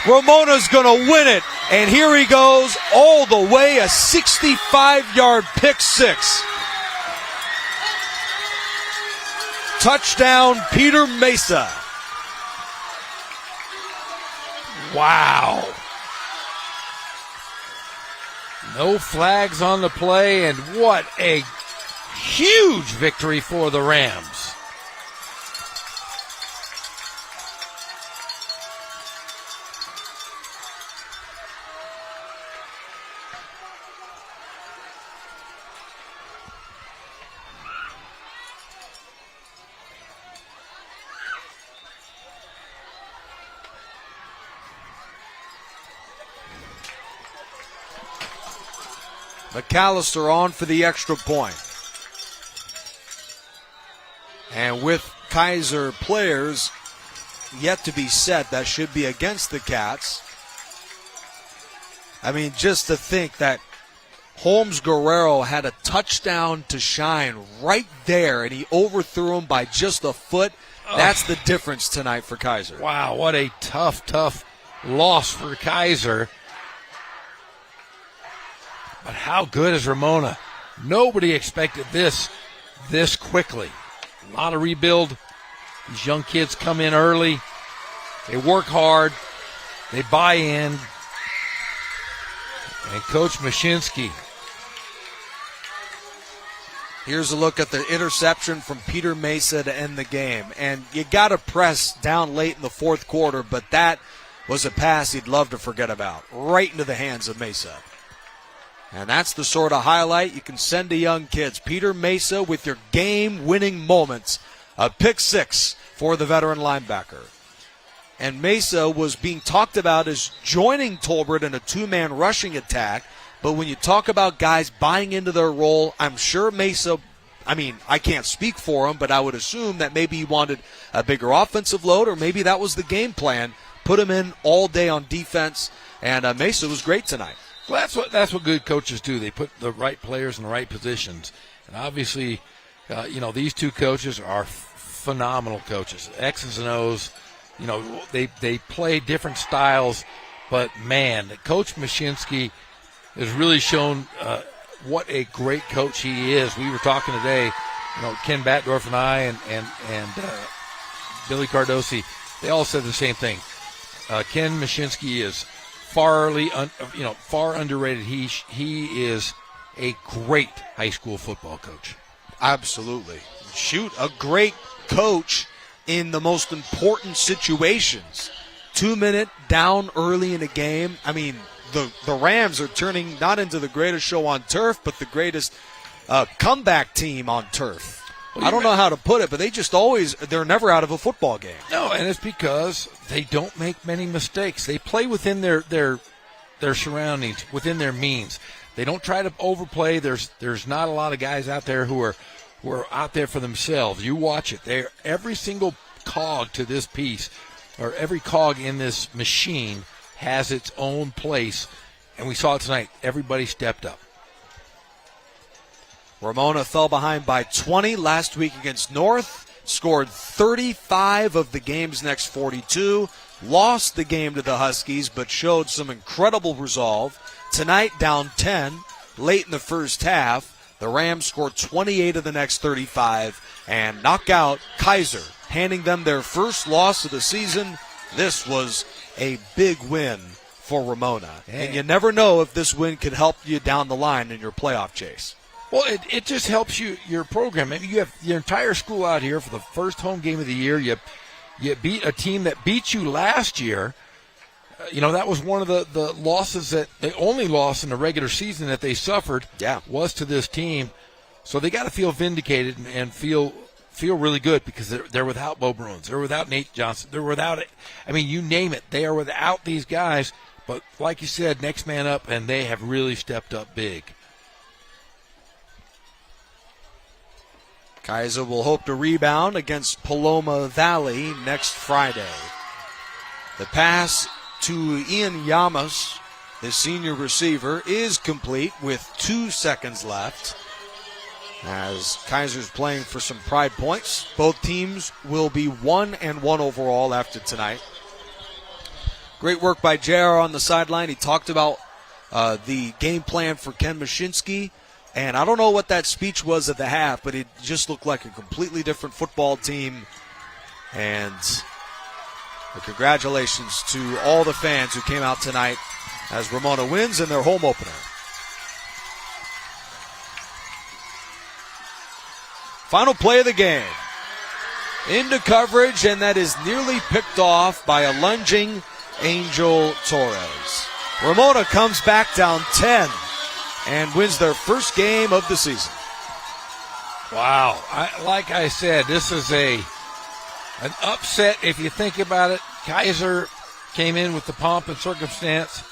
Ramona's going to win it, and here he goes all the way, a 65-yard pick six. Touchdown, Peter Mesa. Wow. No flags on the play, and what a huge victory for the Rams. McAllister on for the extra point. And with Kaiser players yet to be set, that should be against the Cats. I mean, just to think that Holmes Guerrero had a touchdown to Shine right there, and he overthrew him by just a foot. That's the difference tonight for Kaiser. Wow, what a tough loss for Kaiser. But how good is Ramona? Nobody expected this quickly. A lot of rebuild. These young kids come in early. They work hard. They buy in. And Coach Mashinsky. Here's a look at the interception from Peter Mesa to end the game. And you got to press down late in the fourth quarter, but that was a pass he'd love to forget about. Right into the hands of Mesa. And that's the sort of highlight you can send to young kids. Peter Mesa with your game-winning moments. A pick six for the veteran linebacker. And Mesa was being talked about as joining Tolbert in a two-man rushing attack. But when you talk about guys buying into their role, I'm sure Mesa, I can't speak for him, but I would assume that maybe he wanted a bigger offensive load, or maybe that was the game plan. Put him in all day on defense, and Mesa was great tonight. Well, that's what good coaches do. They put the right players in the right positions. And obviously, these two coaches are phenomenal coaches. X's and O's, they play different styles. But, man, Coach Mashinsky has really shown what a great coach he is. We were talking today, Ken Batdorf and I and Billy Cardosi, they all said the same thing. Ken Mashinsky is far underrated. He is a great high school football coach. Absolutely. Shoot, a great coach in the most important situations. 2-minute down early in a game. I mean, the Rams are turning not into the greatest show on turf, but the greatest comeback team on turf. Well, I don't know how to put it, but they're never out of a football game. No, and it's because they don't make many mistakes. They play within their surroundings, within their means. They don't try to overplay. There's not a lot of guys out there who are out there for themselves. You watch it. Every single cog to this piece, or every cog in this machine, has its own place, and we saw it tonight. Everybody stepped up. Ramona fell behind by 20 last week against North, scored 35 of the game's next 42, lost the game to the Huskies, but showed some incredible resolve. Tonight, down 10, late in the first half, the Rams scored 28 of the next 35 and knock out Kaiser, handing them their first loss of the season. This was a big win for Ramona. And you never know if this win could help you down the line in your playoff chase. Well, it just helps your program. I mean, you have your entire school out here for the first home game of the year. You beat a team that beat you last year. That was one of the losses, the only loss in the regular season that they suffered was to this team. So they got to feel vindicated and feel really good because they're without Bo Bruins. They're without Nate Johnson. They're without it. I mean, you name it. They are without these guys. But like you said, next man up, and they have really stepped up big. Kaiser will hope to rebound against Paloma Valley next Friday. The pass to Ian Yamas, the senior receiver, is complete with 2 seconds left. As Kaiser's playing for some pride points, both teams will be 1-1 overall after tonight. Great work by JR on the sideline. He talked about the game plan for Ken Mashinsky. And I don't know what that speech was at the half, but it just looked like a completely different football team. And congratulations to all the fans who came out tonight as Ramona wins in their home opener. Final play of the game. Into coverage, and that is nearly picked off by a lunging Angel Torres. Ramona comes back down 10. And wins their first game of the season. Wow. Like I said, this is an upset if you think about it. Kaiser came in with the pomp and circumstance.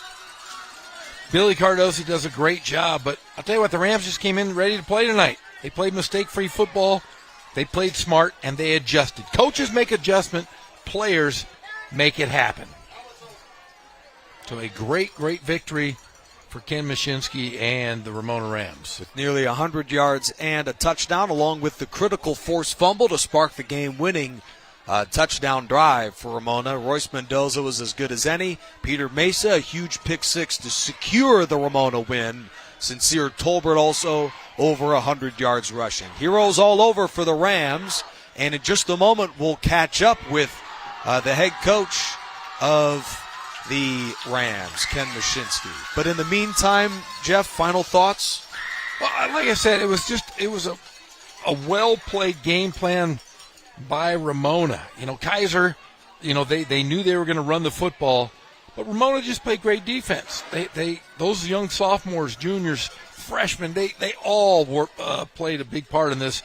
Billy Cardosi does a great job, but I'll tell you what, the Rams just came in ready to play tonight. They played mistake-free football. They played smart, and they adjusted. Coaches make adjustment. Players make it happen. So a great, great victory for Ken Mashinsky and the Ramona Rams. With nearly 100 yards and a touchdown, along with the critical forced fumble to spark the game-winning touchdown drive for Ramona. Royce Mendoza was as good as any. Peter Mesa, a huge pick six to secure the Ramona win. Sincere Tolbert also over 100 yards rushing. Heroes all over for the Rams, and in just a moment we'll catch up with the head coach of the Rams, Ken Mashinsky. But in the meantime, Jeff, final thoughts? Well, like I said, it was a well-played game plan by Ramona. Kaiser, they knew they were going to run the football, but Ramona just played great defense. Those young sophomores, juniors, freshmen, they all played a big part in this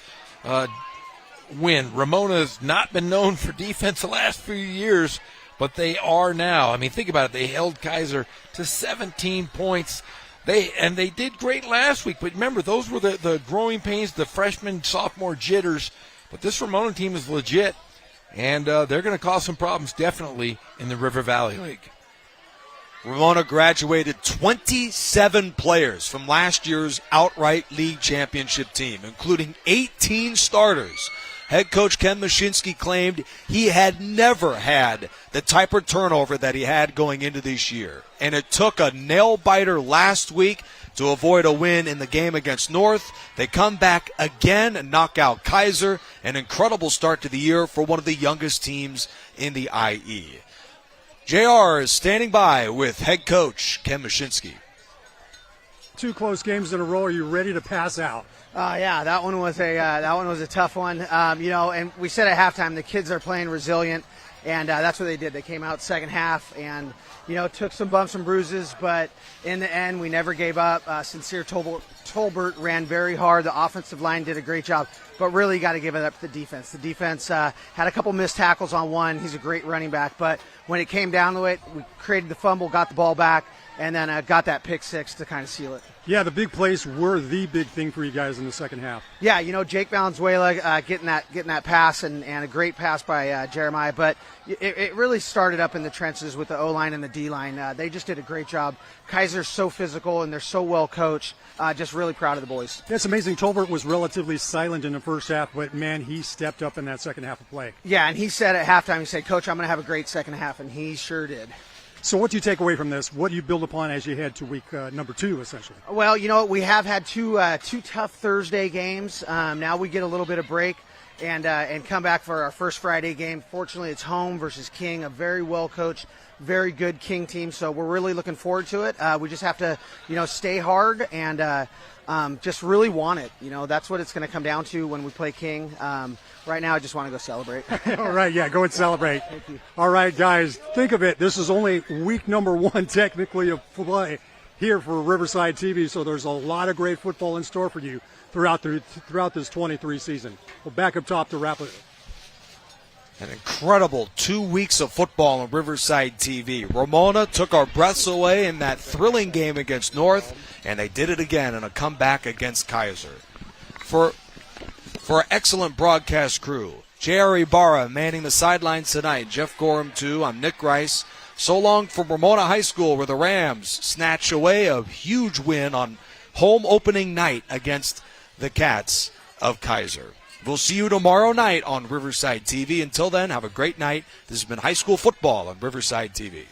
win. Ramona has not been known for defense the last few years, but they are now. I mean, think about it. They held Kaiser to 17 points. They did great last week. But remember, those were the growing pains, the freshman, sophomore jitters. But this Ramona team is legit, and they're going to cause some problems definitely in the River Valley League. Ramona graduated 27 players from last year's outright league championship team, including 18 starters. Head coach Ken Mashinsky claimed he had never had the type of turnover that he had going into this year. And it took a nail-biter last week to avoid a win in the game against North. They come back again and knock out Kaiser. An incredible start to the year for one of the youngest teams in the IE. JR is standing by with head coach Ken Mashinsky. 2 close games in a row. Are you ready to pass out? Yeah, that one was a tough one. And we said at halftime the kids are playing resilient, and that's what they did. They came out second half and took some bumps and bruises, but in the end we never gave up. Sincere Tolbert ran very hard. The offensive line did a great job, but really got to give it up to the defense. The defense had a couple missed tackles on one. He's a great running back, but when it came down to it, we created the fumble, got the ball back, and then got that pick six to kind of seal it. Yeah, the big plays were the big thing for you guys in the second half. Yeah, Jake Valenzuela getting that pass and a great pass by Jeremiah, but it really started up in the trenches with the O-line and the D-line. They just did a great job. Kaiser's so physical and they're so well coached. Just really proud of the boys. It's amazing. Tolbert was relatively silent in the first half, but, man, he stepped up in that second half of play. Yeah, and he said at halftime, he said, Coach, I'm going to have a great second half, and he sure did. So what do you take away from this? What do you build upon as you head to week number 2, essentially? Well, we have had two tough Thursday games. Now we get a little bit of break and come back for our first Friday game. Fortunately, it's home versus King, a very well-coached, very good King team. So we're really looking forward to it. We just have to, stay hard and just really want it. That's what it's going to come down to when we play King. Right now, I just want to go celebrate. All right, yeah, go and celebrate. Thank you. All right, guys, think of it. This is only week number 1, technically, of play here for Riverside TV, so there's a lot of great football in store for you throughout this 23 season. Well, back up top to wrap it. An incredible 2 weeks of football on Riverside TV. Ramona took our breaths away in that thrilling game against North, and they did it again in a comeback against Kaiser. For our excellent broadcast crew, J.R. Ibarra manning the sidelines tonight, Jeff Gorham too, I'm Nick Rice. So long from Ramona High School, where the Rams snatch away a huge win on home opening night against the Cats of Kaiser. We'll see you tomorrow night on Riverside TV. Until then, have a great night. This has been high school football on Riverside TV.